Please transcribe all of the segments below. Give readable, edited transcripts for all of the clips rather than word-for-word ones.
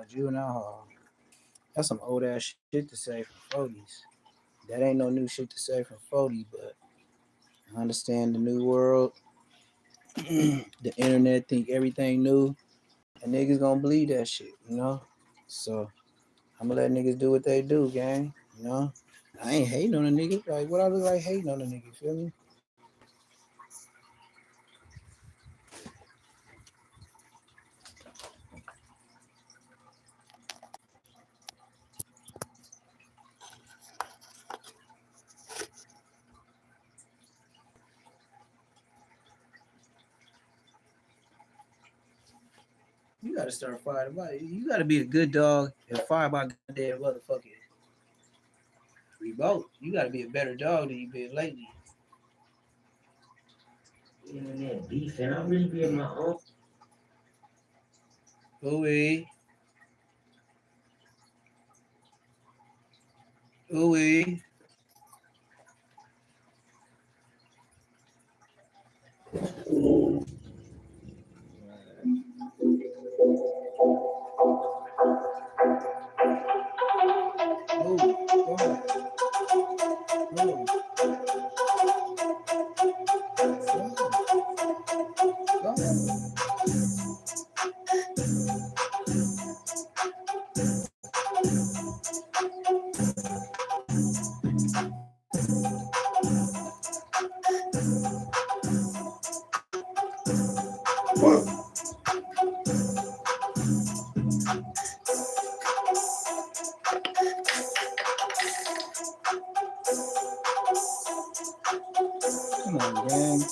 juvenile hall. That's some old ass shit to say from 40s. That ain't no new shit to say from 40, but I understand the new world, the internet think everything new, and niggas gonna believe that shit. So I'm gonna let niggas do what they do, gang. I ain't hating on a nigga. Like, what I look like hating on a nigga, feel me? You gotta start fighting. You gotta be a good dog and fight by goddamn motherfucking remote. You gotta be a better dog than you been lately. Internet beef, and I really be in my own. Ooh-wee. Ooh-wee. Ooh, go ahead. Ooh. Go ahead. Come on, gang.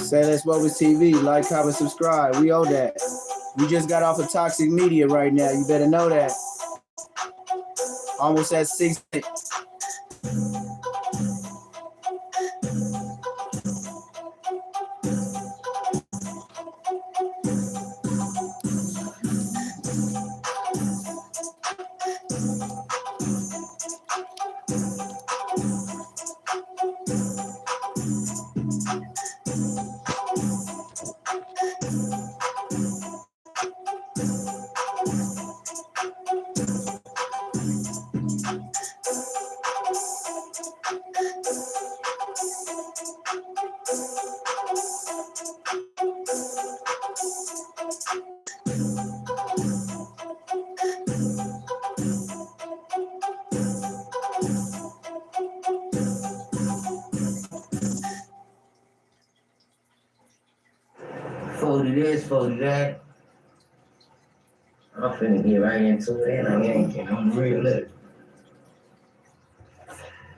Say Let's Vote with TV. Like, comment, subscribe. We owe that. We just got off of toxic media right now. You better know that. Almost at 6. Folded this, folded that. I'm finna get right into it, and I ain't getting on the real look.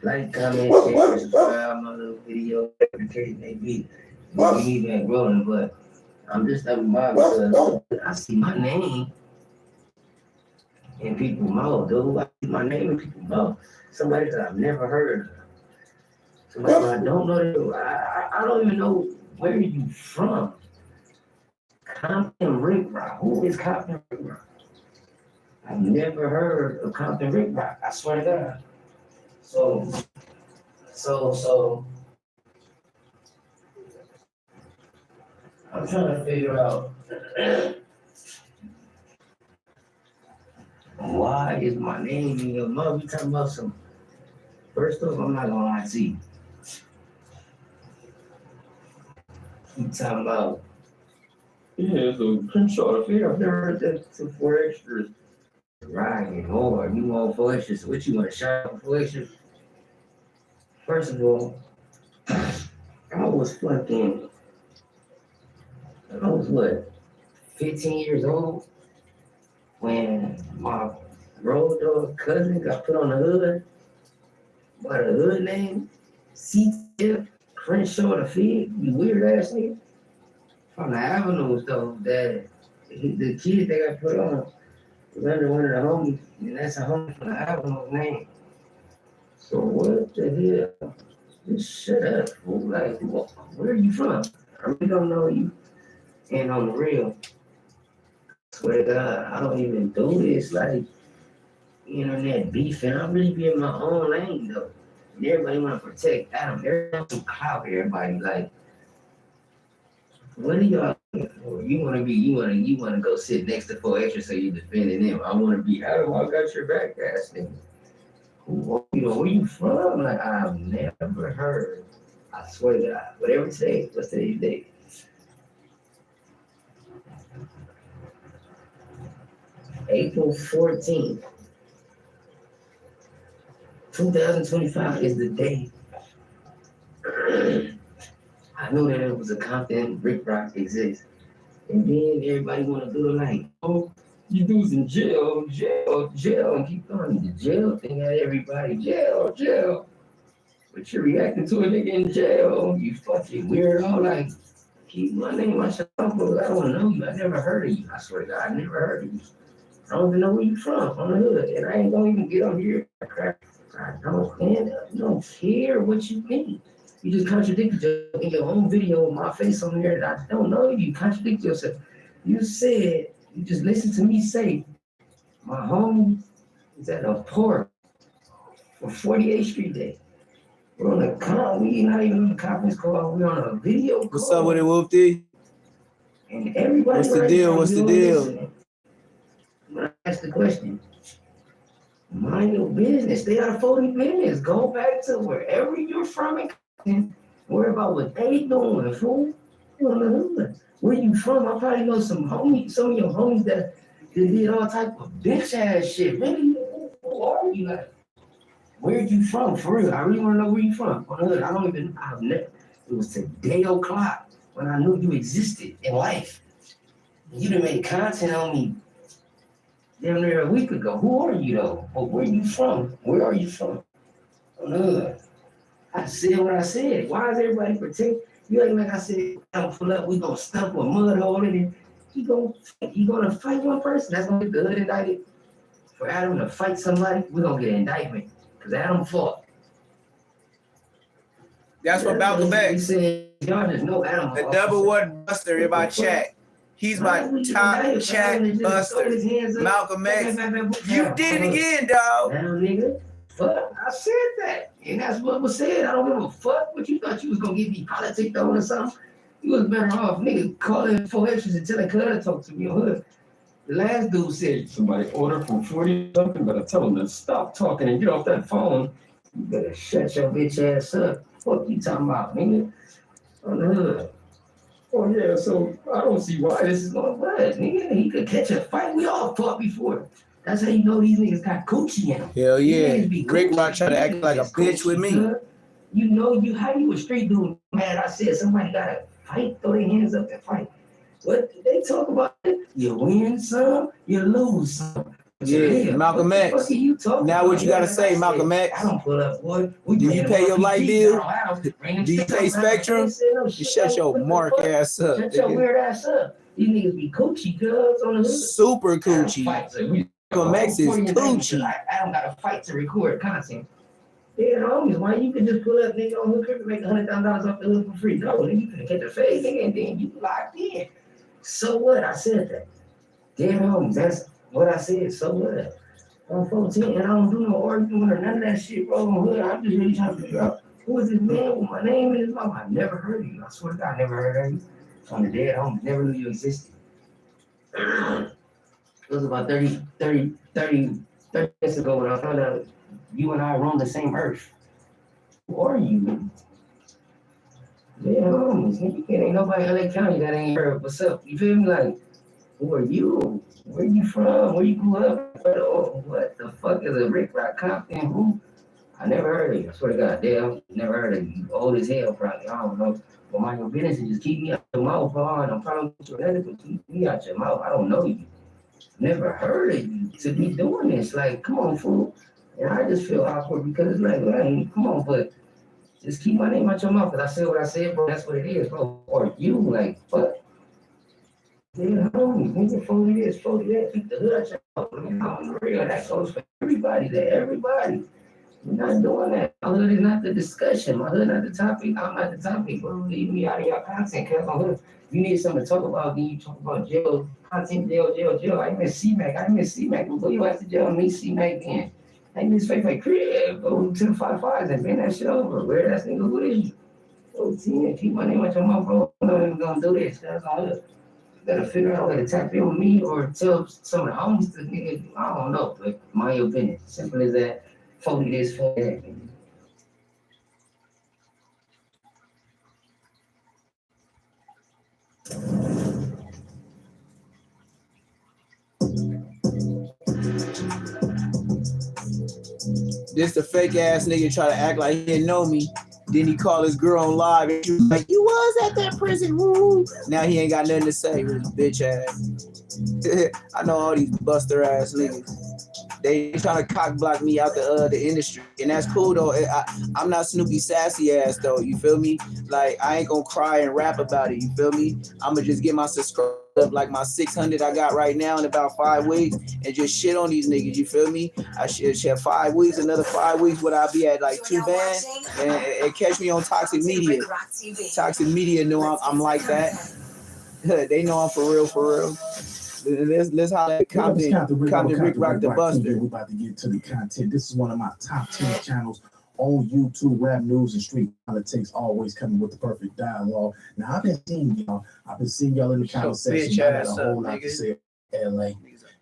Like, comment, share, subscribe my little video, every case may be. We need that rolling, but I'm just up by because I see my name in people's mouth, dude. I see my name in people's mouth. Somebody that I've never heard of. Somebody that I don't know. I don't even know where you from. Compton Rick Rock. Who is Compton Rick Rock? I've never heard of Compton Rick Rock. I swear to God. So, I'm trying to figure out why is my name in your mouth? You talking about some. First off, I'm not gonna lie to you. You talking about. Yeah, so Crenshaw, I've never heard that to 4 extras. Riding hard. You want 4 extras? What you want to shop for 4 extras? First of all, I was what, 15 years old when my road dog cousin got put on the hood by the hood name CTF Crenshaw the Fig, you weird ass nigga. From the avenues though, that the kid that got put on was under one of the homies, and that's a homie from the album name. So what the hell? Just shut up, fool. Like, where are you from? I really don't know you. And on the real, swear to God, I don't even do this like internet beefing. I really be in my own lane though. And everybody want to protect Adam. Everybody too clout. Everybody like, what are y'all looking for? You wanna go sit next to 4 extra so you defending them. I wanna be Adam. I got your back, ass nigga. Where you from? Like I've never heard. I swear to God. Whatever today. What's today's date? April 14th, 2025 is the day. I knew that it was a Compton RICC exists. And then everybody want to do it like, oh, you dudes in jail, and keep going. The jail thing at everybody, jail. But you're reacting to a nigga in jail, you fucking weirdo. Like, keep my name, myself, but I don't know you. I never heard of you. I swear to God, I never heard of you. I don't even know where you from on the hood. And I ain't gonna even get on here. I don't care what you think. You just contradicted yourself in your own video with my face on there that I don't know you. Contradict yourself. You said, you just listened to me say, my homie is at a park for 48th Street Day. We're on a call. We not even on a conference call. We're on a video call. What's up with it, Whoopty? And everybody. What's the deal? What's the deal? Listening. When I ask the question, mind your business. Stay out of 40 minutes. Go back to wherever you're from and worry about what they doing, fool. Where you from? I probably know some of your homies that did all type of bitch ass shit. Really? Who are you? Like, where'd you from? For real. I really want to know where you from. It was today o'clock when I knew you existed in life. You done made content on me damn near a week ago. Who are you though? Or where you from? Where are you from? I said what I said. Why is everybody pretend? You ain't like I said, I'm pull up, we gonna stump a mud hole in it. You gonna fight one person? That's gonna get the hood indicted. For Adam to fight somebody, we gonna get an indictment. Because Adam fought. That's what Malcolm X. Y'all just know Adam. The double word buster in my chat. He's my top chat buster. Malcolm X. You did it again, dog. Damn, nigga. Fuck, I said that. And that's what was said. I don't give a fuck what you thought you was gonna get me politics on or something. You was better off, nigga, calling 4 extras and telling Cudder to talk to me on hood. The last dude said somebody ordered from 40 something, but I told him to stop talking and get off that phone. You better shut your bitch ass up. What you talking about, nigga? On the hood. Oh yeah, so I don't see why this is going bad, nigga. He could catch a fight. We all fought before. That's how you know these niggas got coochie in them. Hell yeah. RICC Rock trying to act like a bitch with me. You know how you a street dude mad. I said somebody gotta fight, throw their hands up and fight. What they talk about? You win some, you lose some. Yeah, Malcolm X. Now what you gotta say, Malcolm X? I don't pull up, boy. Do you pay your light bill? Do you pay Spectrum? You shut your mark ass up. Shut your weird ass up. These niggas be coochie, cuz on the hood. Super coochie. Malcolm X is coochie. I don't gotta fight to record content. Yeah, homies, why you can just pull up, nigga, on hood crib and make $100,000 off the hood for free? No, then you can catch a fade, nigga, and then you locked in. So what? I said that. Damn, homies, that's what I said. So what? I'm 14 and I don't do no arguing or none of that shit, bro. I'm just really trying to figure out who is this man with my name in his mouth. I never heard of you. I swear to God, I never heard of you. On the dead homies, never knew you existed. It was about 30 minutes ago when I found out you and I roam the same earth. Who are you? Yeah, homies, ain't nobody in LA County that ain't heard what's up. You feel me? Like, who are you? Where you from? Where you grew up? What the fuck is a RICC Rock Compton? Who? I never heard of you. I swear to God, damn, never heard of you. Old as hell, probably. I don't know. But mind your business and just keep me out your mouth, bro. And I'm probably but keep me out your mouth. I don't know you. Never heard of you to be doing this. Like, come on, fool. And I just feel awkward because it's like, man, come on, but just keep my name out your mouth. Because I said what I said, bro. That's what it is, bro. Or you, like, fuck. Yeah, nigga, 40 this, 40 that, keep the hood out. Man, I'm real. That goes for everybody. Everybody. We're not doing that. My hood is not the discussion. My hood not the topic. I'm not the topic. Bro, leave me out of your content, cause my hood. You need something to talk about. Then you talk about jail, content, jail. I miss C-Mac. But go your ass to jail and meet C-Mac again. I miss Fake crib. Go to the 5-5s and bend that shit over. Where that nigga? Who is you? Go 10. Keep my name at your mouth, bro. I'm not even gonna do this. That's all. You gotta figure out a way to tap in with me or tell some of the homies to nigga. I don't know, but my opinion. Simple as that. 40 this, 40 that. This the fake ass nigga try to act like he didn't know me. Then he called his girl on live and she was like, "You was at that prison, woo." Now he ain't got nothing to say with his bitch ass. I know all these buster ass niggas. They trying to cock block me out the industry, and that's cool though. I'm not Snoopy sassy ass though. You feel me? Like I ain't gonna cry and rap about it. You feel me? I'ma just get my subscribe up like my 600 I got right now in about 5 weeks, and just shit on these niggas. You feel me? I should have 5 weeks. Another 5 weeks, would I be at like 2 bands? And catch me on Toxic Media. Toxic Media know I'm like that. They know I'm for real. Let's holler at Compton Rick Rock the Buster. We're about to get to the content. This is one of my top 10 channels on YouTube. Rap news and street politics, always coming with the perfect dialogue. Now I've been seeing y'all in the comment section. I got a whole lot to say. LA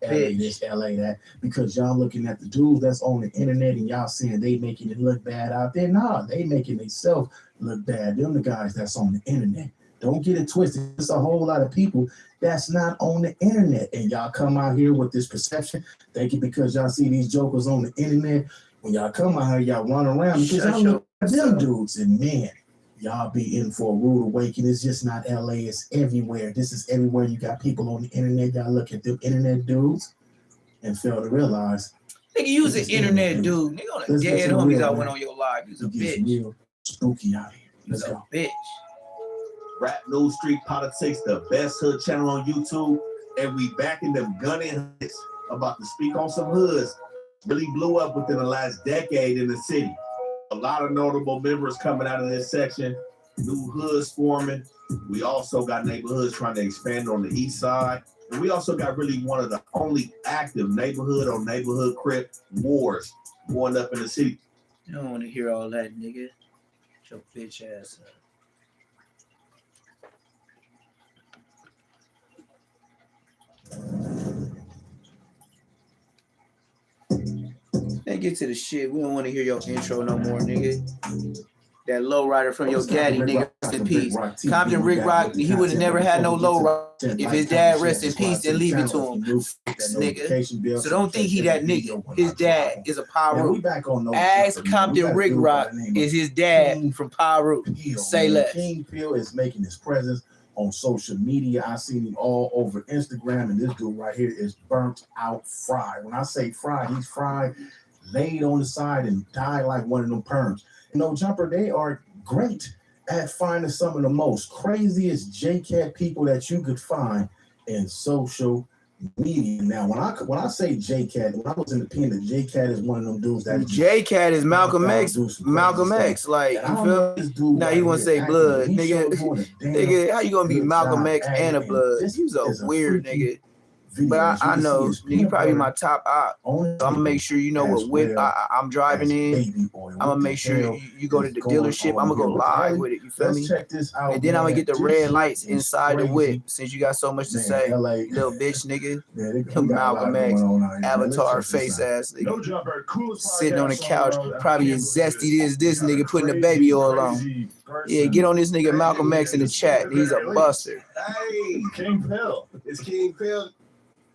this, LA that, because y'all looking at the dudes that's on the internet and y'all saying they making it look bad out there. Nah, they making themselves look bad. Them the guys that's on the internet. Don't get it twisted. There's a whole lot of people that's not on the internet. And y'all come out here with this perception, thinking because y'all see these jokers on the internet, when y'all come out here, y'all run around because y'all look at them dudes. And man, y'all be in for a rude awakening. It's just not LA, it's everywhere. This is everywhere. You got people on the internet. Y'all look at them internet dudes and fail to realize. Nigga, you was an internet dude. Nigga, on the dead homies I went on your live. You was a bitch. Real spooky out here. Let's go. Bitch. Rap news, street politics, the best hood channel on YouTube, and we backing them gunning hoods. About to speak on some hoods really blew up within the last decade in the city. A lot of notable members coming out of this section, new hoods forming. We also got neighborhoods trying to expand on the east side, and we also got really one of the only active neighborhood on neighborhood crip wars going up in the city. You don't want to hear all that, nigga. Your bitch ass up. Then get to the shit. We don't want to hear your intro no more, nigga. That low rider from your daddy, nigga. Rest in peace. Compton Rick Rock, he would have never had no low rider if his dad rest in peace and leave it to him. Nigga. So don't think he that nigga. His dad is a Pyro. Ask Compton Rick Rock is his dad from Pyro. Say less. King Phil is making his presence on social media. I seen him all over Instagram, and this dude right here is burnt out fried. When I say fried, he's fried, laid on the side and died like one of them perms. You know, Jumper, they are great at finding some of the most craziest JCat people that you could find in social media. Now, when I say JCat, when I was in the pen, JCat is one of them dudes that JCat is Malcolm X. Malcolm X, like you feel? Now you want to say blood, nigga? Nigga, how you gonna be Malcolm X and a blood? He's a weird nigga. But I know he probably my top op. So I'm gonna make sure you know what whip I'm driving in. I'm gonna make sure you go to the dealership. I'm gonna go live with it. You feel me? And then I'm gonna get the red lights inside the whip. Since you got so much to say, little bitch nigga, Malcolm X, avatar face ass nigga, sitting on the couch, probably as zesty as this nigga putting the baby oil on. Yeah, get on this nigga Malcolm X in the chat. He's a buster. Hey, King Phil. It's King Phil.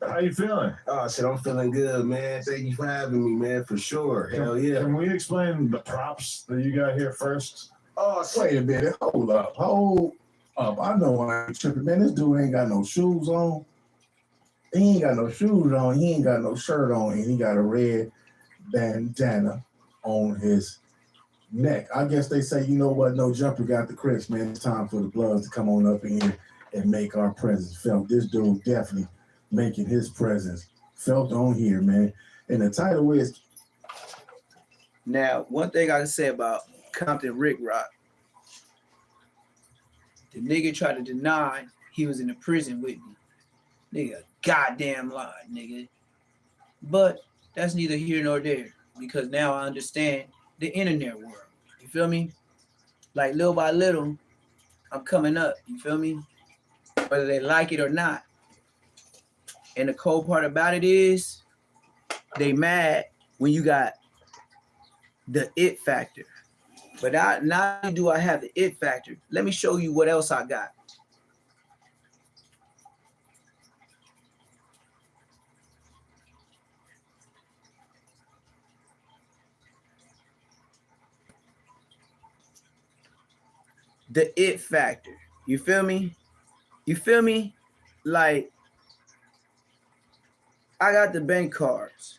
How you feeling? Oh, shit, I'm feeling good, man. Thank you for having me, man, for sure. Hell yeah. Can we explain the props that you got here first? Oh, wait a minute. Hold up. I know when I'm tripping, man. This dude ain't got no shoes on. He ain't got no shoes on. He ain't got no shirt on. And he got a red bandana on his neck. I guess they say, you know what? No Jumper got the Chris, man. It's time for the Bloods to come on up in here and make our presence felt. This dude definitely making his presence felt on here, man. And the title is. Now, one thing I can say about Compton RICC, the nigga tried to deny he was in the prison with me. Nigga, goddamn lie, nigga. But that's neither here nor there, because now I understand the internet world. You feel me? Like little by little, I'm coming up. You feel me? Whether they like it or not. And the cold part about it is, they mad when you got the it factor. But not only do I have the it factor, let me show you what else I got. The it factor. You feel me? You feel me? Like, I got the bank cards.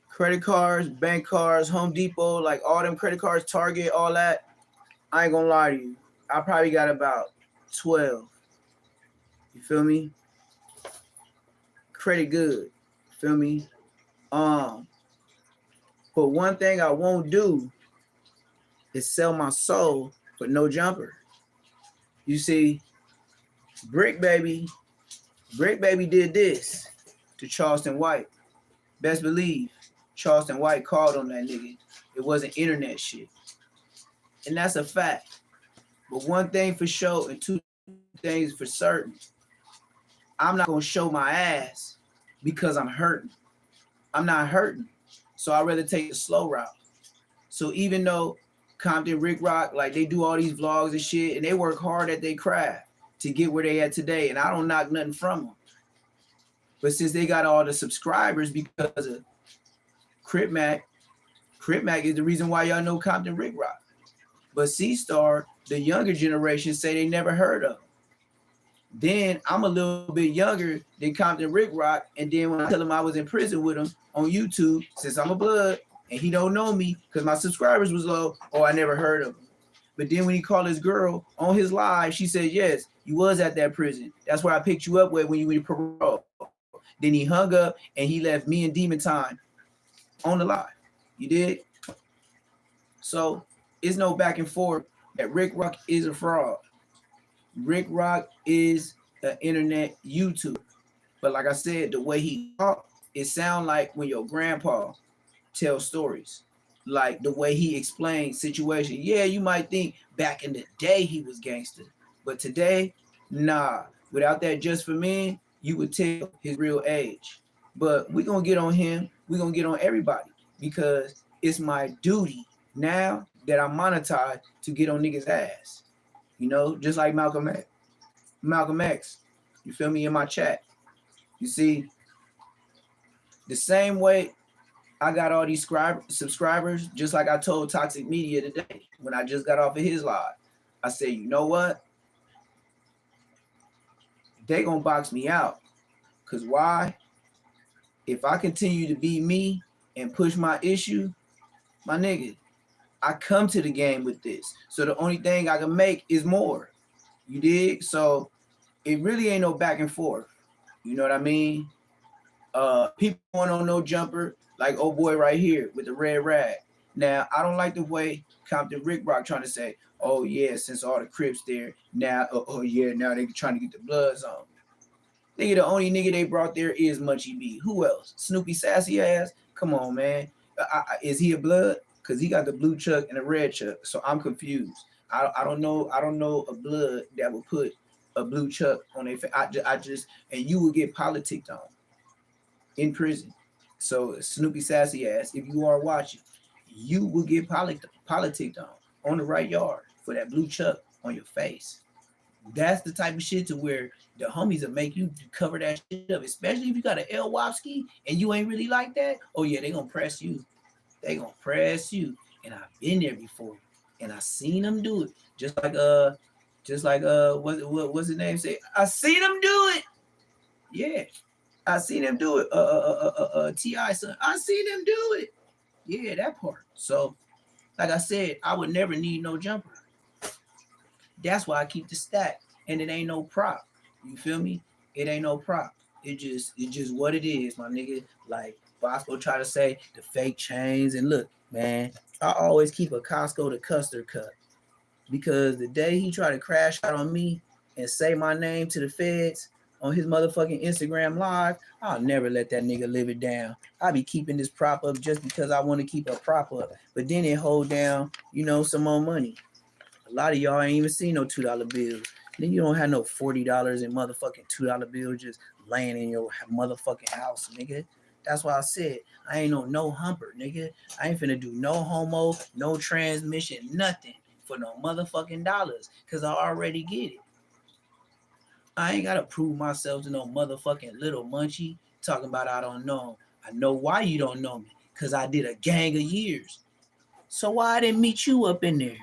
Credit cards, bank cards, Home Depot, like all them credit cards, Target, all that. I ain't gonna lie to you. I probably got about 12. You feel me? Credit good. You feel me? But one thing I won't do is sell my soul for no jumper. You see, Brick Baby did this to Charleston White. Best believe Charleston White called on that nigga. It wasn't internet shit. And that's a fact. But one thing for sure and two things for certain. I'm not gonna show my ass because I'm hurting. I'm not hurting. So I'd rather take the slow route. So even though Compton RICC, like they do all these vlogs and shit, and they work hard at their craft to get where they at today, and I don't knock nothing from them. But since they got all the subscribers because of Crip Mac is the reason why y'all know Compton RICC. But C-Star, the younger generation, say they never heard of him. Then I'm a little bit younger than Compton RICC, and then when I tell him I was in prison with him on YouTube, since I'm a blood, and he don't know me because my subscribers was low, oh, I never heard of him. But then when he called his girl on his live, she said, yes, you was at that prison. That's where I picked you up with when you were parole. Then he hung up and he left me and Demon Time on the live. You did? So it's no back and forth that RICC is a fraud. RICC is an internet YouTube. But like I said, the way he talk, it sound like when your grandpa tells stories. Like the way he explains situation. Yeah, you might think back in the day he was gangster. But today, nah. Without that just for men, you would tell his real age. But we're going to get on him. We're going to get on everybody because it's my duty now that I'm monetized to get on niggas' ass. You know, just like Malcolm X. You feel me in my chat? You see, the same way I got all these subscribers, just like I told Toxic Media today when I just got off of his live. I said, you know what? They gonna box me out. Cause why? If I continue to be me and push my issue, my nigga, I come to the game with this. So the only thing I can make is more. You dig? So it really ain't no back and forth. You know what I mean? People going on no jumper, like old boy right here with the red rag. Now, I don't like the way Compton RICC trying to say, oh yeah, since all the Crips there, now, oh yeah, now they trying to get the Bloods on. Nigga, the only nigga they brought there is Munchie B. Who else? Snoopy Sassy ass? Come on, man. Is he a Blood? Because he got the blue chuck and the red chuck. So I'm confused. I don't know a Blood that would put a blue chuck on their face. I just, and you would get politicked on in prison. So Snoopy Sassy ass, if you are watching, you will get politicked on the right yard for that blue chuck on your face. That's the type of shit to where the homies will make you cover that shit up, especially if you got an El Wopski and you ain't really like that. Oh yeah, they gonna press you. They gonna press you. And I've been there before, and I seen them do it. Just like what's his name say? I seen them do it. Yeah, I seen them do it. T.I. son, I seen them do it. Yeah, that part. So, like I said, I would never need no jumper. That's why I keep the stack. And it ain't no prop. You feel me? It ain't no prop. It just what it is, my nigga. Like Bosco try to say the fake chains. And look, man, I always keep a Costco to custard cup. Because the day he tried to crash out on me and say my name to the feds on his motherfucking Instagram live, I'll never let that nigga live it down. I be keeping this prop up just because I want to keep a prop up. But then it hold down, some more money. A lot of y'all ain't even seen no $2 bills. Then you don't have no $40 in motherfucking $2 bills just laying in your motherfucking house, nigga. That's why I said I ain't no humper, nigga. I ain't finna do no homo, no transmission, nothing for no motherfucking dollars, cause I already get it. I ain't gotta prove myself to no motherfucking little munchie talking about I don't know. I know why you don't know me, cause I did a gang of years. So why I didn't meet you up in there?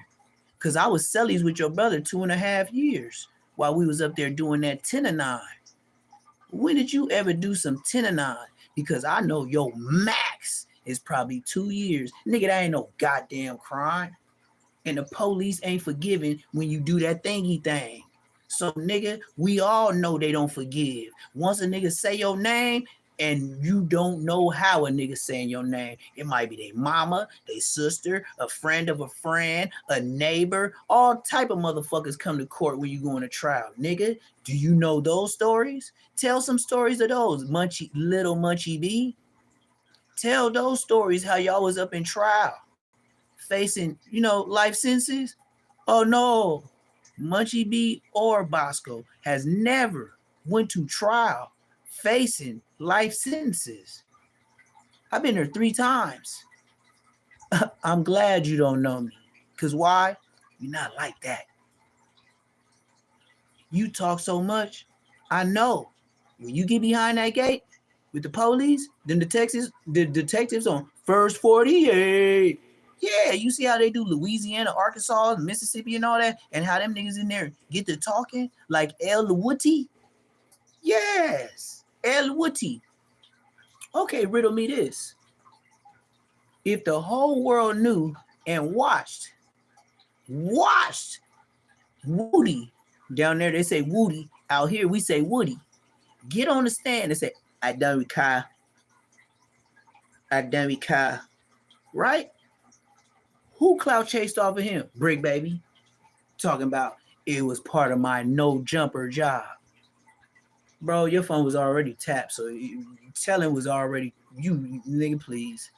Cause I was cellies with your brother 2.5 years while we was up there doing that 10 and 9. When did you ever do some 10 and 9? Because I know your max is probably 2 years. Nigga, that ain't no goddamn crime. And the police ain't forgiving when you do that thingy thing. So, nigga, we all know they don't forgive. Once a nigga say your name and you don't know how a nigga saying your name, it might be their mama, their sister, a friend of a friend, a neighbor, all type of motherfuckers come to court when you go on a trial. Nigga, do you know those stories? Tell some stories of those, little Munchie B. Tell those stories how y'all was up in trial. Facing, life sentences. Oh no, Munchie B or Bosco has never went to trial facing life sentences. I've been there 3 times. I'm glad you don't know me. Because why? You're not like that. You talk so much. I know. When you get behind that gate with the police, then the detectives on first 48. Yeah, you see how they do Louisiana, Arkansas, Mississippi, and all that, and how them niggas in there get to talking like El Woody? Yes, El Woody. Okay, riddle me this. If the whole world knew and watched Woody, down there they say Woody, out here we say Woody, get on the stand and say, I done with Kyle, right? Who clout chased off of him? Brick Baby. Talking about it was part of my no jumper job. Bro, your phone was already tapped, so telling was already, you nigga, please.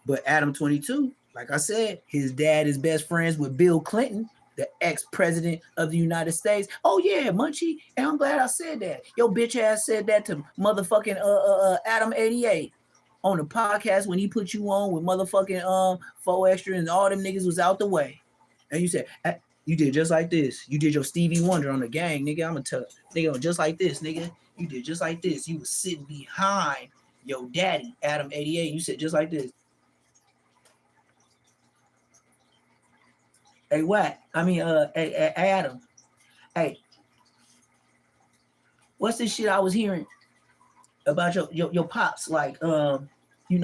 But Adam 22, like I said, his dad is best friends with Bill Clinton, the ex-president of the United States. Oh yeah, Munchie, and I'm glad I said that. Your bitch ass said that to motherfucking Adam 88 on the podcast when he put you on with motherfucking 4 Extra and all them niggas was out the way. And you said, you did just like this. You did your Stevie Wonder on the gang, nigga. I'm gonna tell nigga just like this, nigga. You did just like this. You was sitting behind your daddy, Adam 88. You said just like this. Hey, what? I mean, hey, Adam. Hey, what's this shit I was hearing about your pops? Like, cause he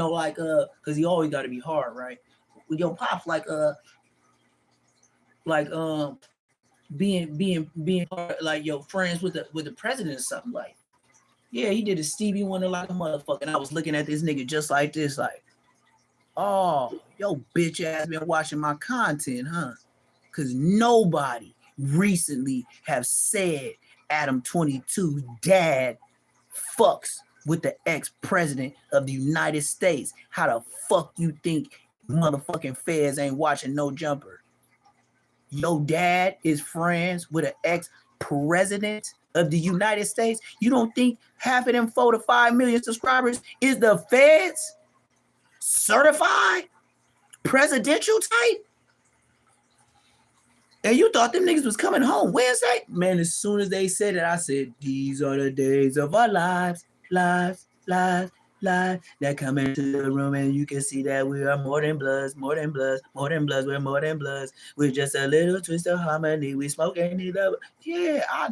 always got to be hard, right? With your pops, being like your friends with the president or something like. Yeah, he did a Stevie Wonder like a motherfucker. And I was looking at this nigga just like this, like, oh, yo bitch ass been watching my content, huh? Because nobody recently have said Adam 22's dad fucks with the ex-president of the United States. How the fuck you think motherfucking feds ain't watching No Jumper? Your dad is friends with an ex-president of the United States? You don't think half of them 4 to 5 million subscribers is the feds? Certified? Presidential type? And you thought them niggas was coming home Wednesday? Man, as soon as they said it, I said, these are the days of our lives. That come into the room and you can see that we are more than bloods, we're more than bloods. We're just a little twist of harmony. We smoking it up. Yeah, I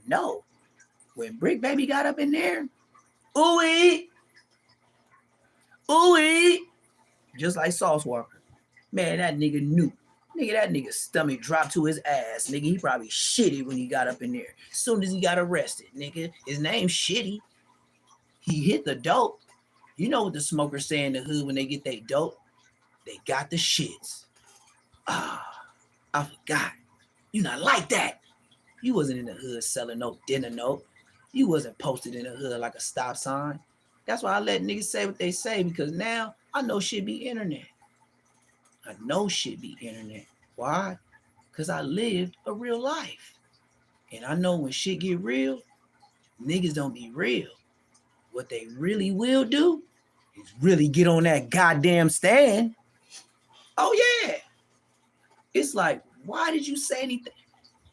know. When Brick Baby got up in there, ooh-wee, just like Sauce Walker. Man, that nigga knew. Nigga, that nigga's stomach dropped to his ass. Nigga, he probably shitty when he got up in there. As soon as he got arrested, nigga, his name's Shitty. He hit the dope. You know what the smokers say in the hood when they get their dope? They got the shits. Ah, I forgot. You not like that. You wasn't in the hood selling no dinner note. You wasn't posted in the hood like a stop sign. That's why I let niggas say what they say, because now I know shit be internet. I know shit be internet. Why? Because I lived a real life. And I know when shit get real, niggas don't be real. What they really will do is really get on that goddamn stand. Oh yeah. It's like, why did you say anything?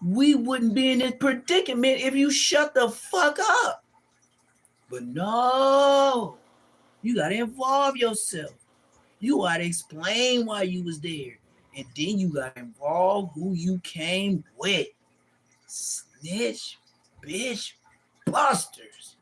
We wouldn't be in this predicament if you shut the fuck up. But no, you gotta involve yourself. You gotta explain why you was there. And then you gotta involve who you came with. Snitch, bitch, busters.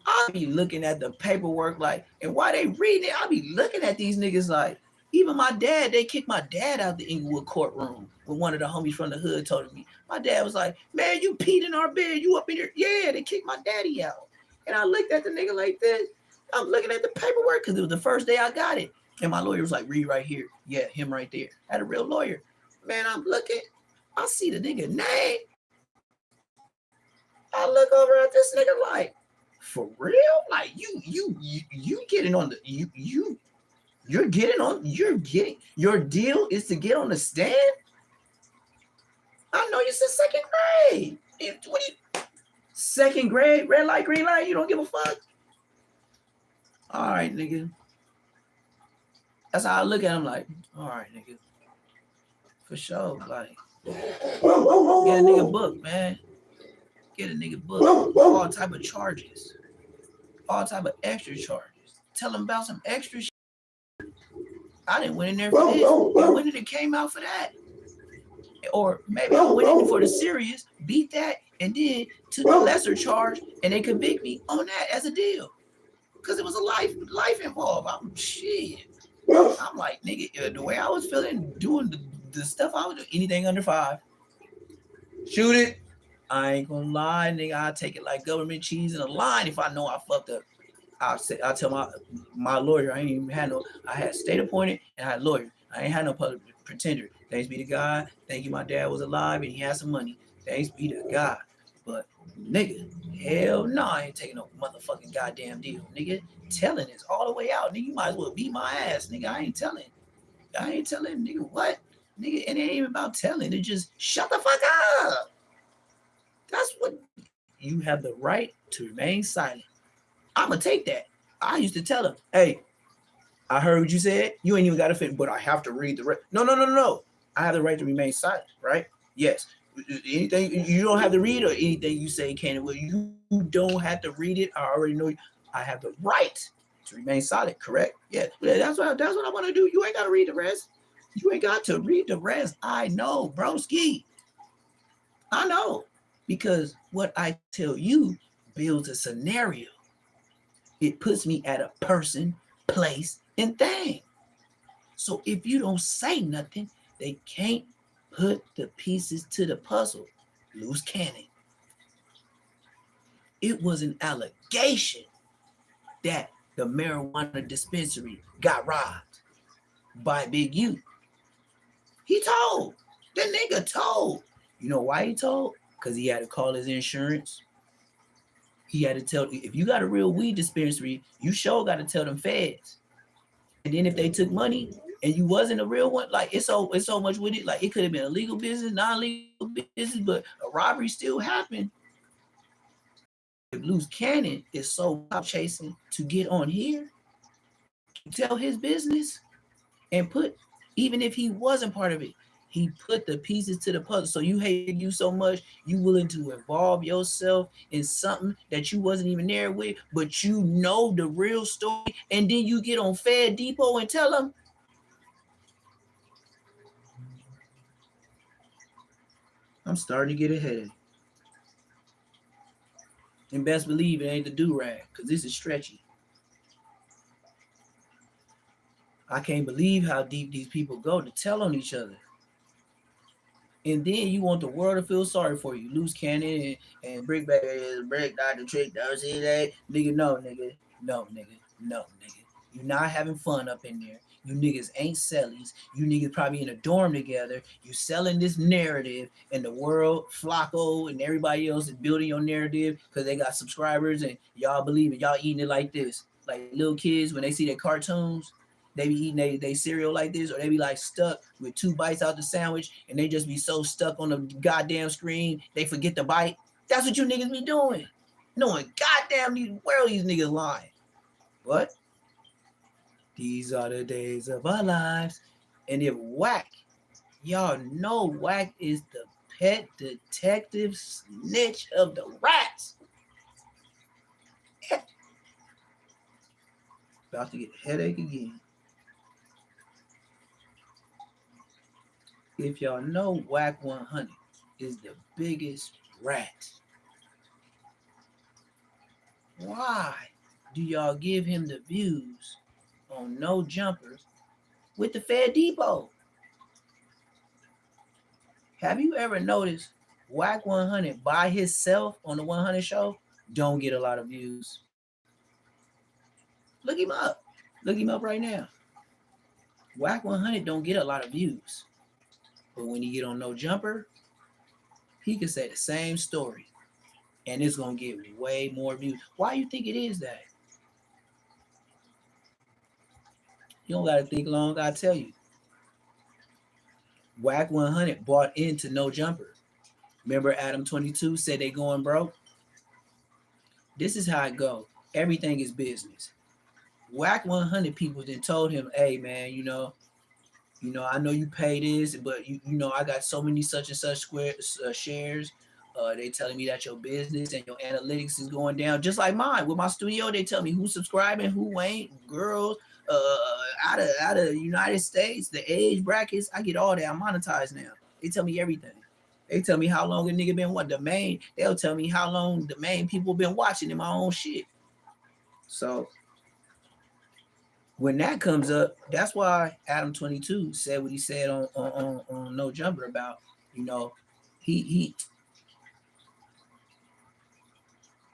I'll be looking at the paperwork like, and while they reading it, I'll be looking at these niggas like, even my dad, they kicked my dad out the Inglewood courtroom when one of the homies from the hood told me. My dad was like, man, you peed in our bed, you up in here. Yeah, they kicked my daddy out. And I looked at the nigga like this. I'm looking at the paperwork because it was the first day I got it. And my lawyer was like, read right here. Yeah, him right there. I had a real lawyer. Man, I'm looking. I see the nigga name. I look over at this nigga like, for real? Like you getting on the you're getting your deal is to get on the stand? I know you said second grade. What do you second grade, red light, green light, you don't give a fuck? All right, nigga. That's how I look at him like, all right, nigga. For sure. Like, get a nigga book, man. Get a nigga book. All type of charges. All type of extra charges. Tell him about some extra shit. I didn't went in there for this. And when did it came out for that? Or maybe I went in for the serious, beat that, and then took a lesser charge, and they convict me on that as a deal. Because it was a life involved. I'm shit. I'm like, nigga, the way I was feeling doing the stuff I would do, anything under 5. Shoot it. I ain't gonna lie, nigga. I'll take it like government cheese in a line if I know I fucked up. I'll tell my lawyer. I ain't even had no. I had state appointed and I had lawyer. I ain't had no public pretender. Thanks be to God. Thank you. My dad was alive and he had some money. Thanks be to God. But nigga, hell no, I ain't taking no motherfucking goddamn deal, nigga. Telling is all the way out, nigga. You might as well beat my ass, nigga. I ain't telling, nigga. What, nigga? It ain't even about telling. It just shut the fuck up. That's what you have the right to remain silent. I'm gonna take that. I used to tell them, hey, I heard what you said. You ain't even got to fit, but I have to read the rest. No. I have the right to remain silent, right? Yes. Anything you don't have to read or anything you say can. Well, you don't have to read it. I already know. I have the right to remain silent. Correct? Yeah. That's what I want to do. You ain't got to read the rest. You ain't got to read the rest. I know, broski. I know, because what I tell you builds a scenario. It puts me at a person, place, and thing. So if you don't say nothing, they can't put the pieces to the puzzle. Loose cannon. It was an allegation that the marijuana dispensary got robbed by Big U. He told. The nigga told. You know why he told? Because he had to call his insurance. He had to tell, if you got a real weed dispensary, you sure got to tell them feds. And then if they took money and you wasn't a real one, like it's so much with it. Like it could have been a legal business, non-legal business, but a robbery still happened. If Loose Cannon is so chasing to get on here, tell his business and put, even if he wasn't part of it, he put the pieces to the puzzle. So you hate you so much, you willing to involve yourself in something that you wasn't even there with, but you know the real story, and then you get on Fed Depot and tell them. I'm starting to get a headache. And best believe it ain't the do-rag, because this is stretchy. I can't believe how deep these people go to tell on each other. And then you want the world to feel sorry for you. Loose cannon and brick back brick Dr. Trick, don't see that. Nigga, no, nigga. No, nigga. No, nigga. You're not having fun up in there. You niggas ain't sellies. You niggas probably in a dorm together. You selling this narrative, and the world, Flacco, and everybody else is building your narrative because they got subscribers and y'all believe it. Y'all eating it like this. Like little kids, when they see their cartoons, they be eating they cereal like this, or they be like stuck with 2 bites out the sandwich, and they just be so stuck on the goddamn screen, they forget to bite. That's what you niggas be doing. Knowing goddamn where these niggas lying. But these are the days of our lives. And if Whack, y'all know Whack is the pet detective snitch of the rats. About to get a headache again. If y'all know Whack 100 is the biggest rat, why do y'all give him the views on No Jumpers with the Fed Depot? Have you ever noticed Whack 100 by himself on the 100 show don't get a lot of views? Look him up. Look him up right now. Whack 100 don't get a lot of views. But when he get on No Jumper, he can say the same story, and it's gonna get way more views. Why you think it is that? You don't gotta think long. I tell you. Whack 100 bought into No Jumper. Remember Adam 22 said they going broke? This is how it go. Everything is business. Whack 100 people then told him, hey man, you know, I know you pay this, but you know, I got so many such and such shares. They telling me that your business and your analytics is going down, just like mine. With my studio, they tell me who's subscribing, who ain't. Girls, out of the United States, the age brackets, I get all that. I'm monetized now. They tell me everything. They tell me how long a nigga been what the main. They'll tell me how long the main people been watching in my own shit. So when that comes up, that's why Adam 22 said what he said on No Jumper about, you know, he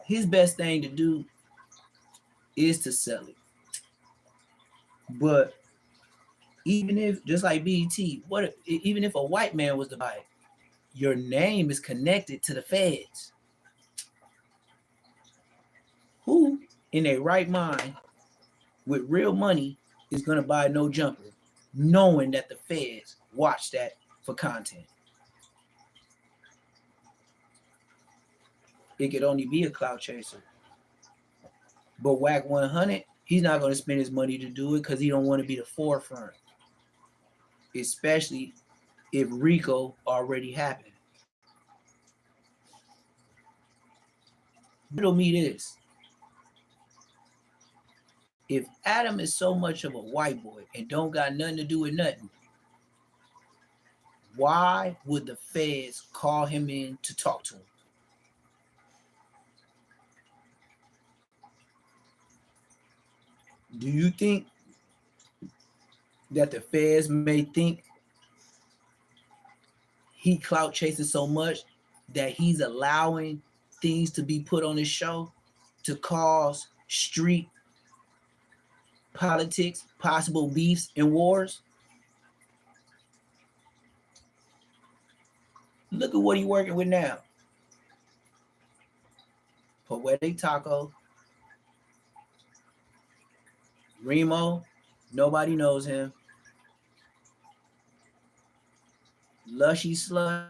his best thing to do is to sell it. But even if, just like BET, even if a white man was to buy it, your name is connected to the feds. Who in a right mind with real money is gonna buy No Jumper, knowing that the feds watch that for content? It could only be a clout chaser. But Whack 100, he's not going to spend his money to do it because he don't want to be the forefront, especially if RICO already happened. Riddle me this. If Adam is so much of a white boy and don't got nothing to do with nothing, why would the feds call him in to talk to him? Do you think that the feds may think he clout chasing so much that he's allowing things to be put on his show to cause street politics, possible beefs and wars? Look at what he's working with now. Poetic Taco, Remo, nobody knows him. Lushy Slush,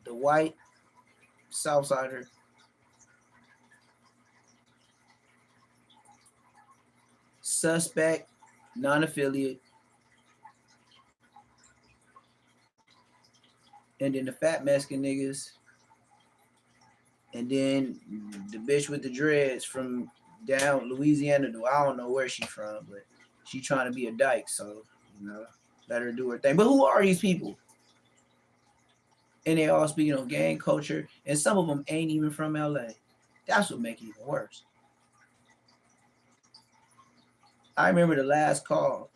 the white Southsider. Suspect, non-affiliate. And then the fat Mexican niggas. And then the bitch with the dreads from down Louisiana. I don't know where she's from, but she trying to be a dyke, so you know, let her do her thing. But who are these people? And they all speaking on gang culture, and some of them ain't even from LA. That's what makes it even worse. I remember the last call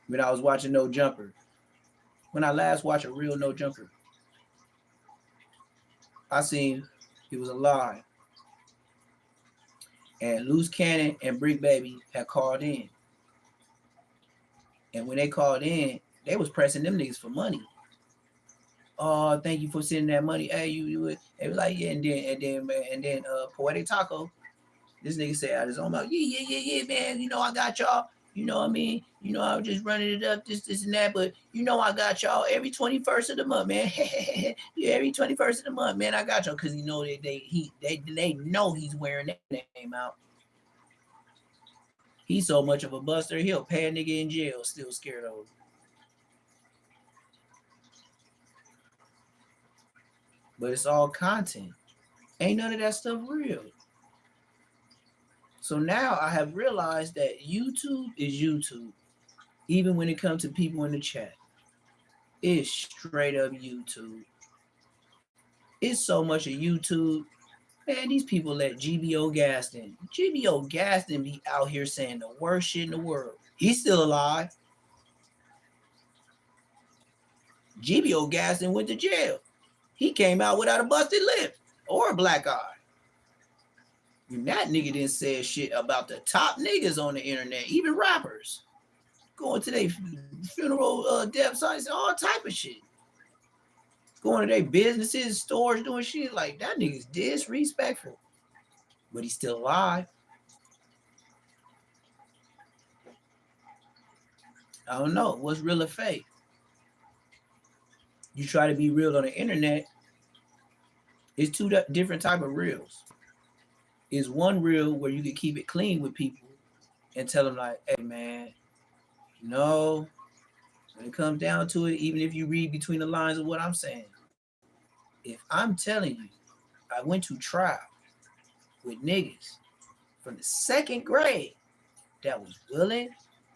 when I was watching No Jumper. When I last watched a real No Jumper, I seen it was a lie. And Loose Cannon and Brick Baby had called in. And when they called in, they was pressing them niggas for money. Oh, thank you for sending that money. Hey, you they was like, yeah, and then Poetic Taco, this nigga said out his own mouth, yeah, man. You know, I got y'all. You know what I mean? You know, I was just running it up, this, and that, but you know I got y'all every 21st of the month, man. Yeah, every 21st of the month, man, I got y'all, because you know they know he's wearing that name out. He's so much of a buster, he'll pay a nigga in jail, still scared of him. But it's all content. Ain't none of that stuff real. So now I have realized that YouTube is YouTube. Even when it comes to people in the chat, it's straight up YouTube. It's so much of YouTube. Man, these people let GBO Gaston. GBO Gaston be out here saying the worst shit in the world. He's still alive. GBO Gaston went to jail. He came out without a busted lip or a black eye. And that nigga didn't say shit about the top niggas on the internet, even rappers. Going to their funeral death sites, all type of shit. Going to their businesses, stores, doing shit like that nigga's disrespectful. But he's still alive. I don't know. What's real or fake? You try to be real on the internet, it's two different type of reels. It's one reel where you can keep it clean with people and tell them like, hey man, no, when it comes down to it, even if you read between the lines of what I'm saying, if I'm telling you I went to trial with niggas from the 2nd grade that was willing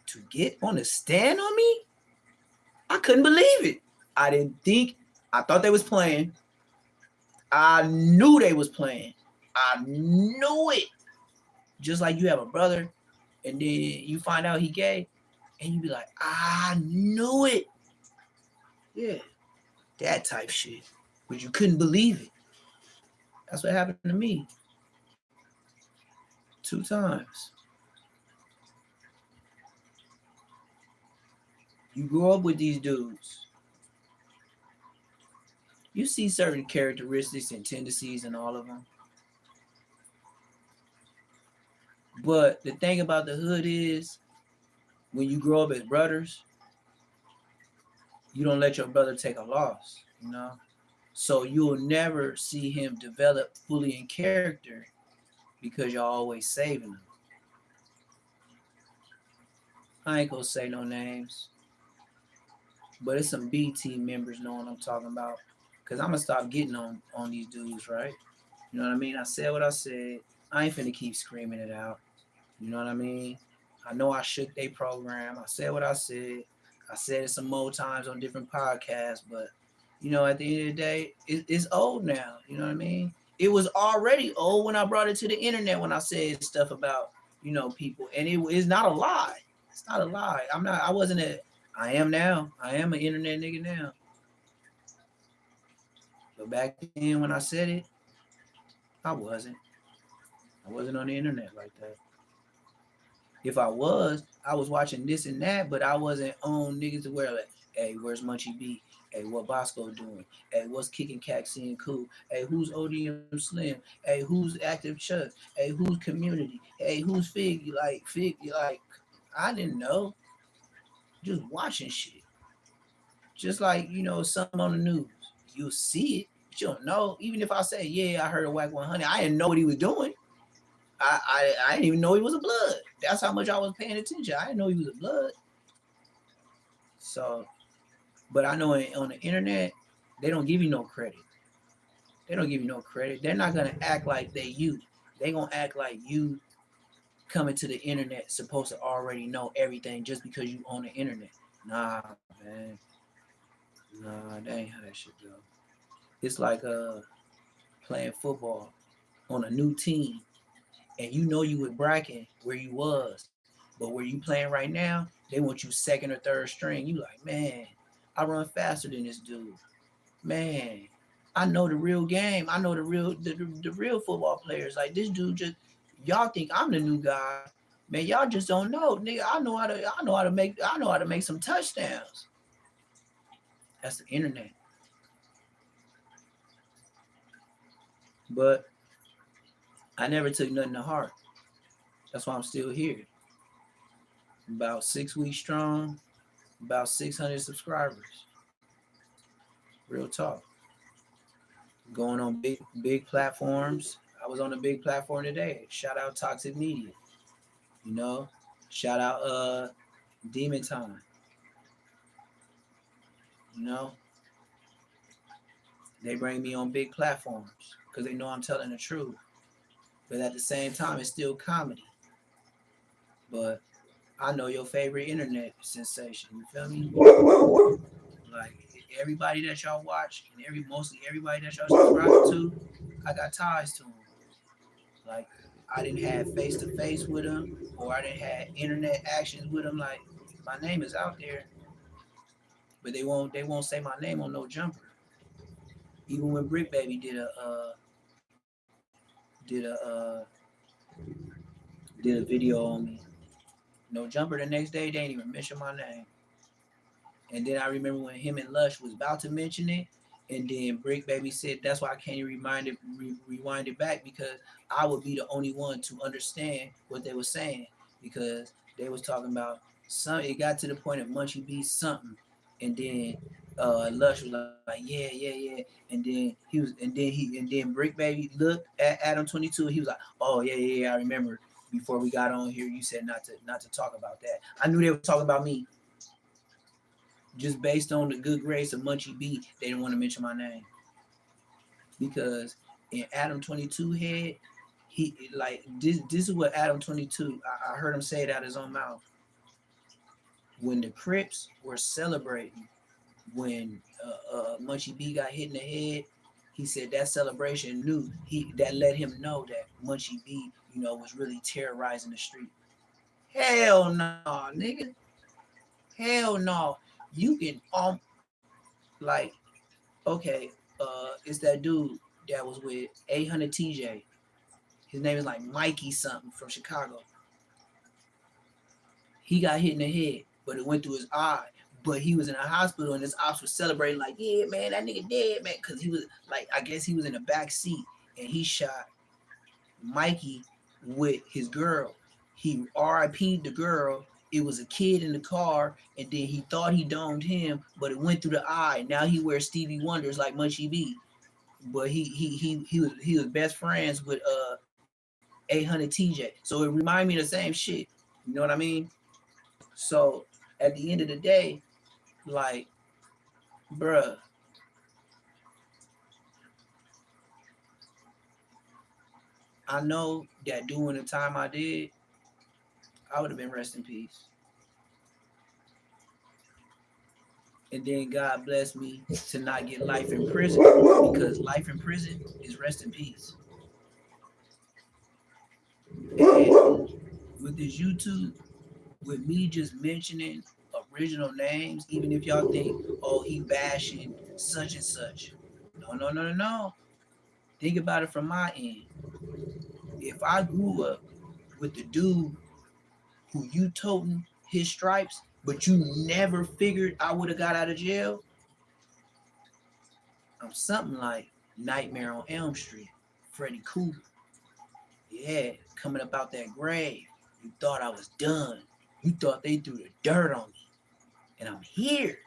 to get on the stand on me, I couldn't believe it. I thought they was playing. I knew they was playing. I knew it. Just like you have a brother and then you find out he gay and you be like, I knew it. Yeah, that type shit. But you couldn't believe it. That's what happened to me. 2 times. You grow up with these dudes. You see certain characteristics and tendencies in all of them. But the thing about the hood is, when you grow up as brothers, you don't let your brother take a loss, you know? So you'll never see him develop fully in character because you're always saving him. I ain't gonna say no names, but it's some B team members know what I'm talking about. Cause I'm gonna stop getting on these dudes, right? You know what I mean? I said what I said. I ain't finna keep screaming it out. You know what I mean? I know I shook their program. I said what I said. I said it some more times on different podcasts, but you know, at the end of the day, it's old now. You know what I mean? It was already old when I brought it to the internet when I said stuff about, you know, people, and it is not a lie. It's not a lie. I am now. I am an internet nigga now. But back then when I said it, I wasn't. I wasn't on the internet like that. If I was watching this and that, but I wasn't on niggas to where like, hey, where's Munchie B? Hey, what Bosco doing? Hey, what's Kicking Caxi and Cool? Hey, who's ODM Slim? Hey, who's Active Chuck? Hey, who's Community? Hey, who's Fig? You like, I didn't know. Just watching shit. Just like, you know, something on the news. You'll see it, but you don't know. Even if I say, yeah, I heard a Whack 100, I didn't know what he was doing. I didn't even know he was a blood. That's how much I was paying attention. I didn't know he was a blood. So, but I know on the internet, they don't give you no credit. They don't give you no credit. They're not going to act like they you. They going to act like you coming to the internet supposed to already know everything just because you on the internet. Nah, man. Nah, that ain't how that shit go. It's like playing football on a new team. And you know you with Bracken where you was, but where you playing right now, they want you 2nd or 3rd string. You like, man, I run faster than this dude. Man, I know the real game. I know the real football players. Like this dude just y'all think I'm the new guy. Man, y'all just don't know. Nigga, I know how to make some touchdowns. That's the internet. But I never took nothing to heart. That's why I'm still here. About 6 weeks strong, about 600 subscribers. Real talk. Going on big platforms. I was on a big platform today. Shout out Toxic Media. You know, shout out Demon Time. You know, they bring me on big platforms because they know I'm telling the truth. But at the same time, it's still comedy. But I know your favorite internet sensation. You feel me? Like everybody that y'all watch and mostly everybody that y'all subscribe to, I got ties to them. Like I didn't have face to face with them, or I didn't have internet actions with them. Like my name is out there, but they won't say my name on no jumper. Even when Brick Baby did a video on me, no jumper. The next day they didn't even mention my name. And then I remember when him and Lush was about to mention it, and then Brick Baby said, "That's why I can't rewind it back because I would be the only one to understand what they were saying because they was talking about some. It got to the point of Munchie B something, and then Lush was like, yeah, and then Brick Baby looked at Adam 22. He was like, oh yeah, I remember before we got on here, you said not to talk about that. I knew they were talking about me." Just based on the good grace of Munchie B, they didn't want to mention my name. Because in Adam 22 head, he like this is what Adam 22, I heard him say it out of his own mouth. When the Crips were celebrating, when Munchie B got hit in the head, he said that celebration that let him know that Munchie B, was really terrorizing the street. Hell no, nigga. Hell no. You can like, okay, it's that dude that was with 800 TJ. His name is like Mikey something from Chicago. He got hit in the head, but it went through his eye. But he was in a hospital and his ops was celebrating like, yeah, man, that nigga dead, man. Because he was like, I guess he was in the back seat and he shot Mikey with his girl. He RIP'd the girl. It was a kid in the car, and then he thought he domed him, but it went through the eye. Now he wears Stevie Wonders like Munchie B. But he was best friends with 800 TJ. So it reminded me of the same shit. You know what I mean? So at the end of the day, like, bruh, I know that during the time I did, I would have been rest in peace. And then God blessed me to not get life in prison because life in prison is rest in peace. And with this YouTube, with me just mentioning original names, even if y'all think, oh, he bashing such and such. No. Think about it from my end. If I grew up with the dude who you toting his stripes, but you never figured I would have got out of jail, I'm something like Nightmare on Elm Street, Freddy Krueger. Yeah, coming up out that grave. You thought I was done. You thought they threw the dirt on me. And I'm here.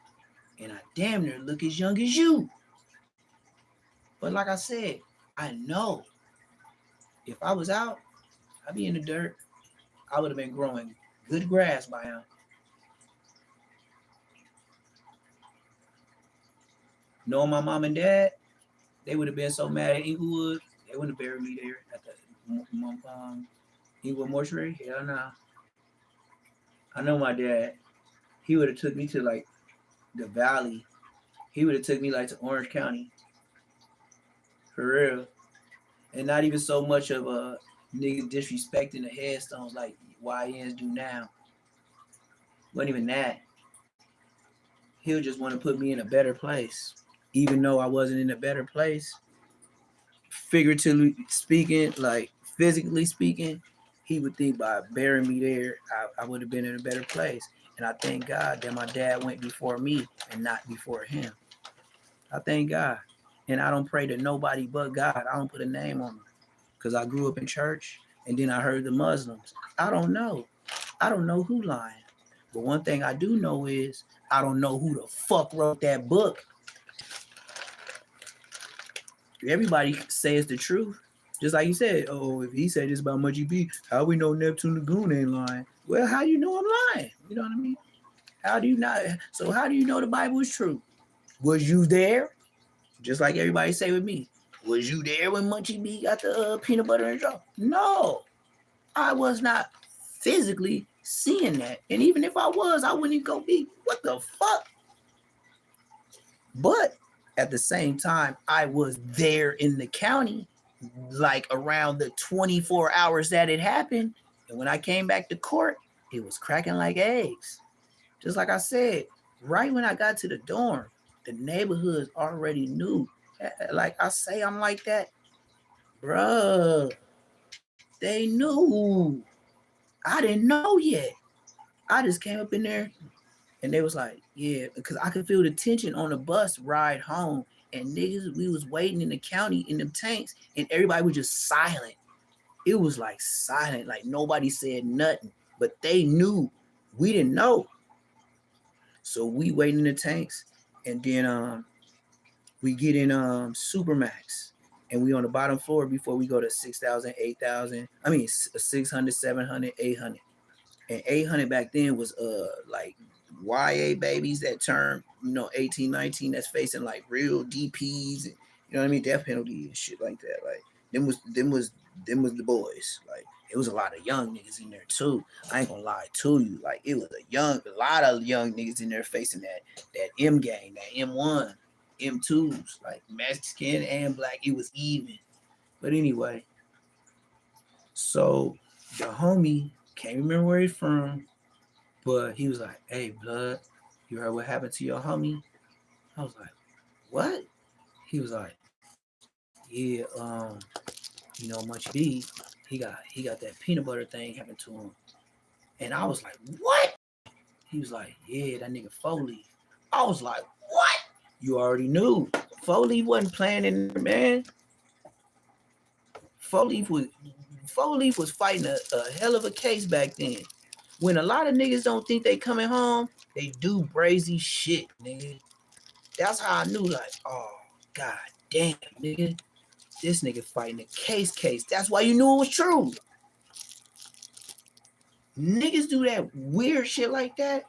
And I damn near look as young as you. But like I said, I know if I was out, I'd be in the dirt. I would have been growing good grass by now. Knowing my mom and dad, they would have been so mad at Inglewood, they wouldn't have buried me there at the Inglewood mortuary. Hell nah. I know my dad. He would have took me to like the valley. He would have took me like to Orange County. For real. And not even so much of a nigga disrespecting the headstones like YNs do now. Wasn't even that. he'll just want to put me in a better place, even though I wasn't in a better place. Figuratively speaking, like physically speaking, he would think by burying me there, I would have been in a better place. And I thank God that my dad went before me and not before him. I thank God. And I don't pray to nobody but God. I don't put a name on him because I grew up in church and then I heard the Muslims. I don't know. I don't know who lying. But one thing I do know is I don't know who the fuck wrote that book. Everybody says the truth. Just like you said, oh, if he said this about Munchie B, how we know Neptune Lagoon ain't lying? Well, how you know I'm lying? You know what I mean? How do you not? So how do you know the Bible is true? Was you there? Just like everybody say with me. Was you there when Munchie B got the peanut butter and straw? No, I was not physically seeing that. And even if I was, I wouldn't go be, what the fuck? But at the same time, I was there in the county, like around the 24 hours that it happened. And when I came back to court, it was cracking like eggs. Just like I said, right when I got to the dorm, the neighborhoods already knew. Like I say, I'm like that. Bruh, they knew. I didn't know yet. I just came up in there and they was like, yeah, because I could feel the tension on the bus ride home. And niggas, we was waiting in the county in them tanks and everybody was just silent. It was like silent, like nobody said nothing, but they knew. We didn't know. So we waiting in the tanks and then we get in Supermax and we on the bottom floor before we go to 6,000, 8,000. I mean, 600, 700, 800. And 800 back then was like YA babies that turn, 18, 19, that's facing like real DPs and, you know what I mean, death penalty and shit like that. Like them was the boys. Like it was a lot of young niggas in there too. I ain't gonna lie to you. Like it was a lot of young niggas in there facing that M gang, that M1, M2s, like Mexican and black. It was even. But anyway, so the homie can't remember where he's from, but he was like, hey, blood, you heard what happened to your homie? I was like, what? He was like, yeah, Munchie B, he got that peanut butter thing happened to him. And I was like, what? He was like, yeah, that nigga Foley. I was like, what? You already knew. Foley wasn't playing in there, man. Foley was fighting a hell of a case back then. When a lot of niggas don't think they coming home, they do brazy shit, nigga. That's how I knew, like, oh, god damn, nigga. This nigga fighting a case. That's why you knew it was true. Niggas do that weird shit like that.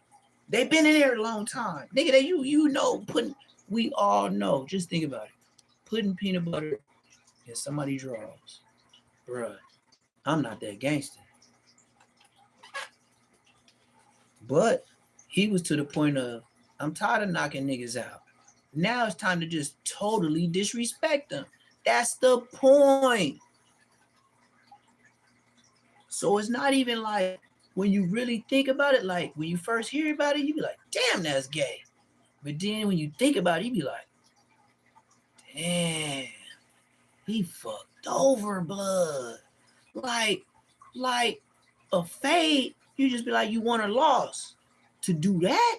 They've been in there a long time. Nigga, we all know. Just think about it. Putting peanut butter in somebody's drawers. Bruh, I'm not that gangster. But he was to the point of, I'm tired of knocking niggas out. Now it's time to just totally disrespect them. That's the point. So it's not even like, when you really think about it, like when you first hear about it, you be like, damn, that's gay. But then when you think about it, you be like, damn, he fucked over, blood. Like a fade, you just be like, you won or lost. To do that?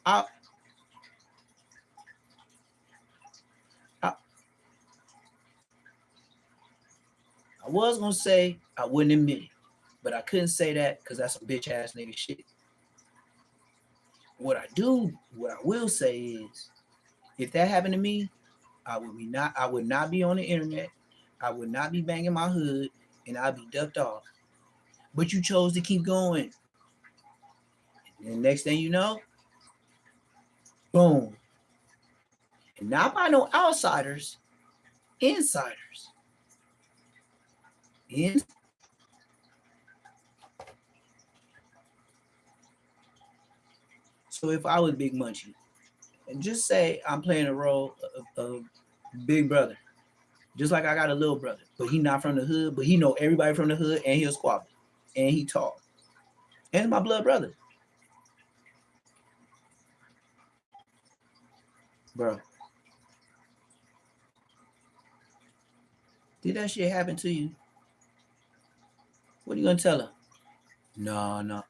I was gonna say I wouldn't admit it, but I couldn't say that because that's some bitch ass nigga shit. What I will say is, if that happened to me, I would not be on the internet. I would not be banging my hood, and I'd be ducked off. But you chose to keep going. And the next thing you know, boom. And not by no outsiders, insiders. So if I was Big Munchie, and just say I'm playing a role of big brother, just like I got a little brother, but he not from the hood, but he know everybody from the hood, and he'll squabble, and he talk. And my blood brother. Bro. Did that shit happen to you? What are you gonna tell her? No.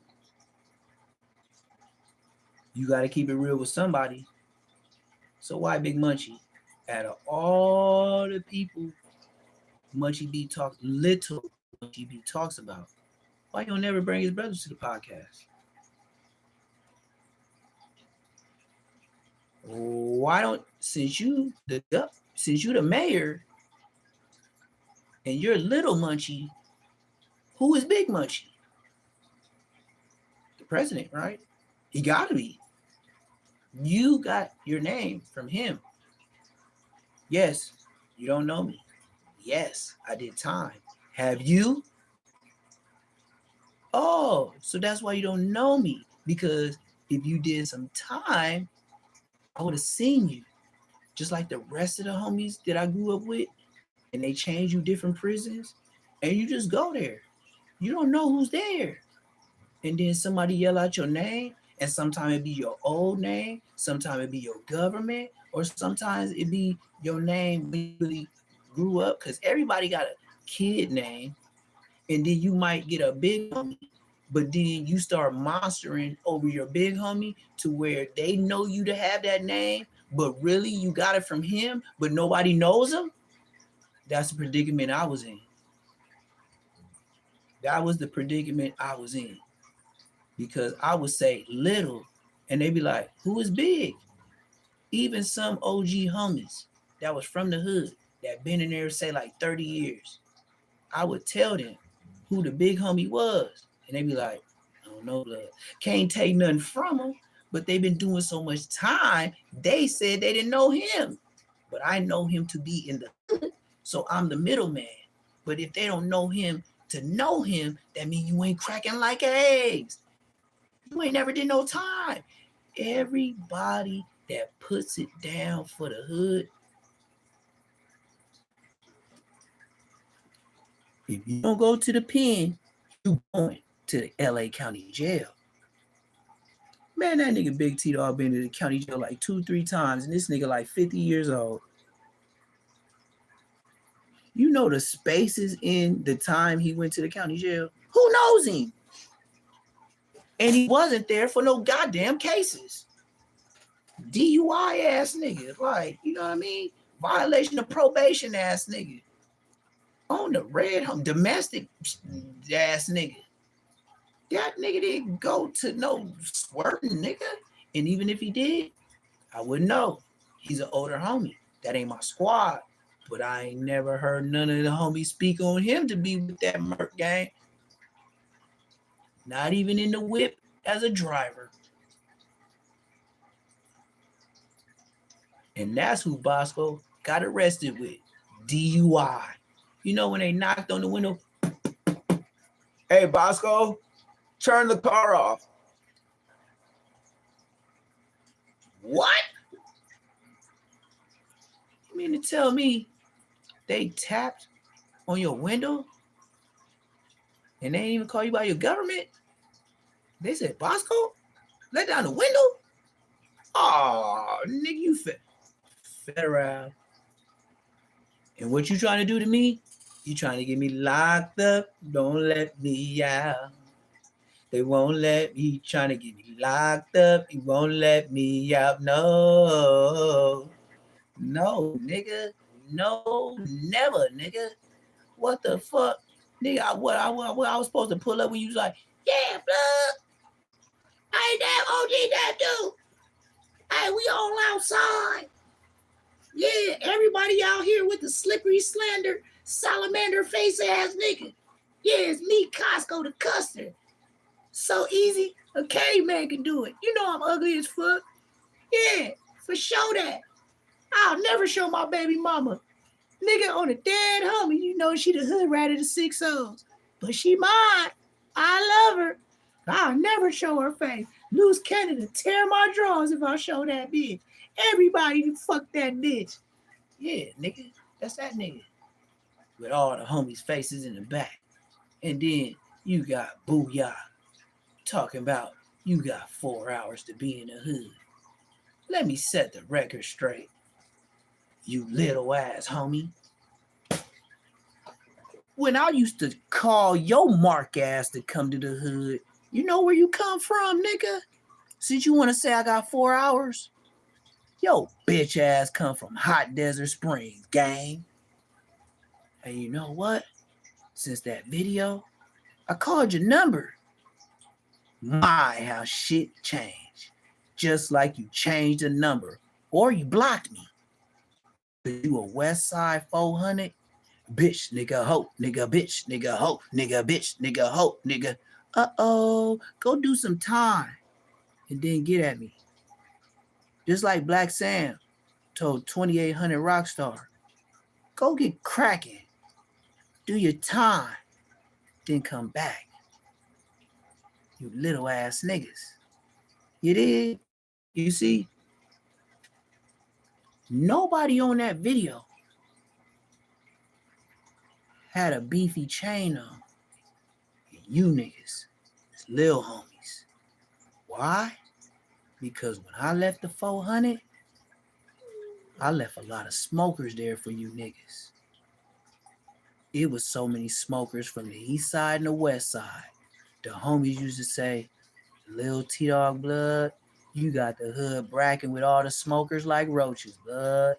You gotta keep it real with somebody. So why Big Munchie? Out of all the people Munchie B talks about, why you don't never bring his brothers to the podcast? Why don't, since you the mayor and you're little Munchie, who is Big Munchie? The president, right? He gotta be. You got your name from him. Yes, you don't know me. Yes, I did time. Have you? Oh, so that's why you don't know me. Because if you did some time, I would have seen you. Just like the rest of the homies that I grew up with, and they change you different prisons, and you just go there. You don't know who's there. And then somebody yell out your name, and sometimes it be your old name, sometimes it be your government, or sometimes it be your name when you really grew up, because everybody got a kid name, and then you might get a big homie, but then you start monstering over your big homie to where they know you to have that name, but really you got it from him, but nobody knows him. That's the predicament I was in. That was the predicament I was in. Because I would say little, and they'd be like, who is Big? Even some OG homies that was from the hood that been in there, say like 30 years. I would tell them who the big homie was. And they'd be like, I don't know, blood. Can't take nothing from him, but they've been doing so much time, they said they didn't know him. But I know him to be in the hood, so I'm the middleman. But if they don't know him to know him, that means you ain't cracking like eggs. You ain't never did no time. Everybody that puts it down for the hood, if you don't go to the pen, you going to the LA County Jail. Man, that nigga Big T dog been to the county jail like 2-3 times, and this nigga like 50 years old. You know the spaces in the time he went to the county jail? Who knows him? And he wasn't there for no goddamn cases. DUI ass nigga. Like, you know what I mean? Violation of probation ass nigga. On the red home, domestic ass nigga. That nigga didn't go to no swerving nigga. And even if he did, I wouldn't know. He's an older homie. That ain't my squad. But I ain't never heard none of the homies speak on him to be with that Merc gang. Not even in the whip as a driver. And that's who Bosco got arrested with. DUI. You know when they knocked on the window? Hey, Bosco, turn the car off. What? You mean to tell me they tapped on your window and they didn't even call you by your government? They said, Bosco, let down the window? Oh, nigga, you federal. And what you trying to do to me? You trying to get me locked up? Don't let me out. They won't let me, trying to get me locked up. You won't let me out. No, nigga. No, never, nigga. What the fuck? Nigga, I was supposed to pull up when you was like, yeah, blood. I ain't that OG that dude. Hey, we all outside. Yeah, everybody out here with the slippery slander, salamander face ass nigga. Yeah, it's me, Costco the Custard. So easy, a caveman can do it. You know I'm ugly as fuck. Yeah, for sure that. I'll never show my baby mama. Nigga on a dead homie, you know she the hood rat of the 6 O's. But she mine. I love her. I'll never show her face. Loose Canada, tear my drawers if I show that bitch. Everybody fuck that bitch. Yeah, nigga, that's that nigga. With all the homies' faces in the back. And then you got Booyah. Talking about you got 4 hours to be in the hood. Let me set the record straight. You little ass homie. When I used to call your mark ass to come to the hood, you know where you come from, nigga? Since you want to say I got 4 hours, yo bitch ass come from Hot Desert Springs, gang. And you know what? Since that video, I called your number. My, how shit changed. Just like you changed the number or you blocked me. You a West Side 400? Bitch, nigga, ho, nigga, bitch, nigga, ho, nigga, bitch, nigga, ho, nigga. Uh-oh, go do some time and then get at me. Just like Black Sam told 2800 Rockstar, go get cracking, do your time, then come back. You little ass niggas. You did? You see? Nobody on that video had a beefy chain on. And you niggas, it's lil homies. Why? Because when I left the 400, I left a lot of smokers there for you niggas. It was so many smokers from the east side and the west side. The homies used to say, Lil T-Dog blood, you got the hood bracking with all the smokers like roaches, blood.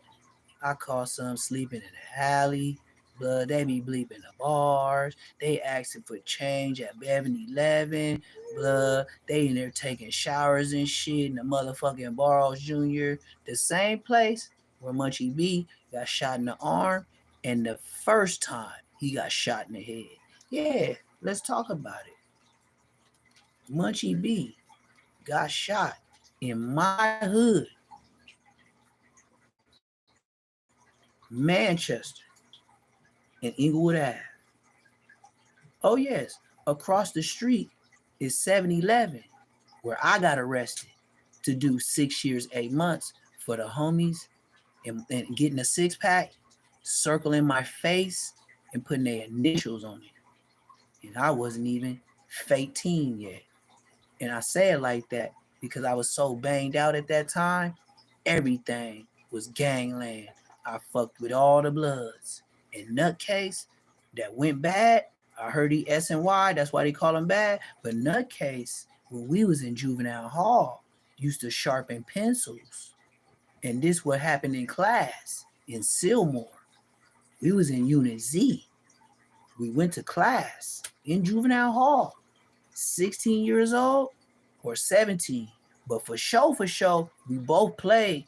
I caught some sleeping in the alley, blood. They be bleeping the bars. They asking for change at 11, blood. They in there taking showers and shit in the motherfucking Barrows Jr. The same place where Munchie B got shot in the arm and the first time he got shot in the head. Yeah, let's talk about it. Munchie B got shot in my hood, Manchester, and Inglewood Ave. Oh yes, across the street is 7-Eleven, where I got arrested to do 6 years, 8 months for the homies and getting a 6-pack, circling my face and putting their initials on it. And I wasn't even 18 yet. And I say it like that because I was so banged out at that time. Everything was gangland. I fucked with all the bloods. And Nutcase, that went bad. I heard he S&Y, that's why they call him bad. But Nutcase, when we was in juvenile hall, used to sharpen pencils. And this what happened in class in Sylmore. We was in Unit Z. We went to class in juvenile hall. 16 years old or 17. But for sure, we both played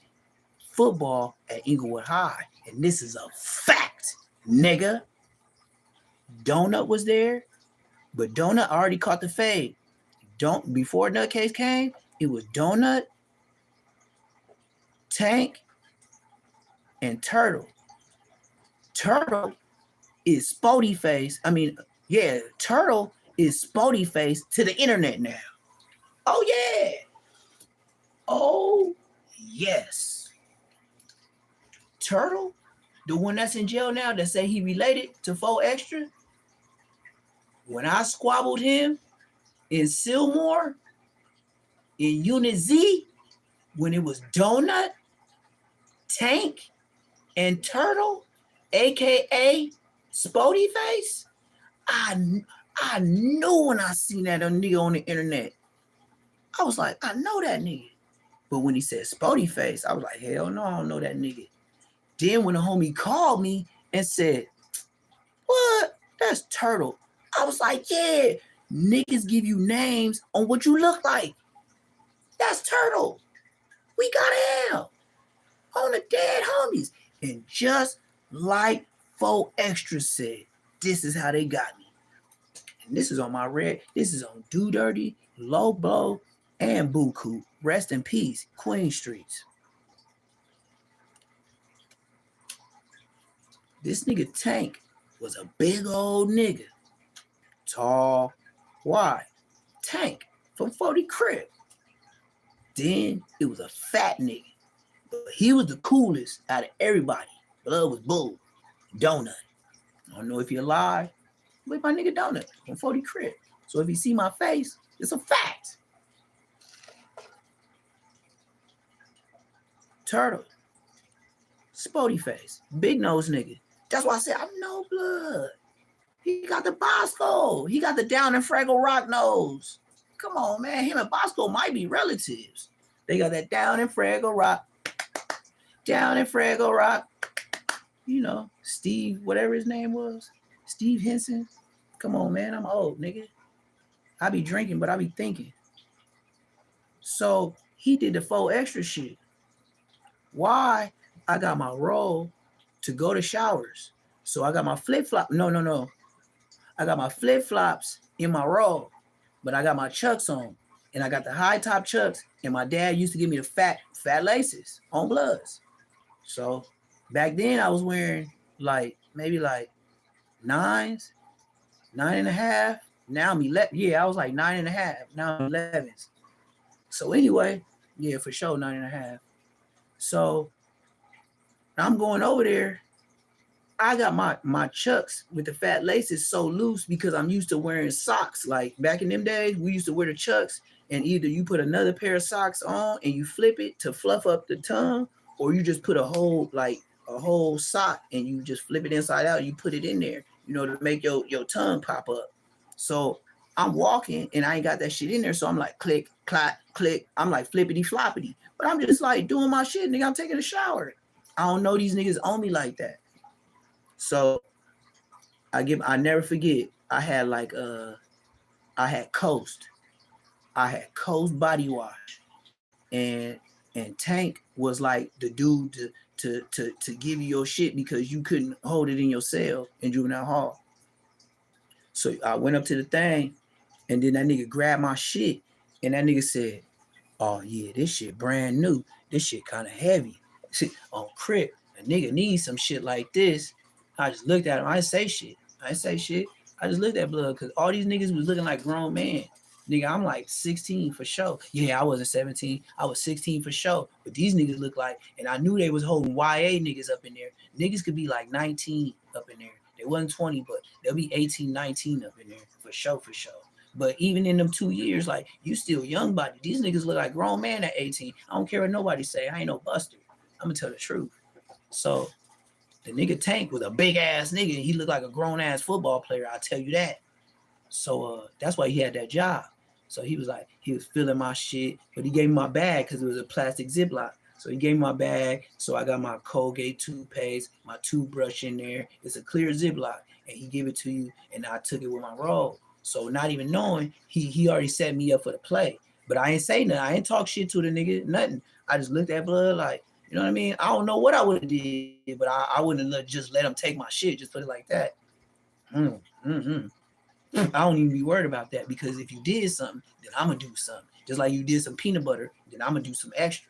football at Inglewood High. And this is a fact, nigga. Donut was there, but Donut already caught the fade. Before Nutcase came, it was Donut, Tank, and Turtle. Turtle is Spody Face. Turtle is Spody Face to the internet now. Oh yeah. Oh yes. Turtle, the one that's in jail now that say he related to 4 Extra. When I squabbled him in Sylmore, in Unit Z, when it was Donut, Tank, and Turtle, aka Spody Face, I knew when I seen that nigga on the internet. I was like, I know that nigga. But when he said Spody Face, I was like, hell no, I don't know that nigga. Then when the homie called me and said, what? That's Turtle. I was like, yeah, niggas give you names on what you look like. That's Turtle. We got him on the dead homies. And just like 4 Extra said, this is how they got me. And this is on my red. This is on Do Dirty, Low Blow, and Buku. Rest in peace, Queen Streets. This nigga Tank was a big old nigga. Tall, wide. Tank from 40 Crib. Then it was a fat nigga. But he was the coolest out of everybody. Blood was Bull. Donut. I don't know if you're alive, but my nigga Donut from 40 Crib. So if you see my face, It's a fact. Turtle. Spody face. Big nose nigga. That's why I said I'm no blood. He got the Bosco. He got the down in Fraggle Rock nose. Come on, man. Him and Bosco might be relatives. They got that down in Fraggle Rock. Down in Fraggle Rock. You know, Steve, whatever his name was. Steve Henson. Come on, man. I'm old, nigga. I be drinking, but I be thinking. So he did the 4 extra shit. Why? I got my roll to go to showers. So I got my flip-flop. No. I got my flip-flops in my roll, but I got my chucks on. And I got the high top chucks. And my dad used to give me the fat laces on Bloods. So back then I was wearing maybe 9s, 9.5. Now I'm 11. Yeah, I was like 9.5. Now I'm 11s. So anyway, yeah, for sure 9.5. So I'm going over there. I got my chucks with the fat laces so loose because I'm used to wearing socks. Like back in them days, we used to wear the chucks and either you put another pair of socks on and you flip it to fluff up the tongue, or you just put a whole sock and you just flip it inside out. And you put it in there, you know, to make your tongue pop up. So I'm walking and I ain't got that shit in there. So I'm like click, clack, click. I'm like flippity floppity, but I'm just like doing my shit, nigga. I'm taking a shower. I don't know these niggas on me like that. So I never forget. I had Coast. I had Coast body wash, and Tank was like the dude to give you your shit because you couldn't hold it in your cell in juvenile hall. So I went up to the thing, and then that nigga grabbed my shit, and that nigga said, "Oh yeah, this shit brand new. This shit kind of heavy. On Crip, a nigga needs some shit like this." I just looked at him. I didn't say shit. I just looked at Blood because all these niggas was looking like grown men. Nigga, I'm like 16 for sure. Yeah, I wasn't 17. I was 16 for sure. But these niggas look like, and I knew they was holding YA niggas up in there. Niggas could be like 19 up in there. They wasn't 20, but they'll be 18, 19 up in there for sure. But even in them 2 years, like, you still young body. These niggas look like grown man at 18. I don't care what nobody say. I ain't no buster. I'm gonna tell the truth. So the nigga Tank was a big ass nigga. He looked like a grown ass football player. I'll tell you that. So that's why he had that job. So he was filling my shit, but he gave me my bag because it was a plastic Ziploc. So he gave me my bag. So I got my Colgate toothpaste, my toothbrush in there. It's a clear Ziploc, and he gave it to you, and I took it with my roll. So not even knowing, he already set me up for the play. But I ain't say nothing. I ain't talk shit to the nigga, nothing. I just looked at Blood like, you know what I mean? I don't know what I would have did, but I wouldn't have just let him take my shit. Just put it like that. I don't even be worried about that because if you did something, then I'm going to do something. Just like you did some peanut butter, then I'm going to do some extra.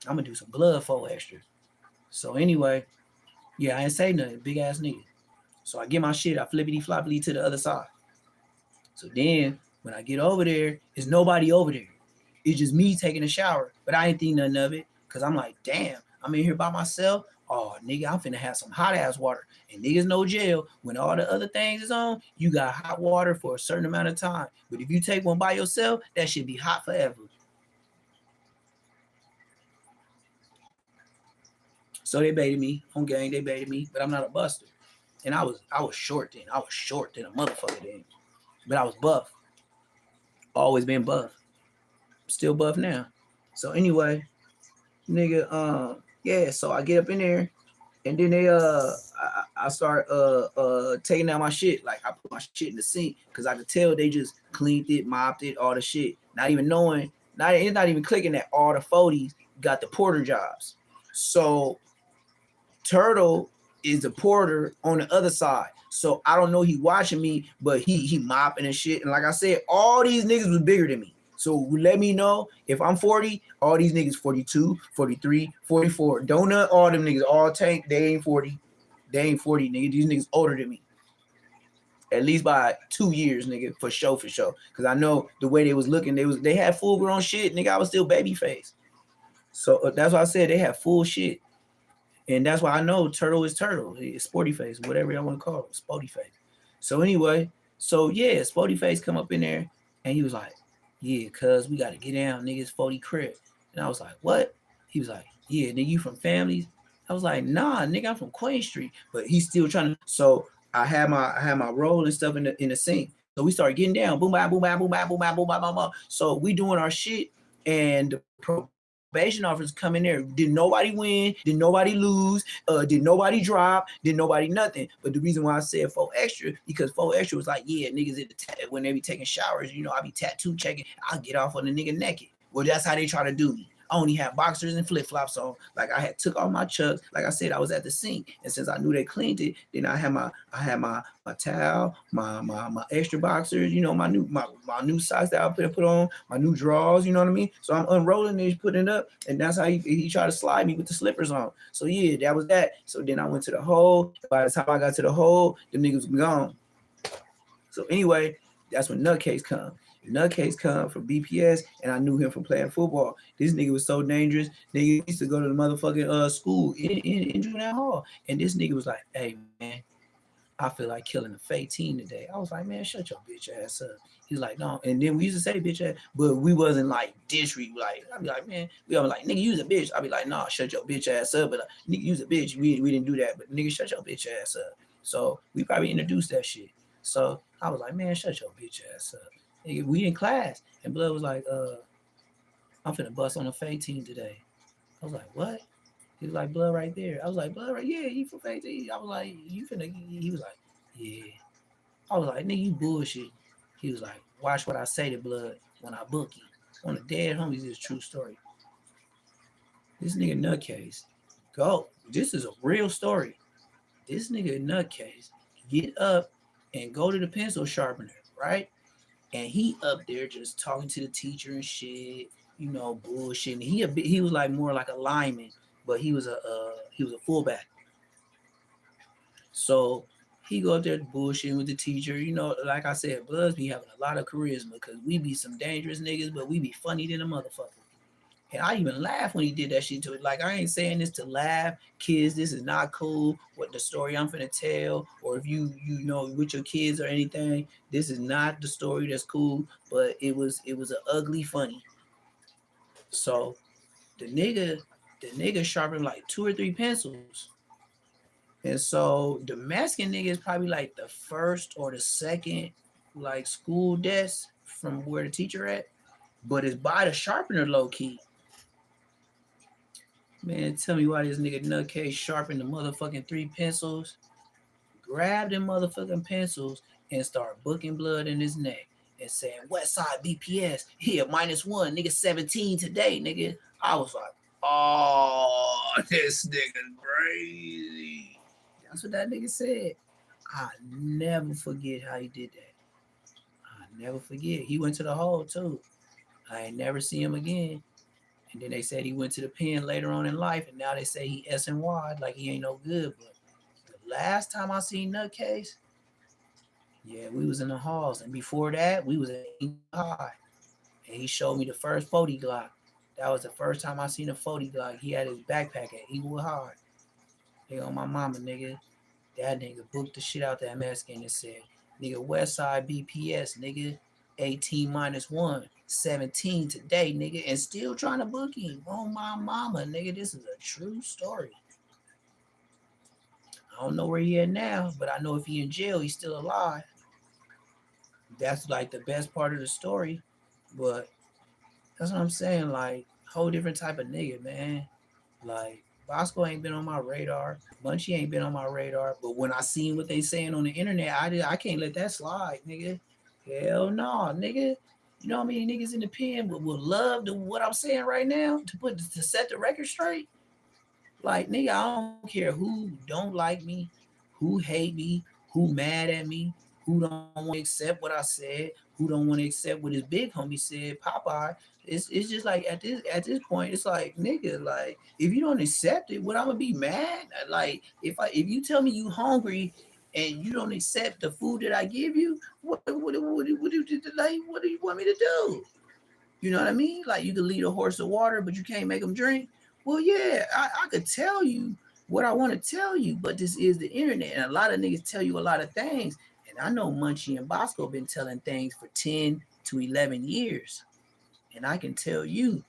I'm going to do some Blood 4 extra. So anyway, yeah, I ain't say nothing. Big ass nigga. So I get my shit. I flippity floppity to the other side. So then when I get over there, there's nobody over there. It's just me taking a shower. But I ain't think nothing of it. Cause I'm like, damn, I'm in here by myself. Oh, nigga, I'm finna have some hot ass water. And niggas know jail. When all the other things is on, you got hot water for a certain amount of time. But if you take one by yourself, that should be hot forever. So they baited me on gang. They baited me, but I'm not a buster. And I was short then. I was short than a motherfucker then. But I was buff. Always been buff. Still buff now. So anyway. Nigga, yeah, so I get up in there and then they I start taking out my shit. Like I put my shit in the sink because I could tell they just cleaned it, mopped it, all the shit. Not even knowing, it's not even clicking that all the 40s got the porter jobs. So Turtle is the porter on the other side. So I don't know he watching me, but he mopping and shit. And like I said, all these niggas was bigger than me. So let me know if I'm 40, all these niggas 42, 43, 44. Donut, all them niggas, all Tank, they ain't 40. They ain't 40, nigga. These niggas older than me. At least by 2 years, nigga, for sure. Because I know the way they was looking, they had full grown shit, nigga. I was still baby face. So that's why I said they had full shit. And that's why I know Turtle is Turtle. It's sporty face, whatever y'all want to call it, sporty face. So anyway, so yeah, sporty face come up in there and he was like, Yeah, cuz we got to get down, niggas 40 crib. And I was like, what? He was like, yeah, nigga, you from families? I was like, nah, nigga, I'm from Queen Street. But he's still trying to. So I had my roll and stuff in the sink. So we started getting down, boom, boom, boom, boom, boom, boom, boom, boom, boom, boom, boom. So we doing our shit, and the probation officers come in there. Did nobody win? Did nobody lose? Did nobody drop? Did nobody nothing? But the reason why I said 4 extra, because 4 extra was like, yeah, niggas when they be taking showers, you know, I be tattoo checking. I'll get off on the nigga naked. Well, that's how they try to do me. I only had boxers and flip flops on. Like I had took off my chucks. Like I said, I was at the sink, and since I knew they cleaned it, then I had my towel, my extra boxers, you know, my new socks that I put on, my new drawers, you know what I mean. So I'm unrolling it, putting it up, and that's how he tried to slide me with the slippers on. So yeah, that was that. So then I went to the hole. By the time I got to the hole, the niggas was gone. So anyway, that's when Nutcase come. Nutcase come from BPS, and I knew him from playing football. This nigga was so dangerous. Nigga used to go to the motherfucking school in juvenile hall, and this nigga was like, "Hey man, I feel like killing a fake team today." I was like, "Man, shut your bitch ass up." He's like, "No," and then we used to say bitch ass, but we wasn't like disrespect. Like I'd be like, "Man," we always like, "Nigga, use a bitch." I'd be like, "Nah, shut your bitch ass up." But nigga, use a bitch. We didn't do that, but nigga, shut your bitch ass up. So we probably introduced that shit. So I was like, "Man, shut your bitch ass up." Nigga, we in class, and Blood was like, "I'm finna bust on a fake team today." I was like, "What?" He was like, "Blood right there." I was like, "Blood right, yeah, you from fake team." I was like, "You finna?" He was like, "Yeah." I was like, "Nigga, you bullshit." He was like, "Watch what I say to Blood when I book you." On the dead homies, is a true story. This nigga Nutcase, go. This is a real story. This nigga Nutcase get up and go to the pencil sharpener, right? And he up there just talking to the teacher and shit, you know, bullshit. He was like more like a lineman, but he was a fullback. So he go up there bullshitting with the teacher. You know, like I said, Bloods be having a lot of charisma because we be some dangerous niggas, but we be funny than a motherfucker. And I even laugh when he did that shit to it. Like, I ain't saying this to laugh. Kids, this is not cool. What the story I'm finna tell, or if you know with your kids or anything, this is not the story that's cool. But it was an ugly funny. So the nigga sharpened like 2 or 3 pencils. And so the Mexican nigga is probably like the first or the second like school desk from where the teacher at, but it's by the sharpener low key. Man, tell me why this nigga Nutcase sharpened the motherfucking 3 pencils, grabbed them motherfucking pencils, and start booking Blood in his neck and saying, "Westside BPS, here, -1, nigga, 17 today, nigga." I was like, oh, this nigga's crazy. That's what that nigga said. I never forget how he did that. I never forget. He went to the hole too. I ain't never see him again. And then they said he went to the pen later on in life, and now they say he S&Y like he ain't no good. But the last time I seen Nutcase, yeah, we was in the halls, and before that, we was in high, and he showed me the first 40 Glock. That was the first time I seen a 40 Glock. He had his backpack at Eagle High. Hey, on my mama, nigga. That nigga booked the shit out that Mexican and said, "Nigga, Westside BPS, nigga, 18 -1, 17 today, nigga," and still trying to book him. On my mama, nigga, this is a true story. I don't know where he at now, but I know if he in jail, he's still alive. That's like the best part of the story. But that's what I'm saying. Like, whole different type of nigga, man. Like, Bosco ain't been on my radar. Munchie ain't been on my radar. But when I seen what they saying on the internet, I can't let that slide, nigga. Hell no, nigga. You know how many niggas in the pen would love to what I'm saying right now to set the record straight? Like, nigga, I don't care who don't like me, who hate me, who mad at me, who don't want to accept what I said, who don't want to accept what his big homie said, Popeye. It's just like at this point, it's like, nigga, like, if you don't accept it, what, I'm gonna be mad? Like, if you tell me you hungry and you don't accept the food that I give you, what do you want me to do? You know what I mean? Like, you can lead a horse to water, but you can't make him drink. Well, yeah, I could tell you what I want to tell you, but this is the internet, and a lot of niggas tell you a lot of things. And I know Munchie and Bosco been telling things for 10 to 11 years. And I can tell you,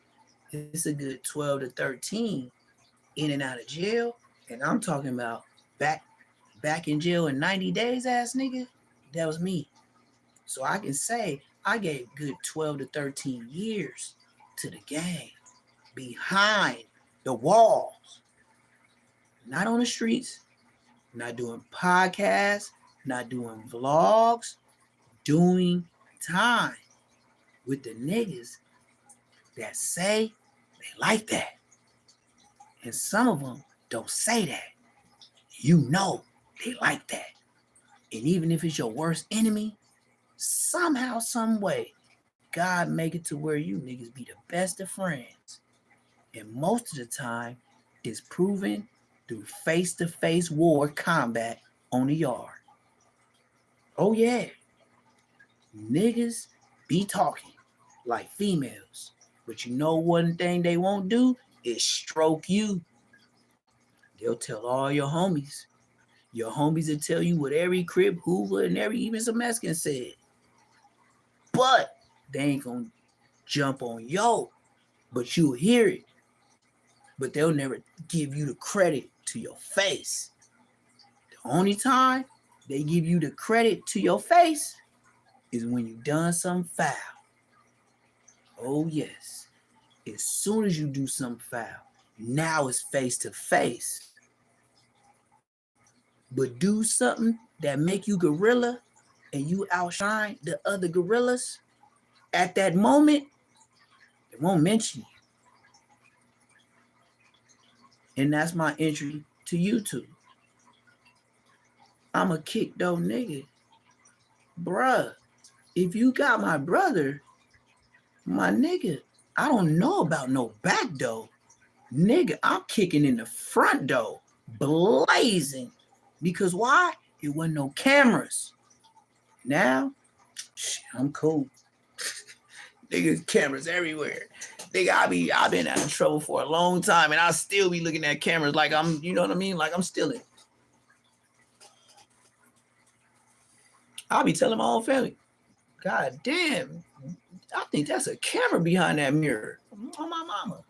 it's a good 12 to 13 in and out of jail. And I'm talking about back in jail in 90 days, ass nigga. That was me. So I can say I gave good 12 to 13 years to the game behind the walls. Not on the streets, not doing podcasts, not doing vlogs, doing time with the niggas that say they like that. And some of them don't say that. You know they like that. And even if it's your worst enemy, somehow, some way, God make it to where you niggas be the best of friends. And most of the time, it's proven through face-to-face war combat on the yard. Oh yeah, niggas be talking like females. But you know one thing they won't do is stroke you. They'll tell all your homies. Your homies will tell you what every Crip, Hoover, and even some Mexican said. But they ain't gonna jump on yo, but you'll hear it. But they'll never give you the credit to your face. The only time they give you the credit to your face is when you done something foul. Oh yes. As soon as you do something foul, now it's face to face. But do something that make you gorilla and you outshine the other gorillas, at that moment, they won't mention you. And that's my entry to YouTube. I'm a kick though nigga. Bruh, if you got my brother, my nigga, I don't know about no back door. Nigga, I'm kicking in the front door, blazing. Because why? It wasn't no cameras. Now, shit, I'm cool. Niggas, cameras everywhere. Nigga, I've been out of trouble for a long time, and I still be looking at cameras like I'm, you know what I mean? Like I'm stealing. I'll be telling my own family, God damn, I think that's a camera behind that mirror. On my mama.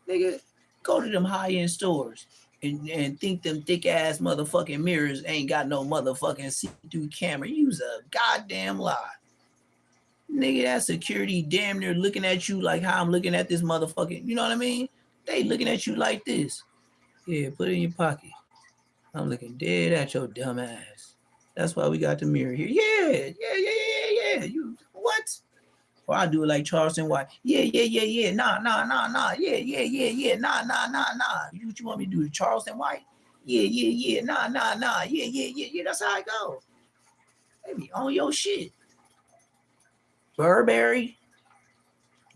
Nigga, go to them high-end stores and think them thick-ass motherfucking mirrors ain't got no motherfucking see-through camera. Use a goddamn lie. Nigga, that security damn near looking at you like how I'm looking at this motherfucking, you know what I mean? They looking at you like this. Yeah, put it in your pocket. I'm looking dead at your dumb ass. That's why we got the mirror here. Yeah. You, what? Or I do it like Charleston White. Yeah. Nah. Yeah. Nah. You what you want me to do? Charleston White? Yeah. Nah. Yeah. That's how I go. They be on your shit. Burberry,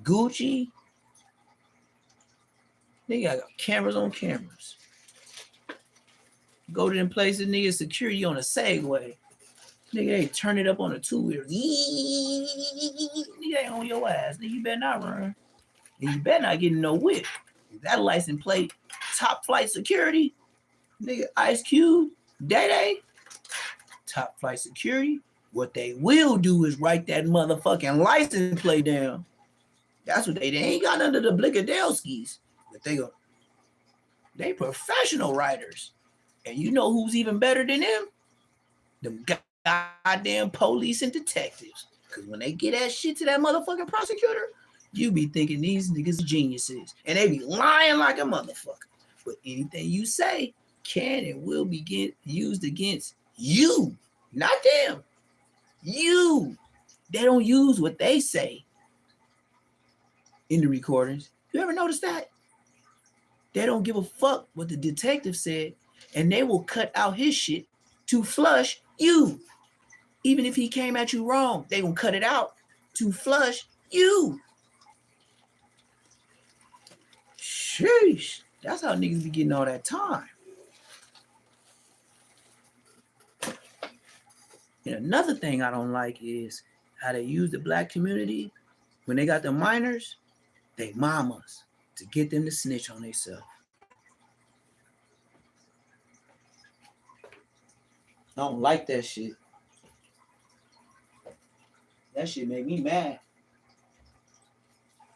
Gucci. Nigga, I got cameras on cameras. Go to them places, nigga, security on a Segway. Nigga, they turn it up on a two-wheeler. Nigga, ain't on your ass. Nigga, you better not run. And you better not get in no whip. That license plate, top flight security. Nigga, Ice Cube, Day, top flight security. What they will do is write that motherfucking license plate down. That's what they ain't got under the Blickadelskis. But they professional writers. And you know who's even better than them? Them goddamn police and detectives. Because when they get that shit to that motherfucking prosecutor, you be thinking these niggas are geniuses. And they be lying like a motherfucker. But anything you say can and will be used against you. Not them. You. They don't use what they say in the recordings. You ever notice that? They don't give a fuck what the detective said, and they will cut out his shit to flush you. Even if he came at you wrong, they will cut it out to flush you. Sheesh. That's how niggas be getting all that time. And another thing I don't like is how they use the black community when they got the minors, they mamas, to get them to snitch on themselves. I don't like that shit. That shit make me mad.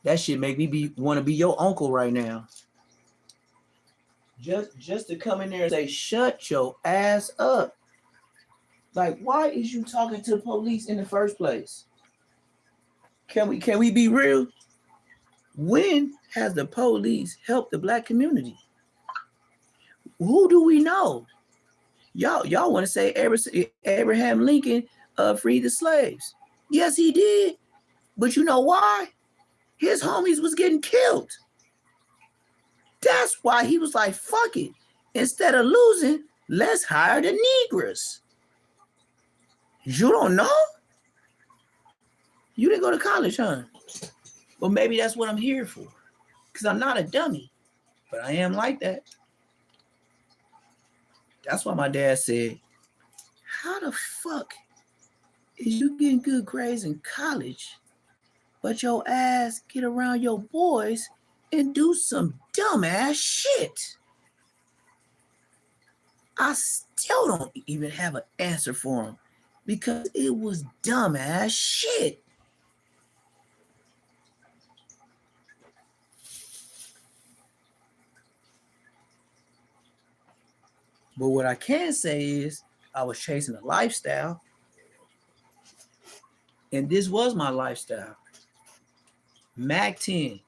That shit make me want to be your uncle right now. Just to come in there and say, shut your ass up. Like, why is you talking to the police in the first place? Can we be real? When has the police helped the black community? Who do we know? Y'all want to say Abraham Lincoln freed the slaves. Yes, he did. But you know why? His homies was getting killed. That's why he was like, fuck it. Instead of losing, let's hire the Negroes. You don't know? You didn't go to college, huh? Well, maybe that's what I'm here for. Because I'm not a dummy. But I am like that. That's why my dad said, how the fuck is you getting good grades in college, but your ass get around your boys and do some dumbass shit? I still don't even have an answer for him because it was dumbass shit. But what I can say is I was chasing a lifestyle, and this was my lifestyle. Mac 10,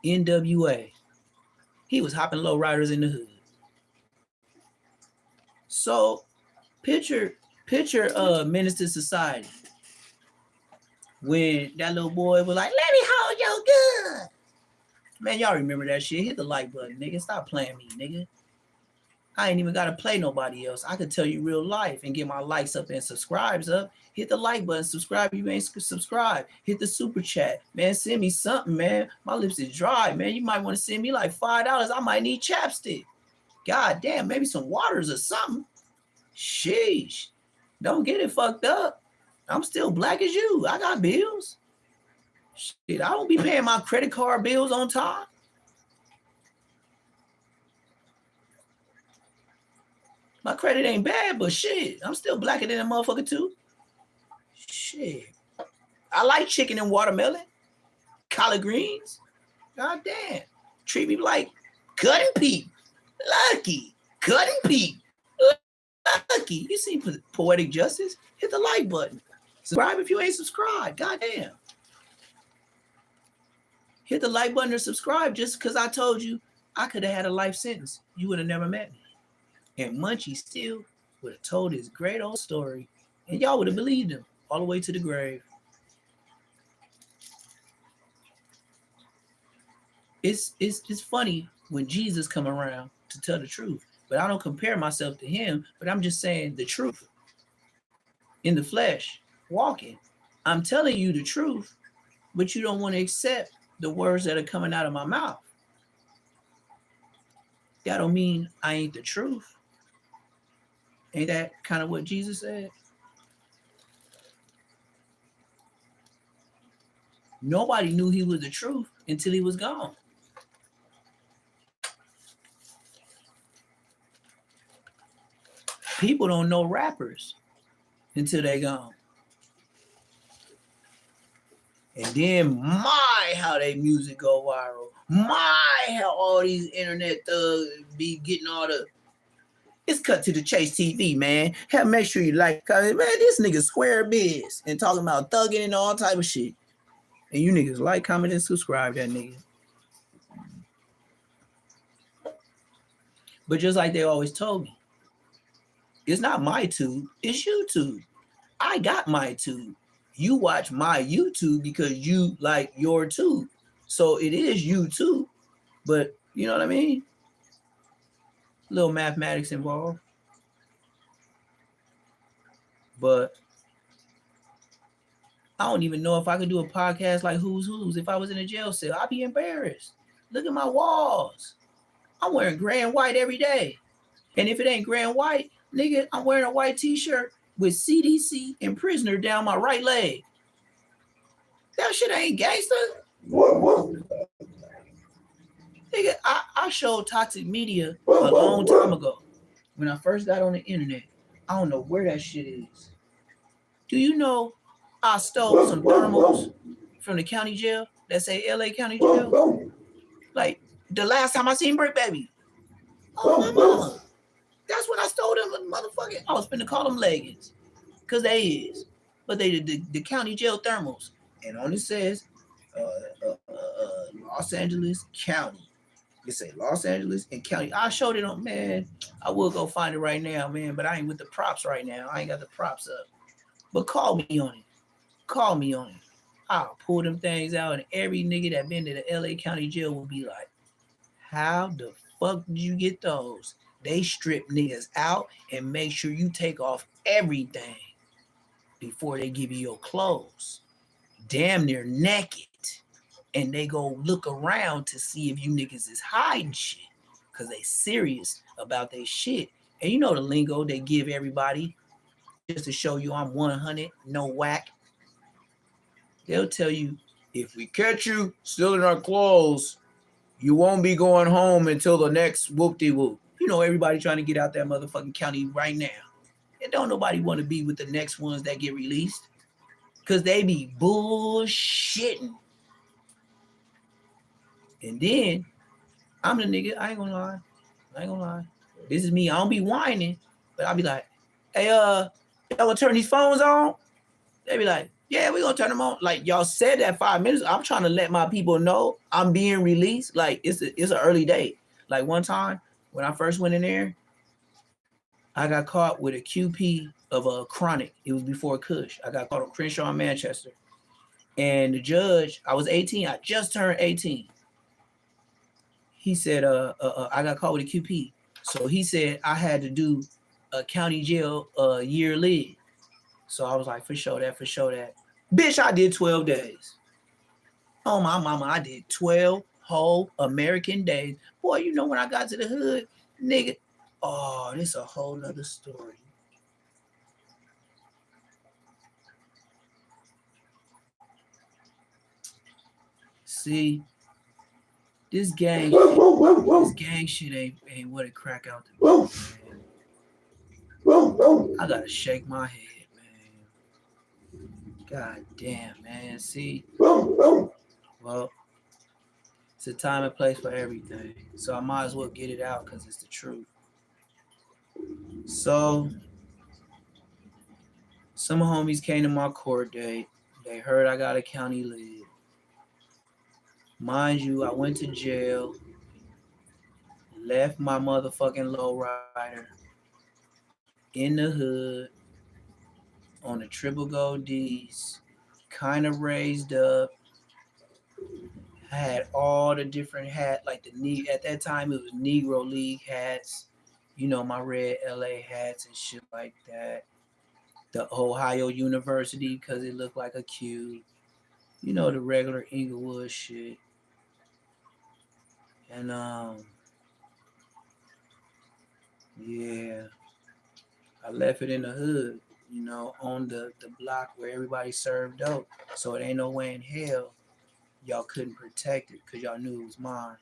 NWA. He was hopping low riders in the hood. So picture Menace to Society. When that little boy was like, let me hold your gun. Man, y'all remember that shit. Hit the like button, nigga. Stop playing me, nigga. I ain't even got to play nobody else. I could tell you real life and get my likes up and subscribes up. Hit the like button, subscribe if you ain't subscribed. Hit the super chat. Man, send me something, man. My lips is dry, man. You might want to send me like $5. I might need chapstick. God damn, maybe some waters or something. Sheesh. Don't get it fucked up. I'm still black as you. I got bills. Shit, I don't be paying my credit card bills on time. My credit ain't bad, but shit, I'm still blacker than a motherfucker too. Shit. I like chicken and watermelon, collard greens. God damn. Treat me like Cutting Pete. Lucky. Cutting Pete. Lucky. You see Poetic Justice? Hit the like button. Subscribe if you ain't subscribed. God damn. Hit the like button or subscribe just because I told you I could have had a life sentence. You would have never met me. And Munchie still would have told his great old story, and y'all would have believed him all the way to the grave. It's funny when Jesus come around to tell the truth, but I don't compare myself to him, but I'm just saying the truth. In the flesh, walking. I'm telling you the truth, but you don't want to accept the words that are coming out of my mouth. That don't mean I ain't the truth. Ain't that kind of what Jesus said? Nobody knew he was the truth until he was gone. People don't know rappers until they gone. And then how they music go viral. How all these internet thugs be getting all the... It's Cut to the Chase TV, man. Make sure you like, man, this nigga square biz and talking about thugging and all type of shit. And you niggas like, comment, and subscribe that nigga. But just like they always told me, it's not my tube, it's YouTube. I got my tube. You watch my YouTube because you like your tube. So it is YouTube, but you know what I mean? Little mathematics involved. But I don't even know if I could do a podcast like Who's Who's if I was in a jail cell. I'd be embarrassed. Look at my walls. I'm wearing gray and white every day. And if it ain't gray and white, nigga, I'm wearing a white t-shirt with CDC and prisoner down my right leg. That shit ain't gangster. Nigga, I showed toxic media a long time ago. When I first got on the internet, I don't know where that shit is. Do you know I stole some thermals from the county jail that say LA County Jail. Like the last time I seen Brick Baby. Oh my mama. That's when I stole them motherfucking. I was finna call them leggings. Cause they is. But they the county jail thermals. And on it says Los Angeles County. It say Los Angeles and County. I showed it on, man. I will go find it right now, man. But I ain't with the props right now. I ain't got the props up. But call me on it. Call me on it. I'll pull them things out, and every nigga that been to the LA County Jail will be like, how the fuck did you get those? They strip niggas out and make sure you take off everything before they give you your clothes. Damn near naked. And they go look around to see if you niggas is hiding shit. Because they serious about their shit. And you know the lingo they give everybody just to show you I'm 100, no whack. They'll tell you, if we catch you stealing our clothes, you won't be going home until the next whoop-de-whoop. You know, everybody trying to get out that motherfucking county right now. And don't nobody want to be with the next ones that get released. Because they be bullshitting. And then, I'm the nigga, I ain't gonna lie. This is me, I don't be whining, but I'll be like, hey, y'all gonna turn these phones on? They be like, yeah, we gonna turn them on. Like, y'all said that 5 minutes. I'm trying to let my people know I'm being released. Like, it's an early day. Like, one time, when I first went in there, I got caught with a QP of a chronic. It was before Kush. I got caught on Crenshaw in Manchester. And the judge, I was 18. I just turned 18. He said, I got caught with a QP. So he said I had to do a county jail year lead. So I was like, for sure that. Bitch, I did 12 days. Oh, my mama, I did 12 whole American days. Boy, you know when I got to the hood, nigga, oh, this a whole nother story. See, this gang shit ain't what it crack out to be, man. I gotta shake my head, man. God damn, man. See, well, it's a time and place for everything. So I might as well get it out because it's the truth. So some homies came to my court date. They heard I got a county lid. Mind you, I went to jail, left my motherfucking lowrider in the hood on the triple gold D's, kind of raised up. I had all the different hats, like at that time it was Negro League hats, you know, my red LA hats and shit like that. The Ohio University because it looked like a cube. You know, the regular Inglewood shit. And yeah, I left it in the hood, you know, on the block where everybody served dope. So it ain't no way in hell y'all couldn't protect it because y'all knew it was mine.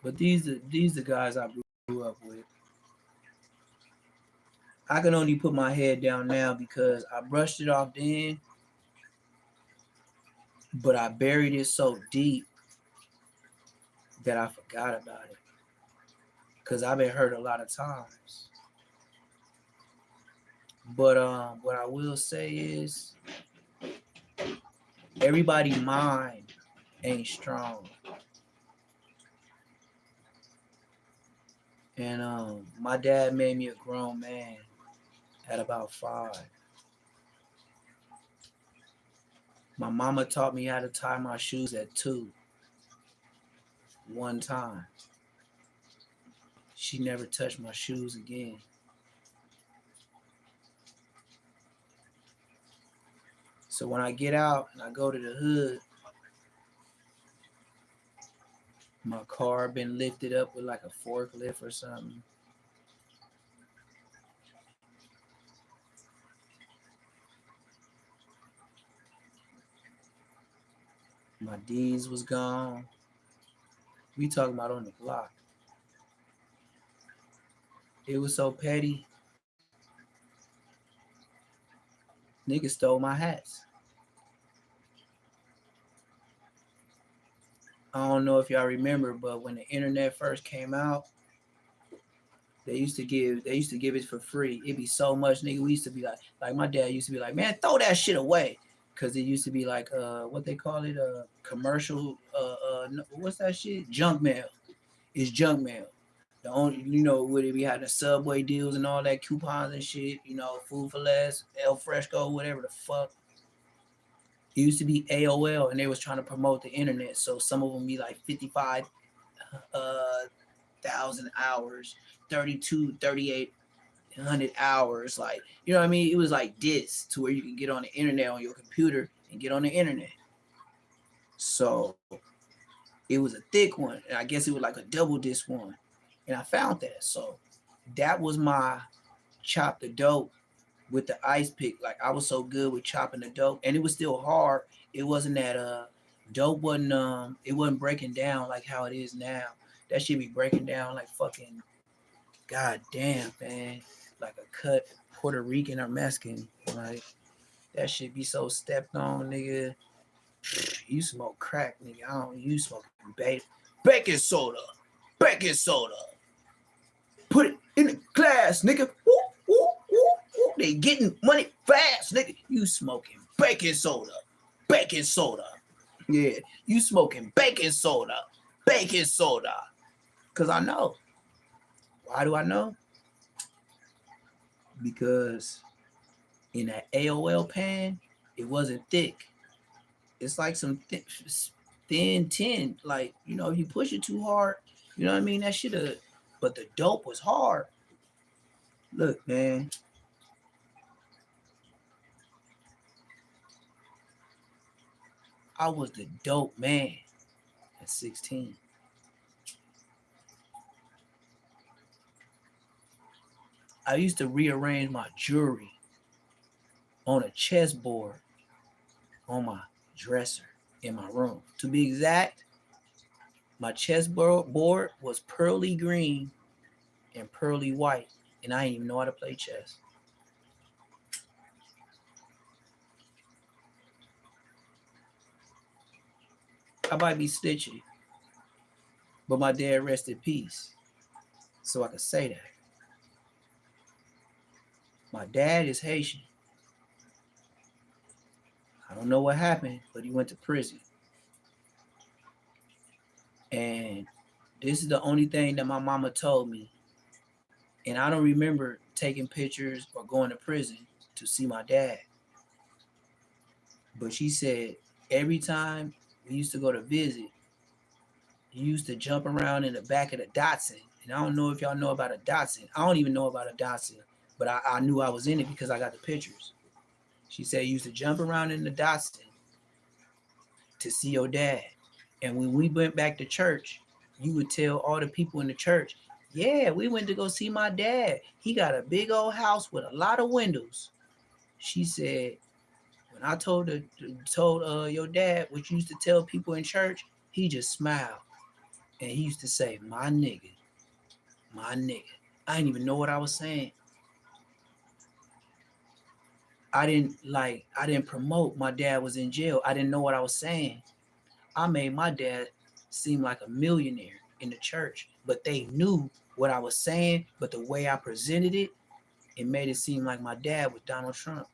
But these are guys I grew up with. I can only put my head down now because I brushed it off then, but I buried it so deep that I forgot about it. Because I've been hurt a lot of times. But what I will say is everybody's mind ain't strong. And my dad made me a grown man at about 5. My mama taught me how to tie my shoes at 2. One time. She never touched my shoes again. So when I get out and I go to the hood, my car been lifted up with like a forklift or something. My D's was gone. We talking about on the block. It was so petty. Niggas stole my hats. I don't know if y'all remember, but when the internet first came out, they used to give it for free. It'd be so much, nigga. We used to be like my dad used to be like, man, throw that shit away. Cause it used to be like what they call it, commercial what's that shit? Junk mail. It's junk mail. The only, would it be having the Subway deals and all that, coupons and shit, Food for Less, El Fresco, whatever the fuck. It used to be AOL, and they was trying to promote the internet. So some of them be like 55,000 hours, 3,800 hours. Like, you know what I mean? It was like this, to where you can get on the internet on your computer and get on the internet. So it was a thick one. And I guess it was like a double disc one. And I found that. So that was my chop the dope with the ice pick. Like, I was so good with chopping the dope, and it was still hard. It wasn't that dope wasn't it wasn't breaking down like how it is now. That shit be breaking down like fucking goddamn, man. Like a cut Puerto Rican or Mexican. Like, that shit be so stepped on, nigga. You smoke crack, nigga. You smoking baking soda. Baking soda. Put it in the glass, nigga. Woo, woo, woo, woo. They getting money fast, nigga. You smoking baking soda. Baking soda. Yeah, you smoking baking soda. Baking soda. Because I know. Why do I know? Because in that AOL pan, it wasn't thick. It's like some thin tin. Like, if you push it too hard, you know what I mean? That shit, but the dope was hard. Look, man. I was the dope man at 16. I used to rearrange my jewelry on a chessboard on my dresser in my room. To be exact, my chessboard was pearly green and pearly white, and I didn't even know how to play chess. I might be snitching, but my dad rest in peace, so I could say that. My dad is Haitian. I don't know what happened, but he went to prison. And this is the only thing that my mama told me. And I don't remember taking pictures or going to prison to see my dad. But she said every time we used to go to visit, he used to jump around in the back of the Datsun. And I don't know if y'all know about a Datsun. I don't even know about a Datsun, but I knew I was in it because I got the pictures. She said he used to jump around in the Datsun to see your dad. And when we went back to church, you would tell all the people in the church, yeah, we went to go see my dad. He got a big old house with a lot of windows. She said, when I told your dad what you used to tell people in church, he just smiled. And he used to say, my nigga, my nigga. I didn't even know what I was saying. I didn't promote my dad was in jail. I didn't know what I was saying. I made my dad seem like a millionaire in the church, but they knew what I was saying, but the way I presented it, it made it seem like my dad was Donald Trump.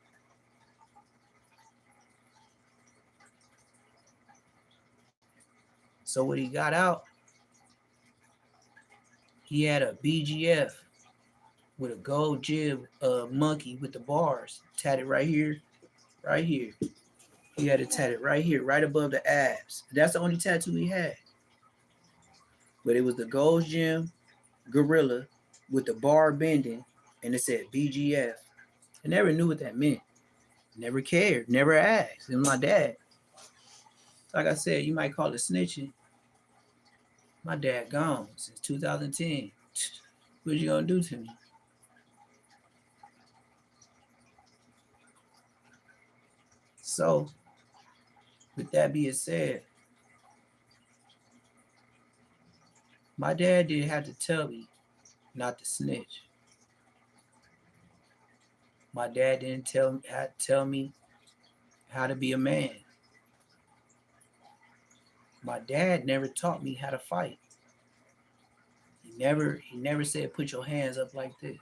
So when he got out, he had a BGF with a gold jib monkey with the bars tatted right here, right here. He had it tatted right here, right above the abs. That's the only tattoo he had. But it was the Gold's Gym gorilla with the bar bending, and it said BGF. I never knew what that meant. Never cared, never asked. It was my dad. Like I said, you might call it snitching. My dad gone since 2010. What you gonna do to me? So, with that being said, my dad didn't have to tell me not to snitch. My dad didn't tell me how to be a man. My dad never taught me how to fight. He never said put your hands up like this.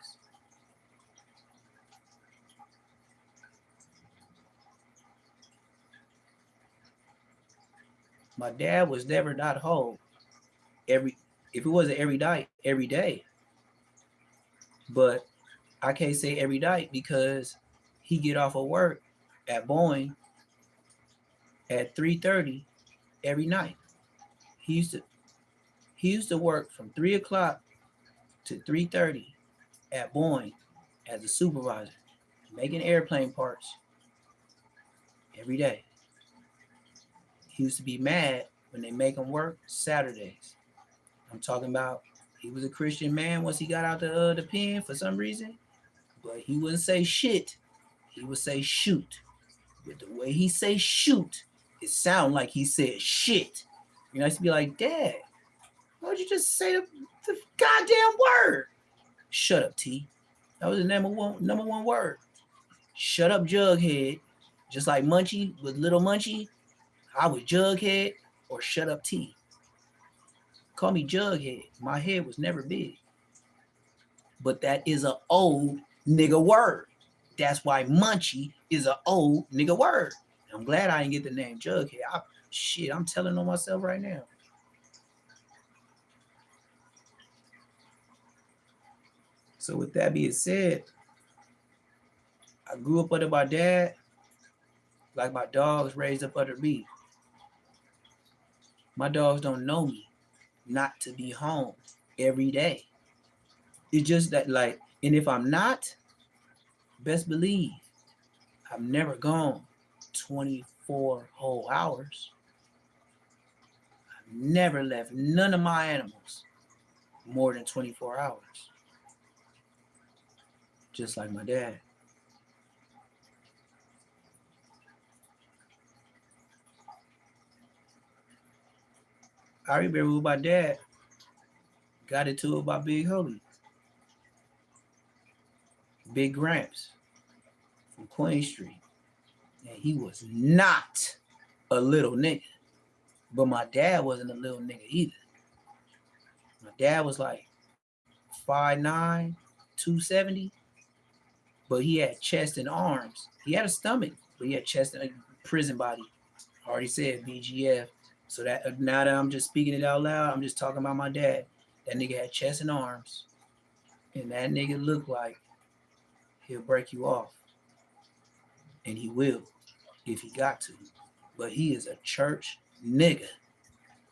My dad was never not home if it wasn't every day. But I can't say every night because he get off of work at Boeing at 3:30 every night. He used to work from 3 o'clock to 3:30 at Boeing as a supervisor, making airplane parts every day. He used to be mad when they make him work Saturdays. I'm talking about he was a Christian man once he got out the pen for some reason, but he wouldn't say shit. He would say shoot. With the way he say shoot, it sound like he said shit. You know, I used to be like, Dad, why'd you just say the goddamn word? Shut up, T. That was the number one word. Shut up, Jughead. Just like Munchie with Little Munchie, I was Jughead or shut up, T. Call me Jughead. My head was never big. But that is an old nigga word. That's why Munchie is an old nigga word. I'm glad I didn't get the name Jughead. I'm telling on myself right now. So with that being said, I grew up under my dad like my dogs raised up under me. My dogs don't know me not to be home every day. It's just that and if I'm not, best believe I'm never gone 24 whole hours. I've never left none of my animals more than 24 hours. Just like my dad. I remember with my dad got into it with my Big Homie, Big Gramps from Queen Street. And he was not a little nigga. But my dad wasn't a little nigga either. My dad was like 5'9", 270. But he had chest and arms. He had a stomach, but he had chest and a prison body. I already said BGF. So that now that I'm just speaking it out loud, I'm just talking about my dad. That nigga had chest and arms. And that nigga looked like he'll break you off. And he will if he got to. But he is a church nigga.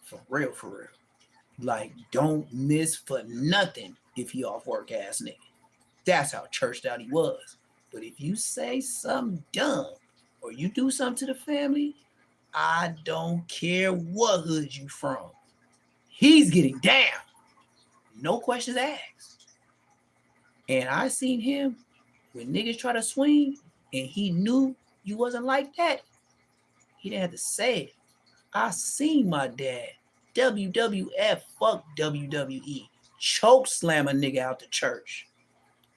For real, for real. Like, don't miss for nothing if he off work ass nigga. That's how churched out he was. But if you say something dumb or you do something to the family, I don't care what hood you from. He's getting down. No questions asked. And I seen him when niggas try to swing and he knew you wasn't like that. He didn't have to say it. I seen my dad, WWF, fuck WWE, choke slam a nigga out the church.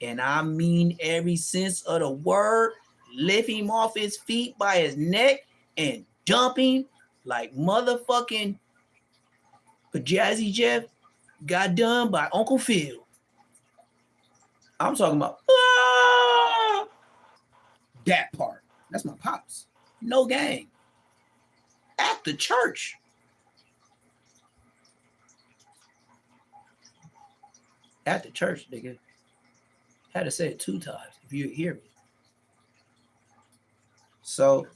And I mean every sense of the word, lift him off his feet by his neck and dump him like motherfucking Jazzy Jeff got done by Uncle Phil. I'm talking about that part. That's my pops. No game. At the church. At the church, nigga. Had to say it 2 times if you hear me. So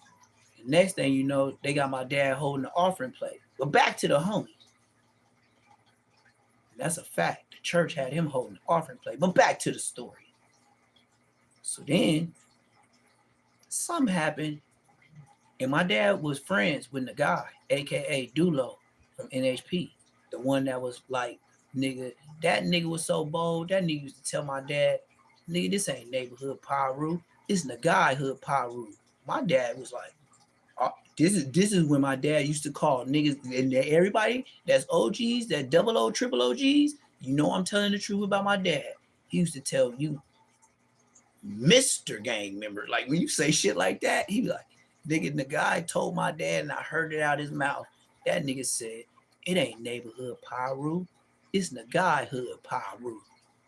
the next thing you know, they got my dad holding the offering plate. But back to the homie. That's a fact. The church had him holding the offering plate. But back to the story. So then something happened. And my dad was friends with the guy, a.k.a. Dulo from NHP. The one that was like, nigga, that nigga was so bold. That nigga used to tell my dad, nigga, this ain't neighborhood Paru. This is Nagai hood Paru. My dad was like, this is when my dad used to call niggas and everybody that's OGs, that double O, triple OGs. You know I'm telling the truth about my dad. He used to tell you, Mr. Gang member. Like when you say shit like that, he be like, nigga, the guy told my dad and I heard it out his mouth. That nigga said, it ain't neighborhood Pyru, it's Nagai hood Pyru.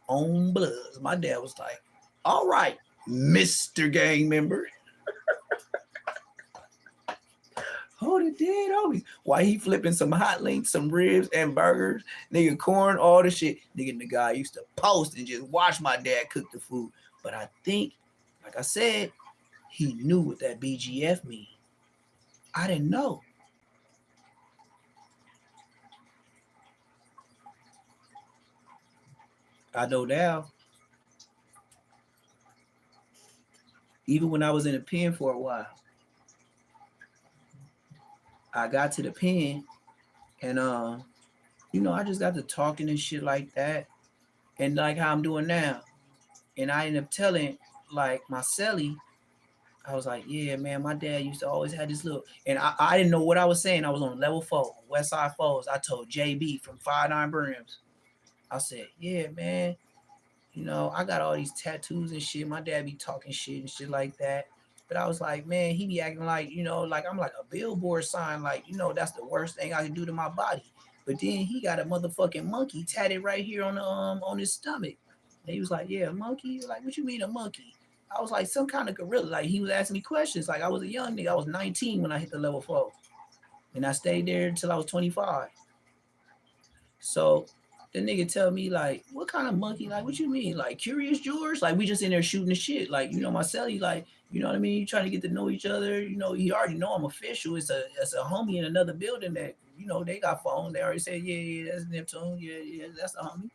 On Bloods. My dad was like, all right, Mr. Gang member. Hold it dead, homie. Why he flipping some hot links, some ribs and burgers, nigga, corn, all the shit. Nigga, the guy used to post and just watch my dad cook the food. But I think, like I said, he knew what that BGF mean. I didn't know. I know now. Even when I was in the pen for a while, I got to the pen and I just got to talking and shit like that. And like how I'm doing now. And I ended up telling like my celly, I was like, yeah, man, my dad used to always have this little, and I didn't know what I was saying. I was on level 4, West Side Foes. I told JB from 59 Brims. I said, yeah, man, I got all these tattoos and shit. My dad be talking shit and shit like that. But I was like, man, he be acting like, like I'm like a billboard sign. Like, that's the worst thing I can do to my body. But then he got a motherfucking monkey tatted right here on his stomach. And he was like, yeah, a monkey? Like, what you mean a monkey? I was like, some kind of gorilla. Like, he was asking me questions. Like, I was a young nigga. I was 19 when I hit the level 4. And I stayed there until I was 25. So the nigga tell me, like, what kind of monkey? Like, what you mean? Like, Curious George? Like, we just in there shooting the shit. Like, my celly, like, you know what I mean? You trying to get to know each other. He already know I'm official. It's a homie in another building that, they got phones. They already said, yeah, that's Neptune. Yeah, that's the homie.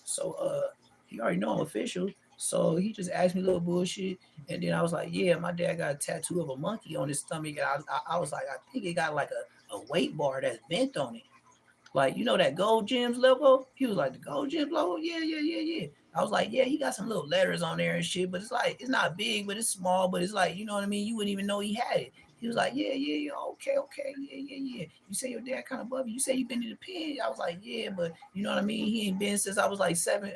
So, he already know I'm official. So he just asked me a little bullshit. And then I was like, yeah, my dad got a tattoo of a monkey on his stomach. And I was like, I think it got like a weight bar that's bent on it. Like, that Gold Gems logo? He was like, the Gold Gems logo? Yeah. I was like, yeah, he got some little letters on there and shit, but it's like, it's not big, but it's small, but it's like, you know what I mean? You wouldn't even know he had it. He was like, yeah, okay, yeah. You say your dad kind of above you. You say you been in the pen. I was like, yeah, but you know what I mean? He ain't been since I was like 7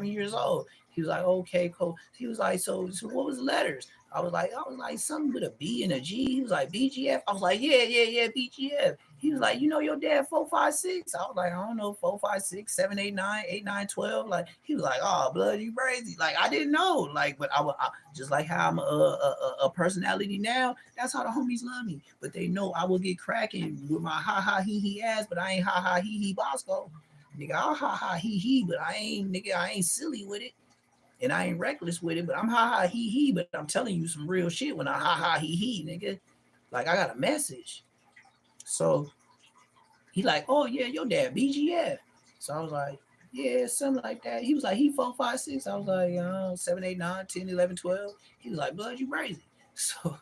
years old. He was like, okay, cool. He was like, so what was the letters? I was like, something with a B and a G. He was like, BGF. I was like, yeah, BGF. He was like, your dad 4, 5, 6. I was like, I don't know, 4, 5, 6, 7, 8, 9, 8, 9, 12. Like, he was like, oh, blood, you crazy. Like, I didn't know. Like, but I just like how I'm a personality now, that's how the homies love me. But they know I will get cracking with my ha he ass, but I ain't ha he Bosco. Nigga, I'll ha he, but I ain't silly with it. And I ain't reckless with it, but I'm ha he, but I'm telling you some real shit when I ha he, nigga. Like, I got a message. So he like, oh yeah, your dad BGF. So I was like, yeah, something like that. He was like, he 4, 5, 6. I was like, 7, 8, 9, 10, 11, 12. He was like, blood, you crazy. So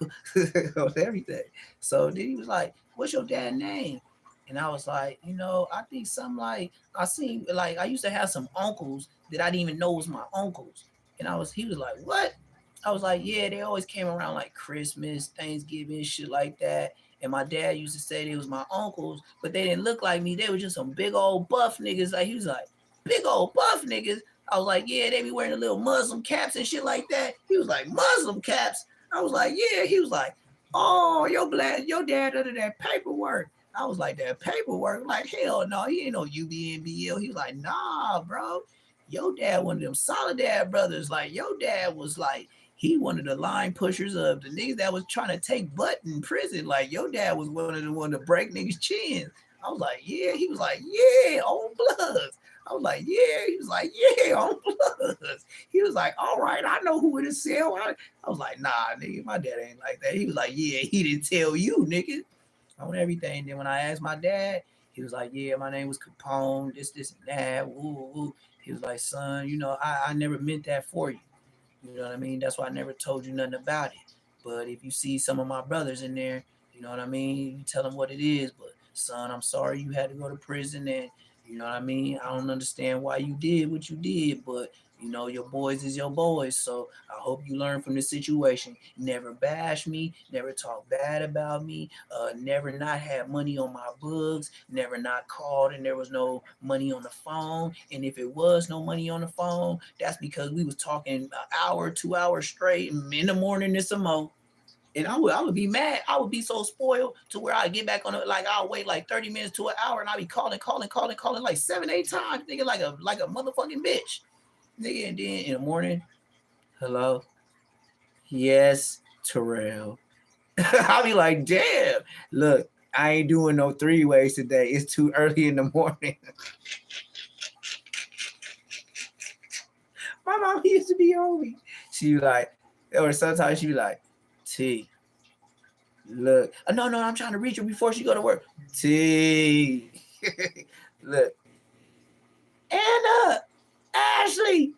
everything. So then he was like, what's your dad's name? And I was like, I think something like, I used to have some uncles that I didn't even know was my uncles. And he was like, what? I was like, yeah, they always came around like Christmas, Thanksgiving, shit like that. And my dad used to say they was my uncles, but they didn't look like me. They were just some big old buff niggas. Like, he was like, big old buff niggas. I was like, yeah, they be wearing the little Muslim caps and shit like that. He was like, Muslim caps? I was like, yeah. He was like, oh, your dad under that paperwork. I was like, that paperwork? Like, hell no, he ain't no UBNBL. He was like, nah, bro. Your dad one of them Solidad brothers. Like, your dad was like, he one of the line pushers of the niggas that was trying to take butt in prison. Like, your dad was one of the one to break niggas' chins. I was like, yeah. He was like, yeah, on Bloods. I was like, yeah. He was like, yeah, on Bloods. He was like, all right, I know who it is. I was like, nah, nigga, my dad ain't like that. He was like, yeah, he didn't tell you, nigga, on everything. Then when I asked my dad, he was like, yeah, my name was COMPTON, this and that. Woo. He was like, son, I never meant that for you. You know what I mean? That's why I never told you nothing about it. But if you see some of my brothers in there, you know what I mean? You tell them what it is. But son, I'm sorry you had to go to prison. And you know what I mean? I don't understand why you did what you did. But, your boys is your boys. So I hope you learn from this situation. Never bash me, never talk bad about me, never not have money on my books, never not called and there was no money on the phone. And if it was no money on the phone, that's because we was talking an hour, 2 hours straight. In the morning, it's some more. And I would be mad. I would be so spoiled to where I get back on it. Like I'll wait like 30 minutes to an hour and I'll be calling like 7-8 times, nigga, like a motherfucking bitch. Nigga, and then in the morning, hello? Yes, Terrell. I'll be like, damn, look, I ain't doing no 3-ways today. It's too early in the morning. My mom used to be on me. She be like, or sometimes she be like, T, look, no, I'm trying to reach her before she go to work. T, look, Anna, Ashley,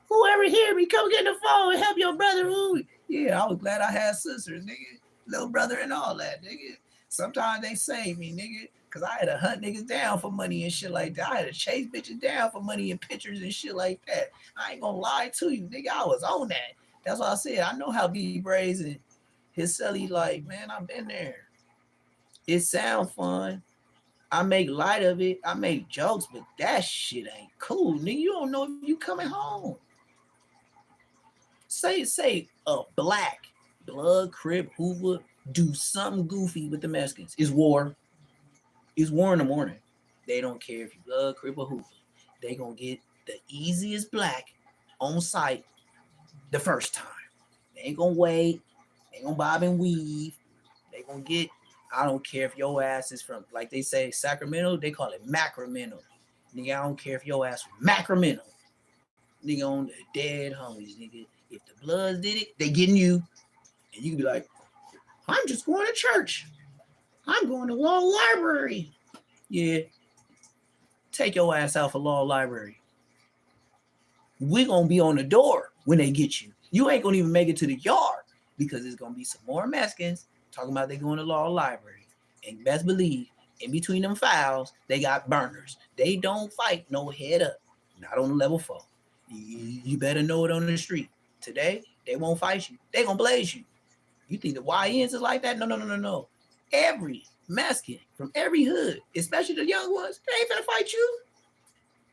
whoever hear me, come get the phone and help your brother. Ooh. Yeah, I was glad I had sisters, nigga, little brother and all that, nigga. Sometimes they save me, nigga, because I had to hunt niggas down for money and shit like that. I had to chase bitches down for money and pictures and shit like that. I ain't gonna lie to you, nigga, I was on that. That's why I said, I know how B Braze and his celly like, man, I've been there. It sound fun. I make light of it. I make jokes, but that shit ain't cool, nigga. You don't know if you coming home. Say a black, blood, Crip, Hoover, do something goofy with the Mexicans. It's war. It's war in the morning. They don't care if you blood, Crip, or Hoover. They gonna get the easiest black on site the first time. They ain't gonna wait. They ain't gonna bob and weave. They gonna get, I don't care if your ass is from, like they say, Sacramento, they call it Macramento. Nigga, I don't care if your ass from Macramento. Nigga, on the dead homies, nigga. If the Bloods did it, they getting you. And you can be like, I'm just going to church. I'm going to law library. Yeah. Take your ass out for law library. We're going to be on the door when they get you. You ain't going to even make it to the yard because there's going to be some more Mexicans talking about they going to law library. And best believe, in between them files, they got burners. They don't fight no head up. Not on level 4. You better know it on the street. Today, they won't fight you. They gonna blaze you. You think the YNs is like that? No. Every Mexican from every hood, especially the young ones, they ain't gonna fight you.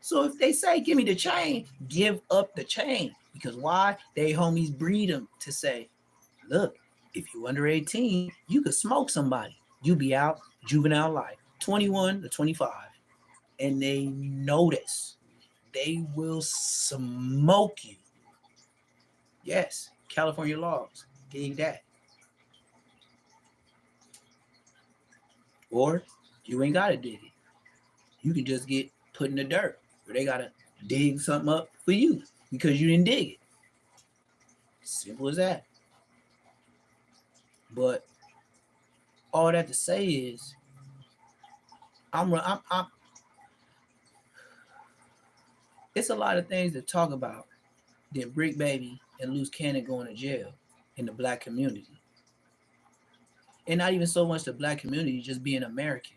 So if they say, give me the chain, give up the chain. Because why? They homies breed them to say, look, if you under 18, you could smoke somebody. You be out juvenile life, 21 to 25. And they notice. They will smoke you. Yes, California laws gave that. Or you ain't gotta dig it. You can just get put in the dirt where they gotta dig something up for you because you didn't dig it. Simple as that. But all that to say is, I'm it's a lot of things to talk about than Brick Baby and Loose Cannon going to jail in the black community. And not even so much the black community, just being American.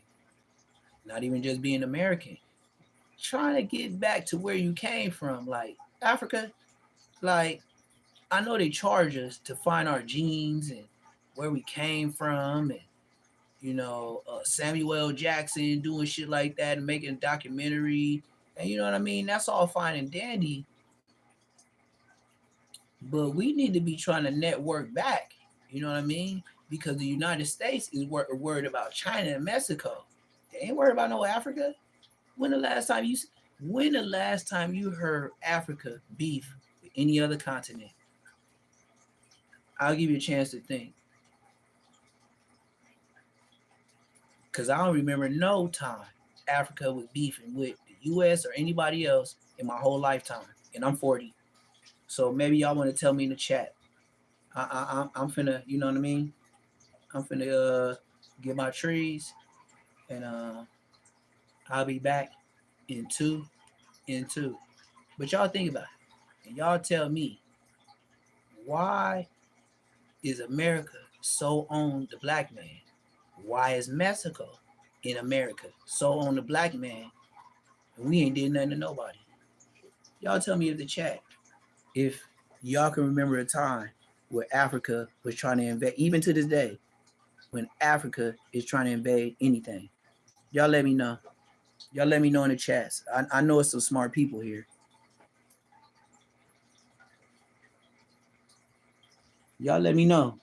Not even just being American. Trying to get back to where you came from. Like Africa, like I know they charge us to find our genes and where we came from and Samuel L. Jackson doing shit like that and making a documentary. And you know what I mean? That's all fine and dandy. But we need to be trying to network back. You know what I mean? Because the United States is worried about China and Mexico. They ain't worried about no Africa. When the last time you heard Africa beef with any other continent? I'll give you a chance to think. Because I don't remember no time Africa was beefing with the U.S. or anybody else in my whole lifetime. And I'm 40. So maybe y'all want to tell me in the chat. I'm finna, you know what I mean? I'm finna get my trees and I'll be back in two. But y'all think about it. And y'all tell me, why is America so on the black man? Why is Mexico in America so on the black man? And we ain't did nothing to nobody. Y'all tell me in the chat if Y'all can remember a time where Africa was trying to invade, even to this day, when Africa is trying to invade anything. Y'all let me know. Y'all let me know in the chats. I know it's some smart people here. Y'all let me know.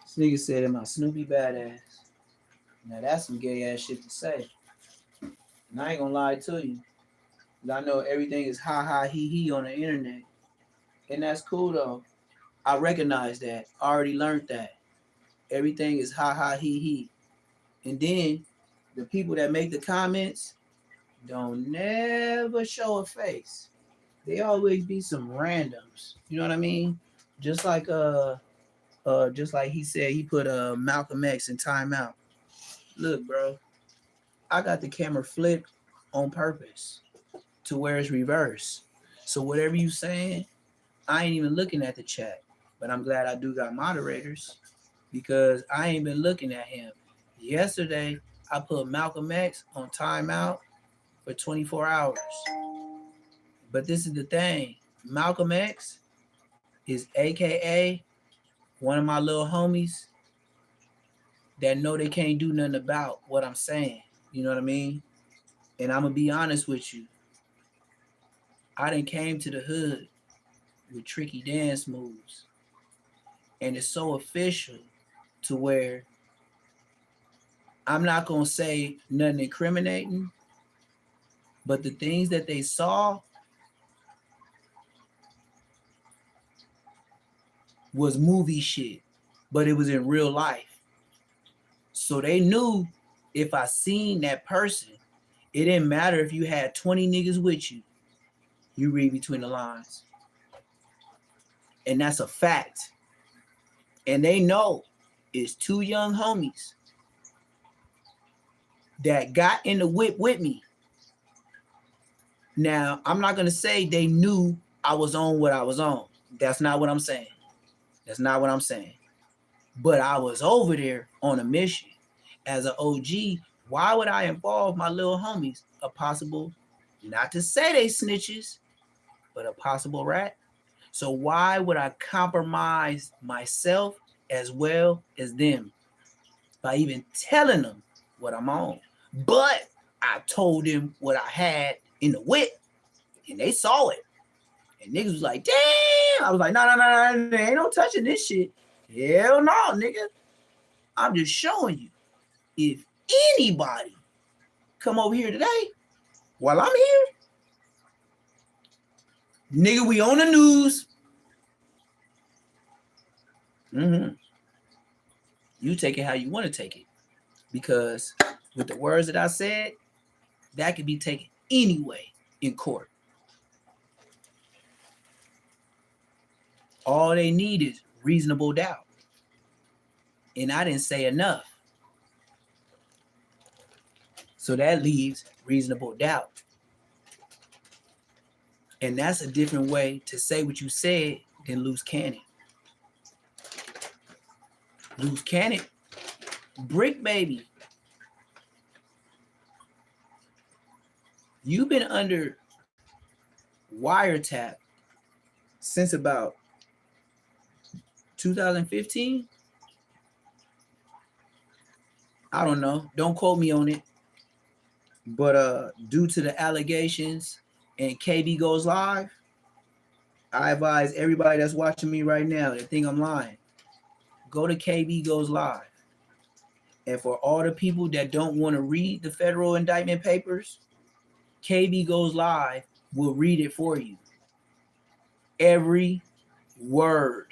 This nigga said, am I Snoopy badass? Now that's some gay ass shit to say. And I ain't gonna lie to you. I know everything is ha ha he he on the internet. And that's cool though. I recognize that. I already learned that. Everything is ha ha he he. And then the people that make the comments don't never show a face. They always be some randoms. You know what I mean? Just like he said, he put Malcolm X in timeout. Look, bro, I got the camera flipped on purpose to where it's reversed. So whatever you saying, I ain't even looking at the chat. But I'm glad I do got moderators because I ain't been looking at him. Yesterday, I put Malcolm X on timeout for 24 hours. But this is the thing. Malcolm X is AKA one of my little homies that know they can't do nothing about what I'm saying. You know what I mean? And I'm going to be honest with you. I done came to the hood with tricky dance moves. And it's so official to where I'm not going to say nothing incriminating, but the things that they saw was movie shit, but it was in real life. So they knew if I seen that person, it didn't matter if you had 20 niggas with you, you read between the lines. And that's a fact. And they know it's two young homies that got in the whip with me. Now, I'm not going to say they knew I was on what I was on. That's not what I'm saying. That's not what I'm saying. But I was over there on a mission. As an OG, why would I involve my little homies? A possible, not to say they snitches, but a possible rat. So why would I compromise myself as well as them by even telling them what I'm on? But I told them what I had in the whip, and they saw it. And niggas was like, damn. I was like, no, ain't no touching this shit. Hell no, nigga. I'm just showing you. If anybody come over here today while I'm here, nigga, we on the news. You take it how you want to take it. Because with the words that I said, that could be taken anyway in court. All they need is reasonable doubt. And I didn't say enough. So that leaves reasonable doubt. And that's a different way to say what you said than loose cannon. Loose cannon. Brick baby. You've been under wiretap since about 2015. I don't know. Don't quote me on it. But due to the allegations and KB goes live, I advise everybody that's watching me right now that think I'm lying, go to KB goes live. And for all the people that don't want to read the federal indictment papers, KB goes live will read it for you. Every word.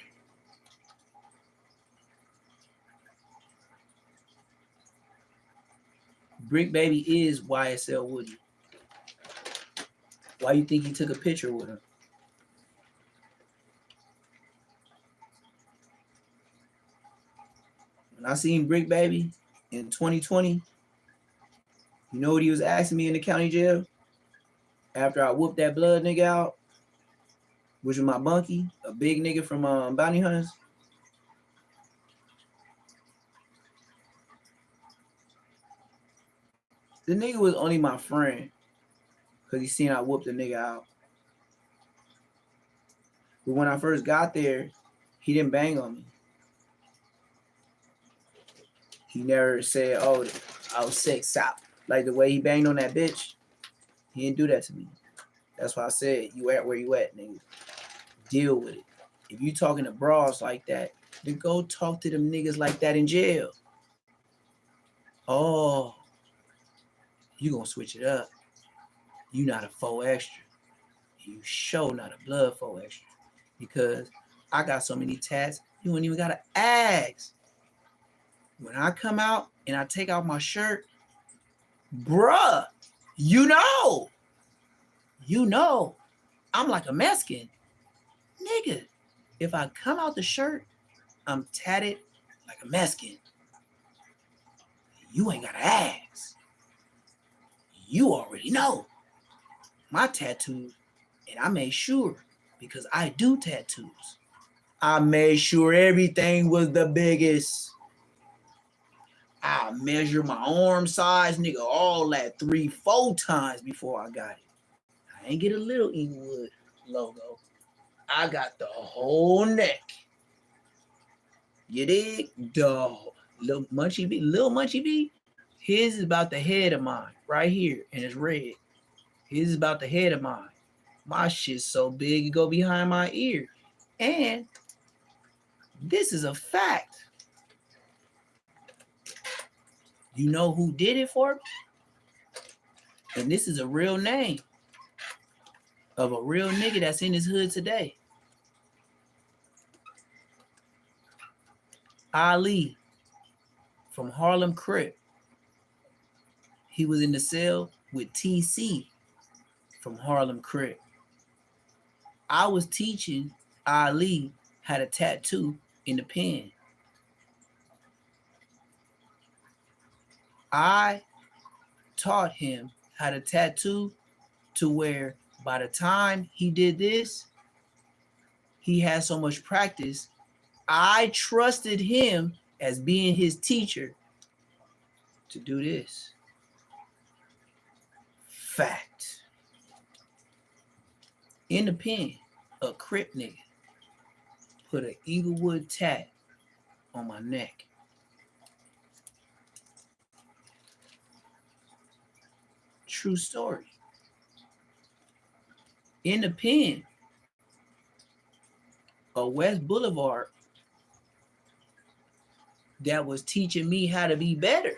Brick Baby is YSL Woody. Why you think he took a picture with him? When I seen Brick Baby in 2020, you know what he was asking me in the county jail? After I whooped that blood nigga out, which was my bunkie, a big nigga from Bounty Hunters. The nigga was only my friend because he seen I whooped the nigga out. But when I first got there, he didn't bang on me. He never said, oh, I was sex out. Like the way he banged on that bitch, he didn't do that to me. That's why I said, you at where you at, nigga. Deal with it. If you talking to bras like that, then go talk to them niggas like that in jail. Oh, you gonna switch it up. You not a 4 extra. You sure not a blood 4 extra. Because I got so many tats, you ain't even gotta ask. When I come out and I take out my shirt, bruh, you know, I'm like a Mexican. Nigga, if I come out the shirt, I'm tatted like a Mexican. You ain't gotta ask. You already know. My tattoos, and I made sure, because I do tattoos, I made sure everything was the biggest. I measure my arm size, nigga, all that 3-4 times before I got it. I ain't get a little Eaglewood logo. I got the whole neck. You dig? The little Munchie B, his is about the head of mine, right here, and it's red. His is about the head of mine. My shit's so big, it go behind my ear. And this is a fact. You know who did it for me? And this is a real name of a real nigga that's in his hood today. Ali from Harlem Crip. He was in the cell with TC from Harlem Crip. I was teaching Ali how to tattoo in the pen. I taught him how to tattoo to where by the time he did this, he had so much practice. I trusted him as being his teacher to do this. Fact. In the pen, a Crip nigga put an Eaglewood tat on my neck. True story. In the pen of West Boulevard that was teaching me how to be better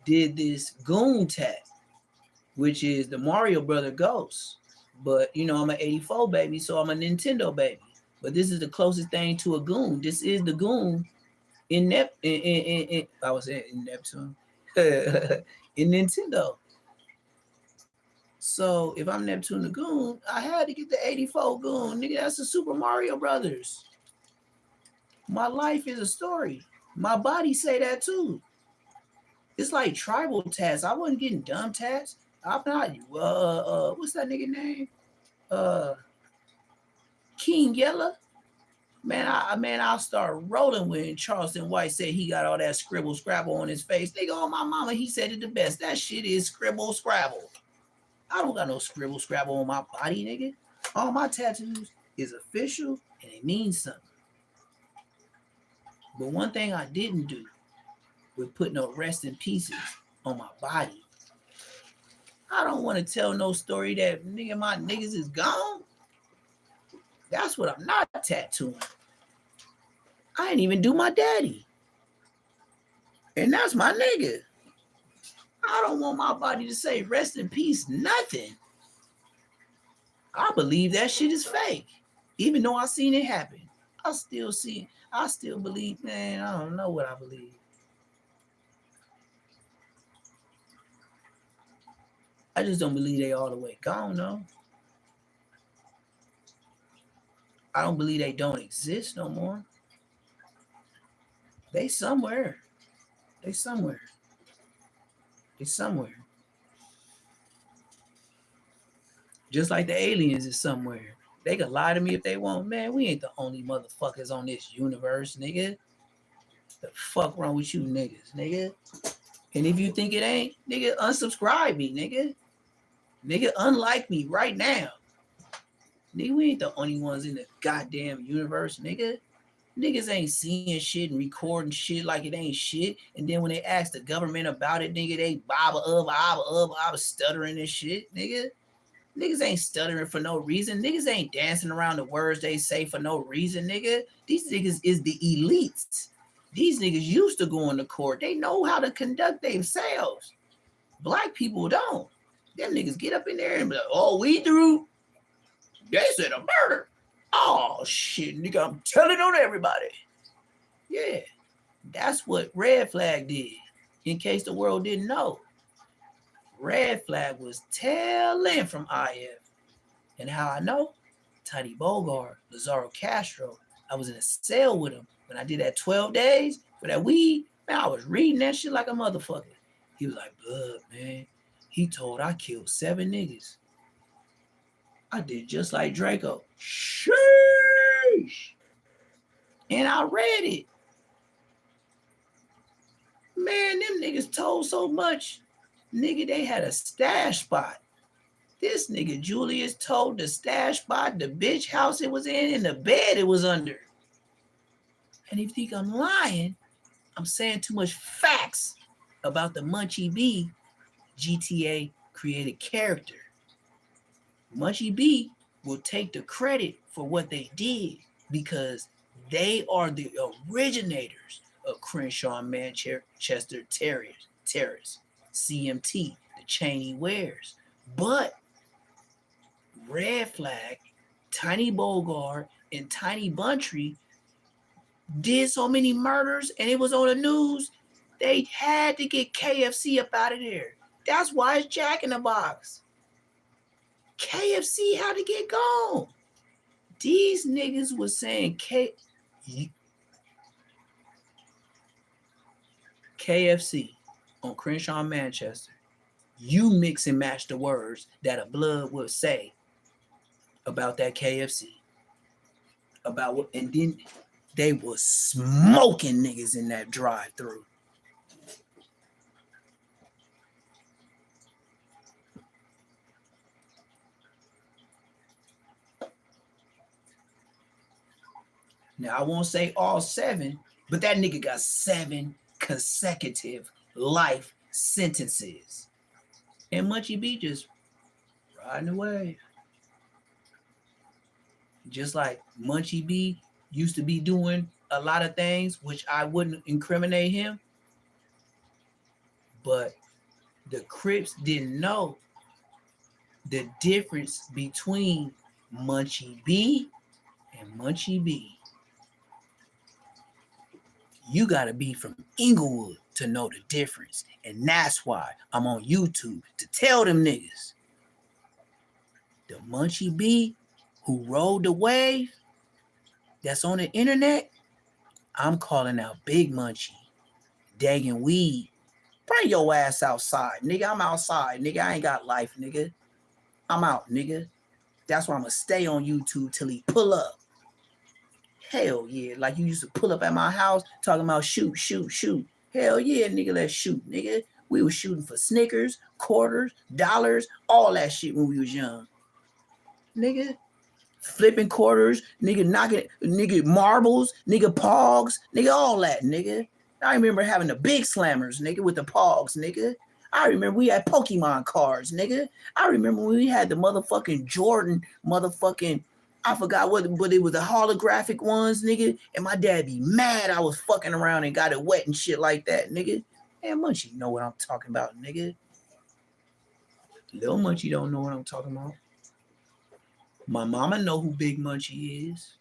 did this goon tat, which is the Mario brother ghost. But you know, I'm an 84 baby, so I'm a Nintendo baby. But this is the closest thing to a goon. This is the goon in I was saying in Neptune. In Nintendo. So if I'm Neptune the Goon, I had to get the 84 Goon. Nigga, that's the Super Mario Brothers. My life is a story. My body say that too. It's like tribal tats. I wasn't getting dumb tats. I'm not, what's that nigga name? King Yella. Man, I'll start rolling when Charleston White said he got all that scribble scrabble on his face. Nigga, on my mama, he said it the best. That shit is scribble scrabble. I don't got no scribble scrabble on my body, nigga. All my tattoos is official and it means something. But one thing I didn't do was put no rest in pieces on my body. I don't want to tell no story that nigga my niggas is gone. That's what I'm not tattooing. I ain't even do my daddy. And that's my nigga. I don't want my body to say rest in peace, nothing. I believe that shit is fake. Even though I seen it happen. I still believe, man, I don't know what I believe. I just don't believe they all the way gone, no. I don't believe they don't exist no more. They somewhere. They somewhere. Just like the aliens is somewhere. They can lie to me if they want. Man, we ain't the only motherfuckers on this universe, nigga. The fuck wrong with you niggas, nigga? And if you think it ain't, nigga, unsubscribe me, nigga. Nigga, unlike me right now. Nigga, we ain't the only ones in the goddamn universe, nigga. Niggas ain't seeing shit and recording shit like it ain't shit. And then when they ask the government about it, nigga, they stuttering and shit, nigga. Niggas ain't stuttering for no reason. Niggas ain't dancing around the words they say for no reason, nigga. These niggas is the elites. These niggas used to go into court. They know how to conduct themselves. Black people don't. Them niggas get up in there and be like, oh, we through. They said a murder. Oh, shit, nigga, I'm telling on everybody. Yeah, that's what Red Flag did, in case the world didn't know. Red Flag was telling from IF. And how I know? Tiny Bogart, Lazaro Castro. I was in a cell with him when I did that 12 days for that weed. Man, I was reading that shit like a motherfucker. He was like, blood, man. He told I killed 7 niggas. I did just like Draco. Sheesh. And I read it. Man, them niggas told so much. Nigga, they had a stash spot. This nigga Julius told the stash spot, the bitch house it was in, and the bed it was under. And if you think I'm lying, I'm saying too much facts about the Munchie B GTA created character. Munchie B will take the credit for what they did because they are the originators of Crenshaw and Manchester terrorists, CMT, the Cheney wares. But Red Flag, Tiny Bogart, and Tiny Buntry did so many murders and it was on the news, they had to get KFC up out of there. That's why it's Jack in the Box. KFC had to get gone. These niggas was saying KFC on Crenshaw, Manchester. You mix and match the words that a blood would say about that KFC. About what, and then they was smoking niggas in that drive-through. Now, I won't say all 7, but that nigga got 7 consecutive life sentences. And Munchie B just riding the wave. Just like Munchie B used to be doing a lot of things, which I wouldn't incriminate him. But the Crips didn't know the difference between Munchie B and Munchie B. You got to be from Inglewood to know the difference. And that's why I'm on YouTube to tell them niggas. The Munchie B who rode the wave that's on the internet, I'm calling out Big Munchie, dagging weed. Bring your ass outside, nigga. I'm outside, nigga. I ain't got life, nigga. I'm out, nigga. That's why I'm going to stay on YouTube till he pull up. Hell yeah, like you used to pull up at my house talking about shoot. Hell yeah, nigga, let's shoot, nigga. We was shooting for Snickers, quarters, dollars, all that shit when we was young. Nigga, flipping quarters, nigga knocking, nigga marbles, nigga pogs, nigga all that, nigga. I remember having the big slammers, nigga, with the pogs, nigga. I remember we had Pokemon cards, nigga. I remember when we had the motherfucking Jordan motherfucking, I forgot what, but it was the holographic ones, nigga. And my dad be mad I was fucking around and got it wet and shit like that, nigga. Man, Munchie know what I'm talking about, nigga. Little Munchie don't know what I'm talking about. My mama know who Big Munchie is.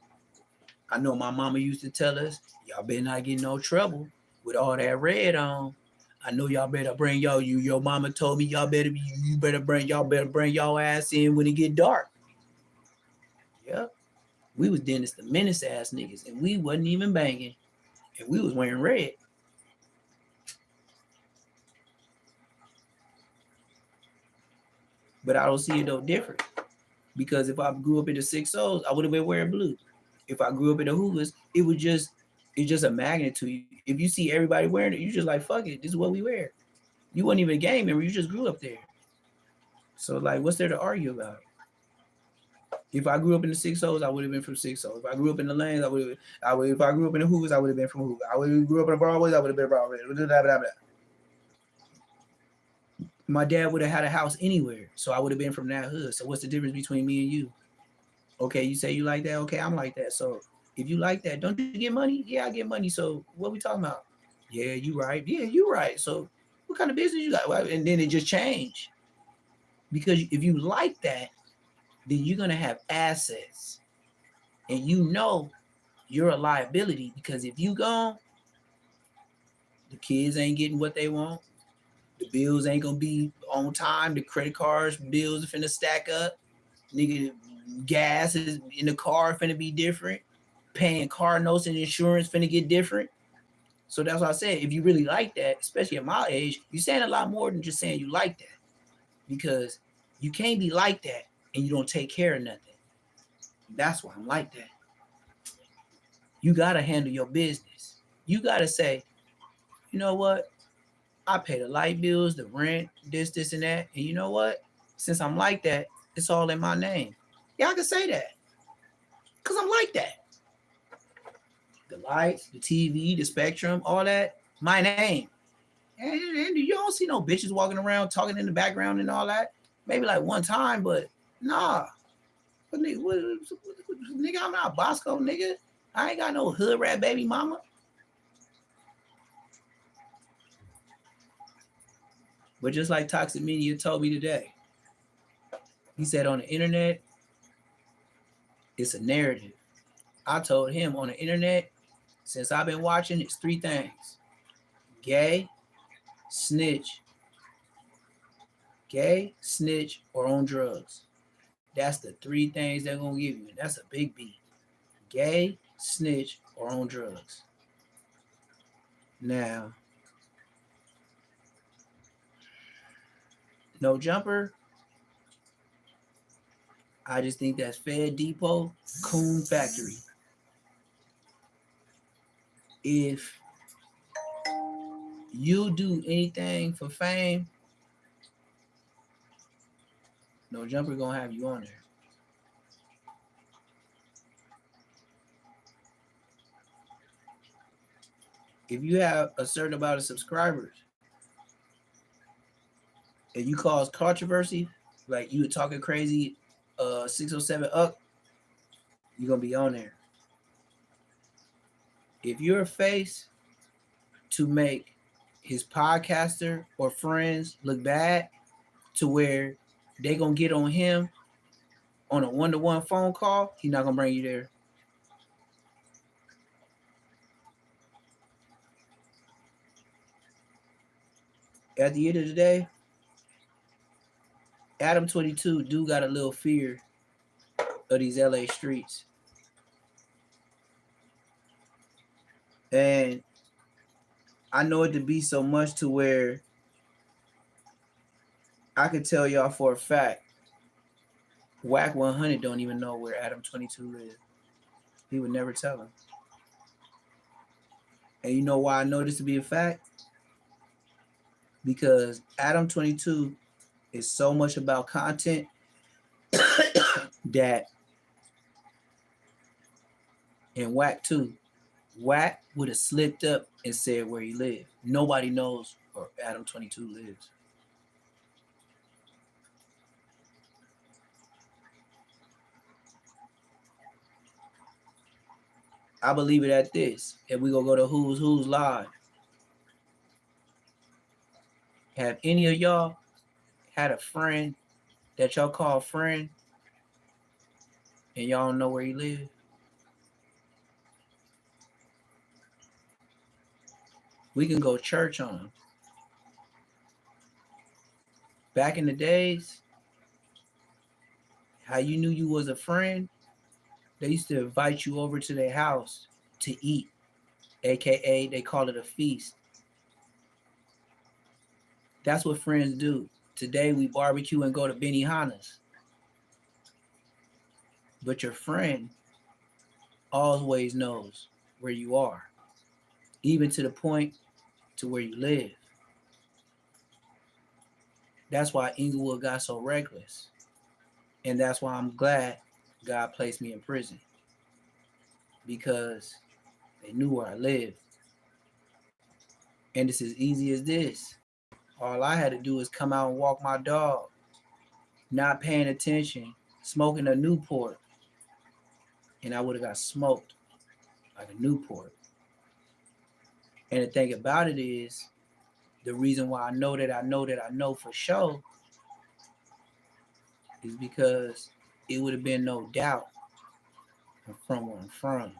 I know my mama used to tell us, y'all better not get in no trouble with all that red on. I know y'all better bring your mama told me y'all better bring y'all ass in when it get dark. Yep. We was Dennis the Menace ass niggas and we wasn't even banging. And we was wearing red. But I don't see it no different. Because if I grew up in the 6-0s, I would have been wearing blue. If I grew up in the Hoovers, it's just a magnitude. If you see everybody wearing it, you just like, fuck it, this is what we wear. You weren't even a gang member. You just grew up there. So like, what's there to argue about? If I grew up in the 6-0s, I would have been from 6-0. If I grew up in the lanes, I would. If I grew up in the Hoovers, I would have been from Hoover. I would grew up in the Broadways, I would have been Broadway. Blah, blah, blah, blah. My dad would have had a house anywhere, so I would have been from that hood. So what's the difference between me and you? Okay, you say you like that. Okay, I'm like that. So if you like that, don't you get money? Yeah, I get money. So what we talking about? Yeah, you right. Yeah, you right. So what kind of business you got? Well, and then it just changed. Because if you like that, then you're gonna have assets, and you know you're a liability, because if you gone, the kids ain't getting what they want. The bills ain't gonna be on time. The credit cards bills are finna stack up. Nigga, gas is in the car finna be different. Paying car notes and insurance finna get different. So that's why I said, if you really like that, especially at my age, you're saying a lot more than just saying you like that. Because you can't be like that and you don't take care of nothing. That's why I'm like that. You gotta handle your business. You gotta say, you know what? I pay the light bills, the rent, this, and that. And you know what? Since I'm like that, it's all in my name. Yeah, I can say that. Because I'm like that. The lights, the TV, the spectrum, all that, my name. And you don't see no bitches walking around talking in the background and all that. Maybe like one time, but nah. Nigga, I'm not Bosco, nigga. I ain't got no hood rat baby mama. But just like Toxic Media told me today, he said on the internet, it's a narrative. I told him on the internet, since I've been watching, it's 3 things. Gay, snitch, or on drugs. That's the 3 things they're going to give you. And that's a big beat. Gay, snitch, or on drugs. Now, No Jumper, I just think that's Fed Depot, Coon Factory. If you do anything for fame, No Jumper gonna have you on there. If you have a certain amount of subscribers and you cause controversy, like you were talking crazy, 607 up, you're gonna be on there. If you're a face to make his podcaster or friends look bad, to where they gonna get on him on a 1-to-1 phone call, he's not gonna bring you there. At the end of the day, Adam 22 do got a little fear of these LA streets. And I know it to be so much to where I could tell y'all for a fact, Whack 100 don't even know where Adam 22 lives. He would never tell him. And you know why I know this to be a fact? Because Adam 22 is so much about content that, and Whack too, Whack would have slipped up and said where he lived. Nobody knows where Adam 22 lives. I believe it at this. If we gonna go to Who's Live, have any of y'all had a friend that y'all call friend and y'all don't know where he live? We can go church on him. Back in the days, how you knew you was a friend, they used to invite you over to their house to eat, aka they call it a feast. That's what friends do. Today we barbecue and go to Benihana's. But your friend always knows where you are, even to the point to where you live. That's why Inglewood got so reckless. And that's why I'm glad God placed me in prison. Because they knew where I lived. And it's as easy as this. All I had to do is come out and walk my dog, not paying attention, smoking a Newport, and I would have got smoked like a Newport. And the thing about it is, the reason why I know for sure is because it would have been no doubt I'm from where I'm from.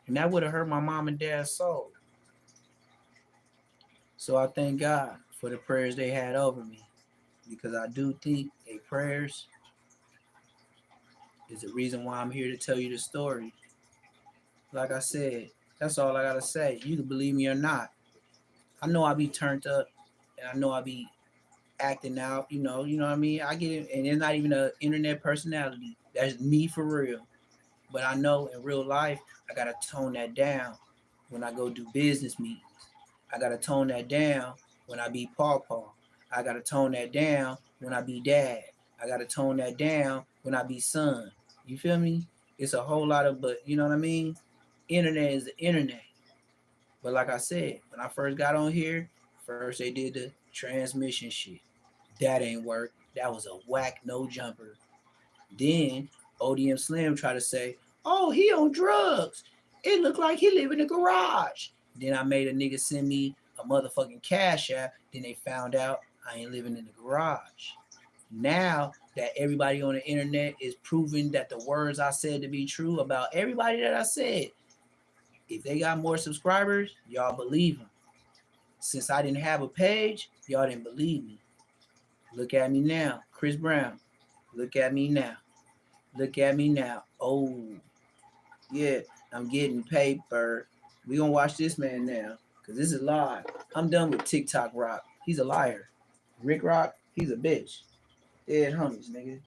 And that would have hurt my mom and dad's soul. So I thank God for the prayers they had over me, because I do think their prayers is the reason why I'm here to tell you the story. Like I said, that's all I gotta say. You can believe me or not. I know I be turned up, and I know I be acting out. You know what I mean. I get it, and it's not even an internet personality. That's me for real. But I know in real life, I gotta tone that down when I go do business meetings. I gotta tone that down when I be pawpaw. I gotta tone that down when I be dad. I gotta tone that down when I be son. You feel me? It's a whole lot of, but you know what I mean? Internet is the internet. But like I said, when I first got on here, first they did the transmission shit. That ain't work. That was a whack no jumper. Then ODM Slim tried to say, oh, he on drugs. It looked like he live in the garage. Then I made a nigga send me a motherfucking cash app. Then they found out I ain't living in the garage. Now that everybody on the internet is proving that the words I said to be true about everybody that I said, if they got more subscribers, y'all believe them. Since I didn't have a page, y'all didn't believe me. Look at me now, Chris Brown. Look at me now. Look at me now. Oh, yeah, I'm getting paper. We gonna watch this man now, because this is live. I'm done with TikTok Rock. He's a liar. Rick Rock, he's a bitch. Dead homies, nigga.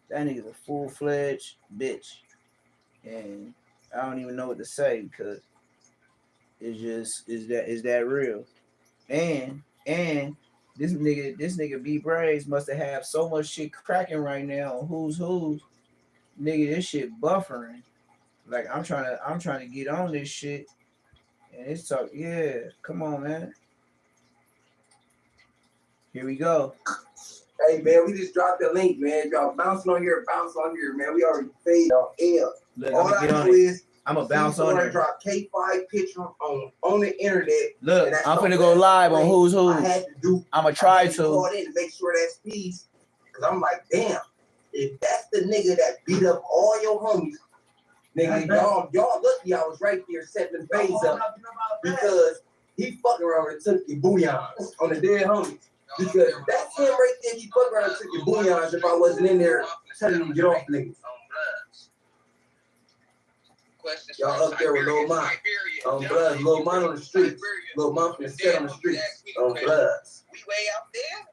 That nigga's a full-fledged bitch. And I don't even know what to say, because it's just, is that real? And this nigga B Braves must have so much shit cracking right now on Who's Who's. Nigga, this shit buffering. Like I'm trying to get on this shit, and it's talk. Yeah, come on, man. Here we go. Hey man, we just dropped the link, man. Y'all bouncing on here, man. We already paid y'all L. Look, All I know is I'm gonna bounce on there. Drop K5 picture on the internet. Look, I'm finna go live on Who's Who. I had to do. I'ma try to. Call in to make sure that's peace, cause I'm like, damn, if that's the nigga that beat up all your homies, nigga, y'all lucky I was right there setting the phase up, because he fucking around and took your booyahs on the dead homies. Because that's him right there. He fucking around and took your booyahs if I wasn't in there telling him to get off niggas. Y'all up there with Lil Mon on Bloods. Lil Mon on the streets. Lil Mon from the set on the streets on Bloods. We way out there.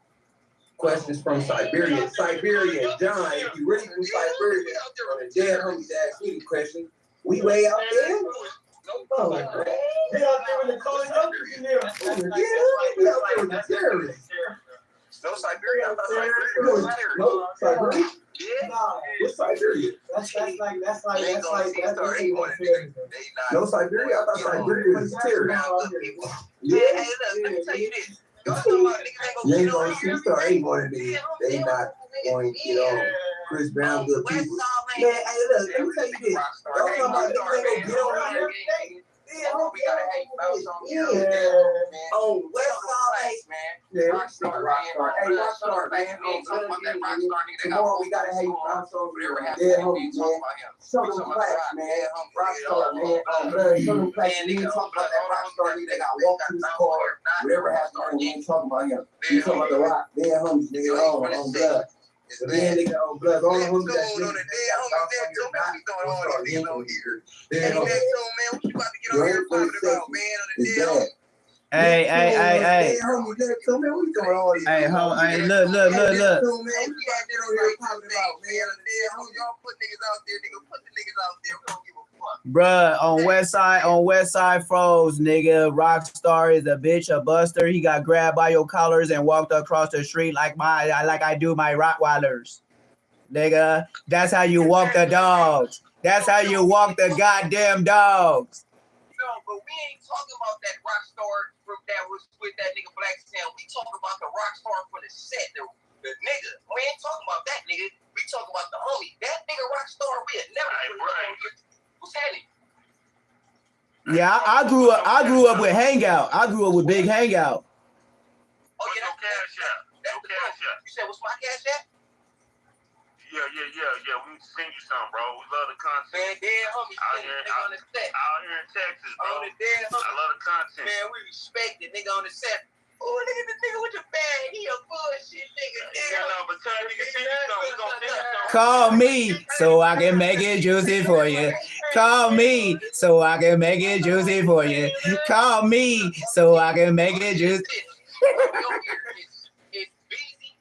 Questions from Siberia. Siberia, John, if you really from Siberia, on the dead homies ask me the question. We way out there? Oh, man. They out there with the calling up in there. We out there with the terrorists. No Siberia, I'm not Siberia. No, Siberia. Yeah. What's Siberia? That's like. No Siberia, I thought Siberia was terrorist. Yeah, hey, look, let me tell you this. Y'all talking about niggas ain't gonna get on Star ain't one of these. They not going to get on. Chris Brown, good people. Man, hey, look, let me tell you this. Y'all talking about niggas ain't gonna get on here. Yeah, we gotta hate bounce on you. On West Side, man. Yeah, Rockstar, man. Hey, Rockstar, man. Tomorrow we gotta hate bounce on you. Yeah, homie, man. Show them class, man. Rockstar, man. Show them class. You ain't talking about that Rockstar nigga that got walked through the car. Whatever happened, you ain't talking about him. You talking about the Rock. Yeah, homies, nigga. On blood. Yeah, nigga, on blood. All the homies that shit. What you about to get on here talking about, man, on the dead? Hey, Hey, homie, let it come here. We doing all this. Hey, look. Man, we got that on here popping about, man. Y'all put niggas out there, nigga. Put the niggas out there. We don't give a fuck. Bruh, on West Side Froze, nigga, Rockstar is a bitch, a buster. He got grabbed by your collars and walked across the street like I do my Rottweilers. Nigga, that's how you walk the dogs. That's how you walk the goddamn dogs. No, but we ain't talking about that rock star that was with that nigga Black Sam. We talking about the rock star for the set, the nigga. We ain't talking about that nigga. We talking about the homie. That nigga rock star, we had never What's happening? Yeah, I grew up with Hangout. I grew up with Big Hangout. Oh yeah, that's cash out. That's the cash out. You said what's my cash out? Yeah. We send you some, bro. We love the content. Man, dead homie, out here on the set. Out here in Texas, bro. On the dead homie. I love the content. Man, we respect it, nigga on the set. Oh, look at the nigga with the bag. He a bullshit nigga. Yeah, no, but tell nigga send you some. We gonna send you some. Call me so I can make it juicy for you. Call me so I can make it juicy for you. Call me so I can make it juicy. It's BEEZY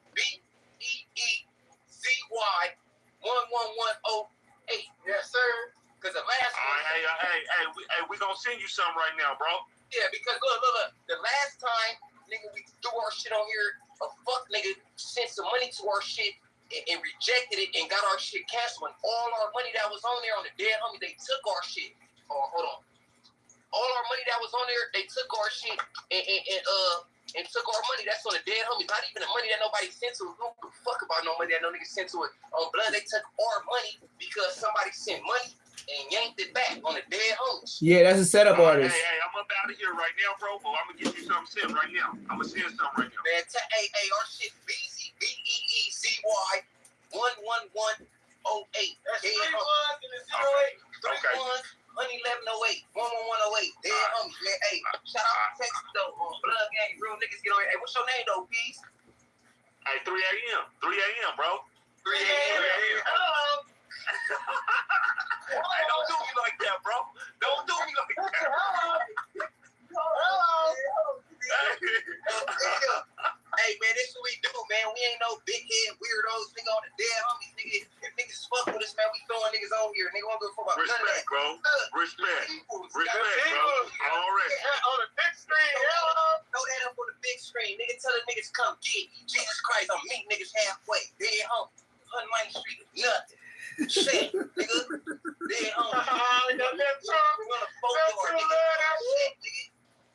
11108. Yes, sir. Because the last one. Hey, we gonna send you some right now, bro. Yeah, because look. The last time, nigga, we threw our shit on here, a fuck nigga sent some money to our shit and rejected it and got our shit canceled. And all our money that was on there on the dead homie, they took our shit. Oh, hold on. All our money that was on there, they took our shit and took our money. That's on the dead homie. Not even the money that nobody sent to it. Who the fuck about no money that no nigga sent to it? On blood, they took our money because somebody sent money and yanked it back on the dead homies. Yeah, that's a setup artist. Hey, I'm up out of here right now, bro. But I'm gonna get you something sent right now. I'm gonna send something right now. Man, our shit BEEZY 11108. That's 3 ones and a 08. 3 ones, 1108, 11108. Dead homies, man. Hey, shout out to Texas though. Blood gang, real niggas get on here. Hey, what's your name though, Peace? Hey, 3 a.m., bro. 3 a.m. Hello. Hey, don't do me like that, bro. Don't do me like that. Hello. Hey, man, this is what we do, man. We ain't no big head weirdos, nigga, on the dead homies, nigga. If niggas fuck with us, man, we throwing niggas on here. Nigga, won't go for about Respect, bro. Respect, bro. Already. On the big screen, hello. Throw that up on the big screen. Nigga, tell the niggas come get you. Jesus Christ, I'm meeting niggas halfway. Dead homie. 109th Street, nothing. Shit, nigga. Dead homie. We're gonna phone your nigga. Shit, nigga.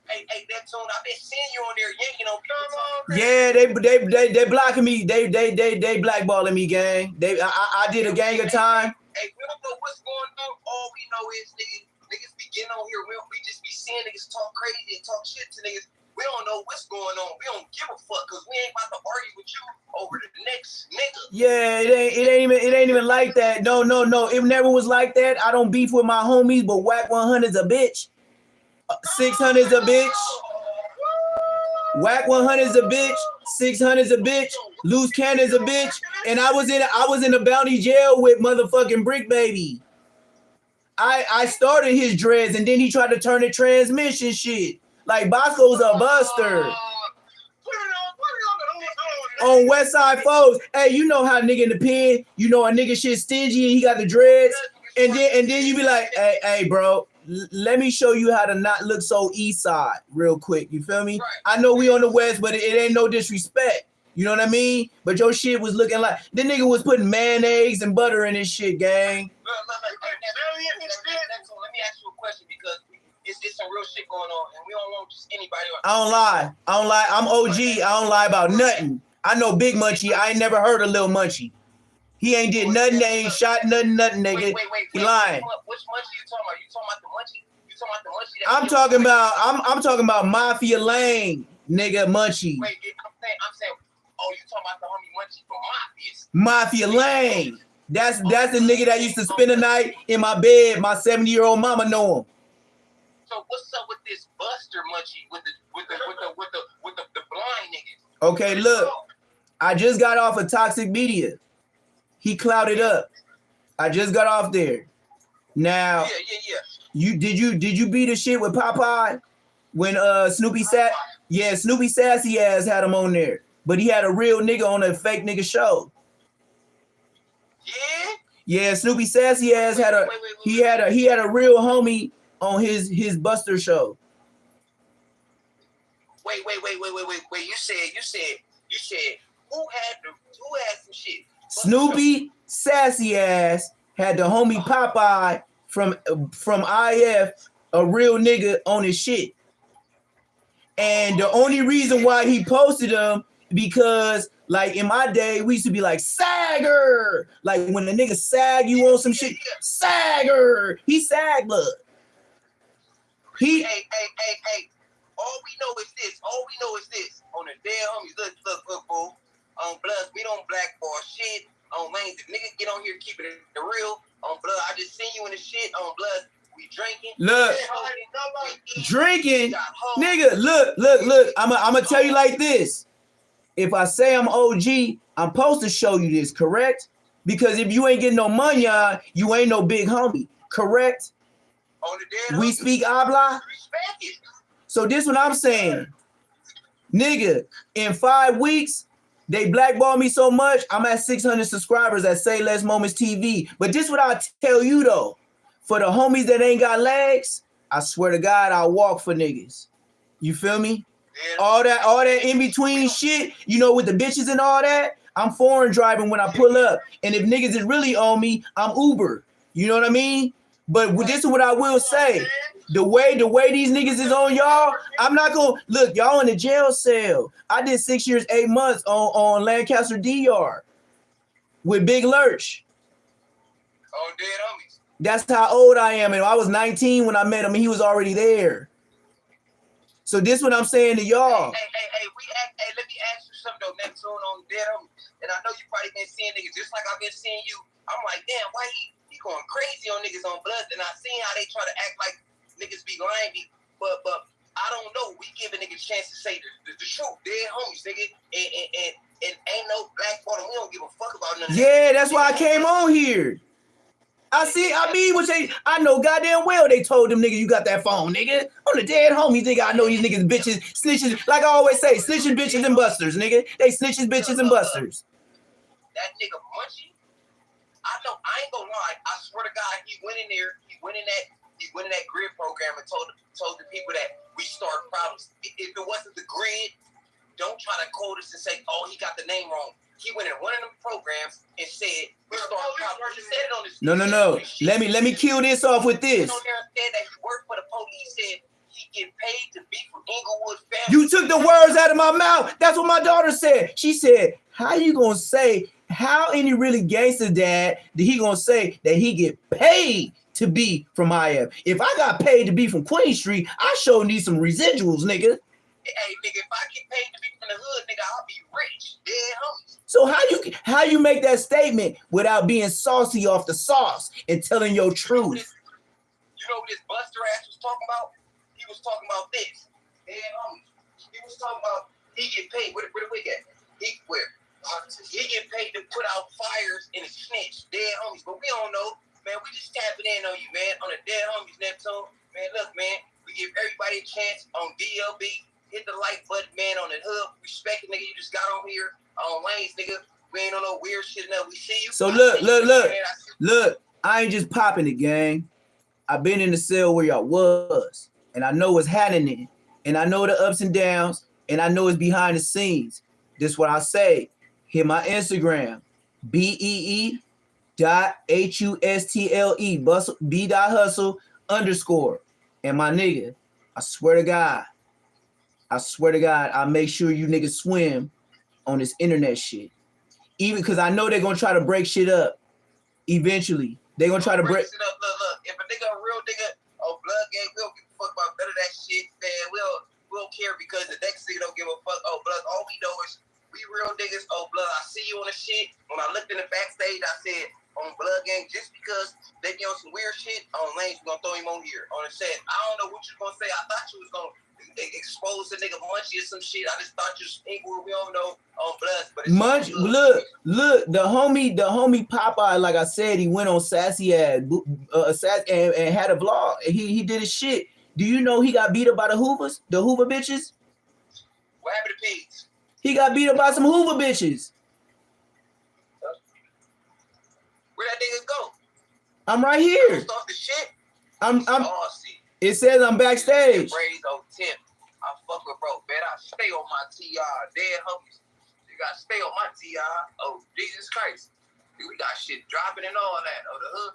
Hey, Neptune, I've been seeing you on there yanking on people. Yeah, they blocking me. They blackballing me, gang. I did a gang of time. Hey, we don't know what's going on. All we know is niggas be getting on here. We just be seeing niggas talk crazy and talk shit to niggas. We don't know what's going on. We don't give a fuck because we ain't about to argue with you over the next nigga. Yeah, it ain't even like that. No. It never was like that. I don't beef with my homies, but Whack 100's a bitch. 600's a bitch. Whack 100's a bitch. 600's a bitch. Loose Cannon's a bitch. And I was in a bounty jail with motherfucking Brick Baby. I started his dreads and then he tried to turn the transmission shit. Like Bosco's a buster. On West Side Foes, hey, you know how nigga in the pen, you know a nigga shit stingy and he got the dreads, and then you be like, hey, bro, let me show you how to not look so east side real quick. You feel me? I know we on the west, but it ain't no disrespect. You know what I mean? But your shit was looking like the nigga was putting mayonnaise and butter in his shit, gang. Let me ask you a question because it's some real shit going on, and we don't want just anybody. I don't lie. I'm OG. I don't lie about nothing. I know Big Munchie. I ain't never heard of Lil Munchie. He ain't did nothing. They ain't shot nothing, nigga. Wait. He lying. Which Munchie you talking about? You talking about the Munchie? You talking about the Munchie? I'm talking about Mafia Lane, nigga Munchie. Wait, I'm saying. Oh, you talking about the homie Munchie from Mafia? Mafia Lane. That's the nigga that used to spend the night in my bed. My 70-year-old mama know him. So what's up with this Buster Munchie with the blind niggas? Okay, look. I just got off of Toxic Media. He clouded up. I just got off there. Now, yeah. Did you beat the shit with Popeye? When Snoopy Sassy ass had him on there, but he had a real nigga on a fake nigga show. Yeah. Yeah, Snoopy Sassy ass had a he had a real homie on his Buster show. Wait. You said who had some shit? Snoopy Sassy ass had the homie Popeye from IF, a real nigga on his shit. And the only reason why he posted them because like in my day we used to be like sagger. Like when the nigga sag you on some shit, sagger. He sag blood. Hey. All we know is this. On the dead homies, look, boo. On Bloods, we don't blackball shit. On Lanes, if niggas get on here keeping it real. On Blood, I just seen you in the shit. On Bloods, we drinking. Look, drinking, nigga. Look. I'ma tell you like this. If I say I'm OG, I'm supposed to show you this, correct? Because if you ain't getting no money, you ain't no big homie, correct? On the dead We homies, speak habla. respect it. So this what I'm saying. Nigga, in 5 weeks, they blackball me so much, I'm at 600 subscribers at Say Less Moments TV. But this what I tell you though. For the homies that ain't got legs, I swear to God, I'll walk for niggas. You feel me? Yeah. All that in between shit, you know, with the bitches and all that, I'm foreign driving when I pull up. And if niggas is really on me, I'm Uber. You know what I mean? But this is what I will say. The way these niggas is on y'all, I'm not gonna look, y'all in the jail cell. I did 6 years, 8 months on Lancaster DR with Big Lurch. On dead homies. That's how old I am. And I was 19 when I met him, and he was already there. So this what I'm saying to y'all. Hey, let me ask you something though, Neptune on dead homies. And I know you probably been seeing niggas just like I've been seeing you. I'm like, damn, why he going crazy on niggas on Bloods? And I seen how they try to act like niggas be lying, but I don't know. We give a nigga a chance to say the truth. Dead homies, nigga, and ain't no black bottom. We don't give a fuck about nothing. Yeah, that's why I came on here. I know goddamn well they told them nigga you got that phone, nigga. On the dead homies, nigga. I know these niggas bitches, snitches, like I always say, snitches, bitches, and busters, nigga. They snitches, bitches, and busters. That nigga Munchie, I know, I ain't gonna lie. I swear to God, he went in there, he went in that grid program and told the people that we start problems. If it wasn't the grid, don't try to quote us and say, oh, he got the name wrong. He went in one of them programs and said, we start problems. He said it on this. No. Let me kill this off with this. He on there and said that he worked for the police. He said he get paid to be from Inglewood family. You took the words out of my mouth. That's what my daughter said. She said, how you gonna say, how any really gangster dad that he gonna say that he get paid to be from IF? If I got paid to be from Queen Street, I sure need some residuals, nigga. Hey, nigga, if I get paid to be from the hood, nigga, I'll be rich. Dead homies. So how you make that statement without being saucy off the sauce and telling your truth? You know what this Buster ass was talking about? He was talking about this. Dead homies. He was talking about he get paid. Where the wig at? He get paid to put out fires in a snitch. Dead homies. But we don't know. Man, we just tapping in on you, man. On the dead homies, Neptune. Man, look, man. We give everybody a chance on DLB. Hit the like button, man, on the hood. Respect it, nigga. You just got on here on Lanes, nigga. We ain't on no weird shit now. We see you. So look. I ain't just popping it, gang. I've been in the cell where y'all was, and I know what's happening, and I know the ups and downs, and I know it's behind the scenes. This what I say. Hit my Instagram, BEE.HUSTLE, B.hustle _. And my nigga, I swear to God, I make sure you niggas swim on this internet shit. Even because I know they're gonna try to break shit up. Eventually, they're gonna try to break shit up. Look. If a nigga a real nigga on Blood Gang, we don't give a fuck about none of that shit, man. We don't care because the next nigga don't give a fuck. Oh, Blood. All we know is we real niggas. Oh, Blood. I see you on the shit. When I looked in the backstage, I said on Blood Gang, just because they get on some weird shit on Lanes, we gonna throw him on here on the set. I don't know what you gonna say. I thought you was gonna expose the nigga Munchie or some shit. I just thought you was we don't know on Bloods, but it's Munch. Look, the homie Popeye, like I said, he went on Sassy ad and had a vlog. He did his shit. Do you know he got beat up by the Hoovers? The Hoover bitches? What happened to pigs? He got beat up by some Hoover bitches. Where that nigga go? I'm right here. Start the shit. Oh, see. It says I'm backstage. Braids on tip. I fuck with bro. Man, I stay on my TR. Dead homies. You gotta stay on my TR. Oh, Jesus Christ. Dude, we got shit dropping and all that. Oh, the hood.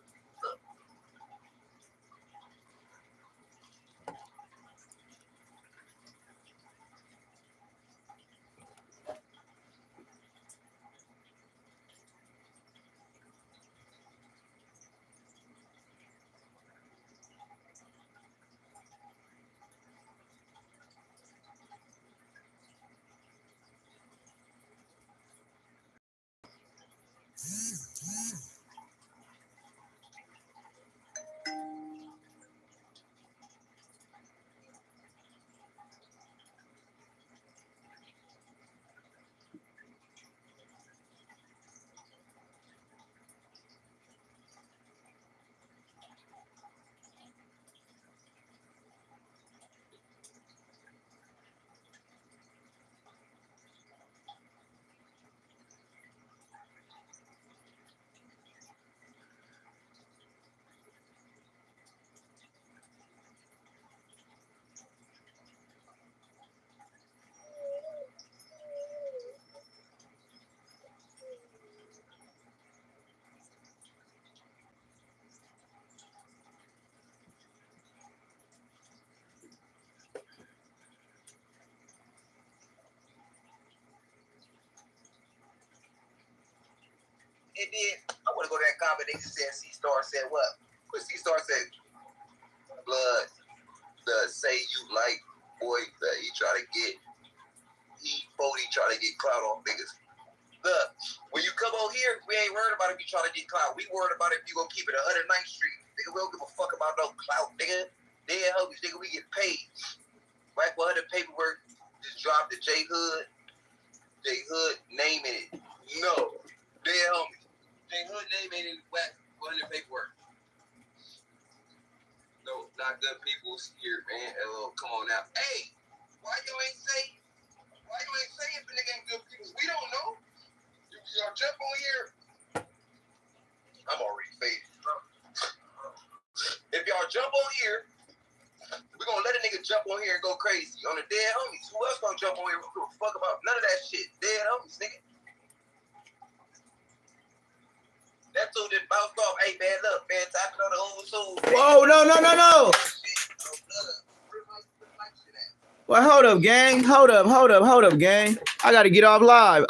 And then I want to go to that comment. They just said C-Star said what? What C-Star said? Blood, the say you like boy that he try to get try to get clout on niggas. Look, when you come over here, we ain't worried about if you try to get clout. We worried about if you gonna keep it 109th Street. Nigga, we don't give a fuck about no clout, nigga. Dead homies, nigga, we get paid. Right for the paperwork, just drop the J Hood naming it. No. Dead homies. J Hood naming it whack for the paperwork. No, not good people here, man. Oh, come on now. Hey, why you ain't say if the nigga ain't good people? We don't know. If y'all jump on here, I'm already faded. If y'all jump on here, we're gonna let a nigga jump on here and go crazy. On the dead homies. Who else gonna jump on here? We don't give a fuck about none of that shit. Dead homies, nigga. That dude just bounced off. Hey, man, look, man, tapping on the old soul. Whoa, no. Well, hold up, gang. Hold up, gang. I gotta get off live,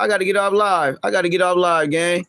gang.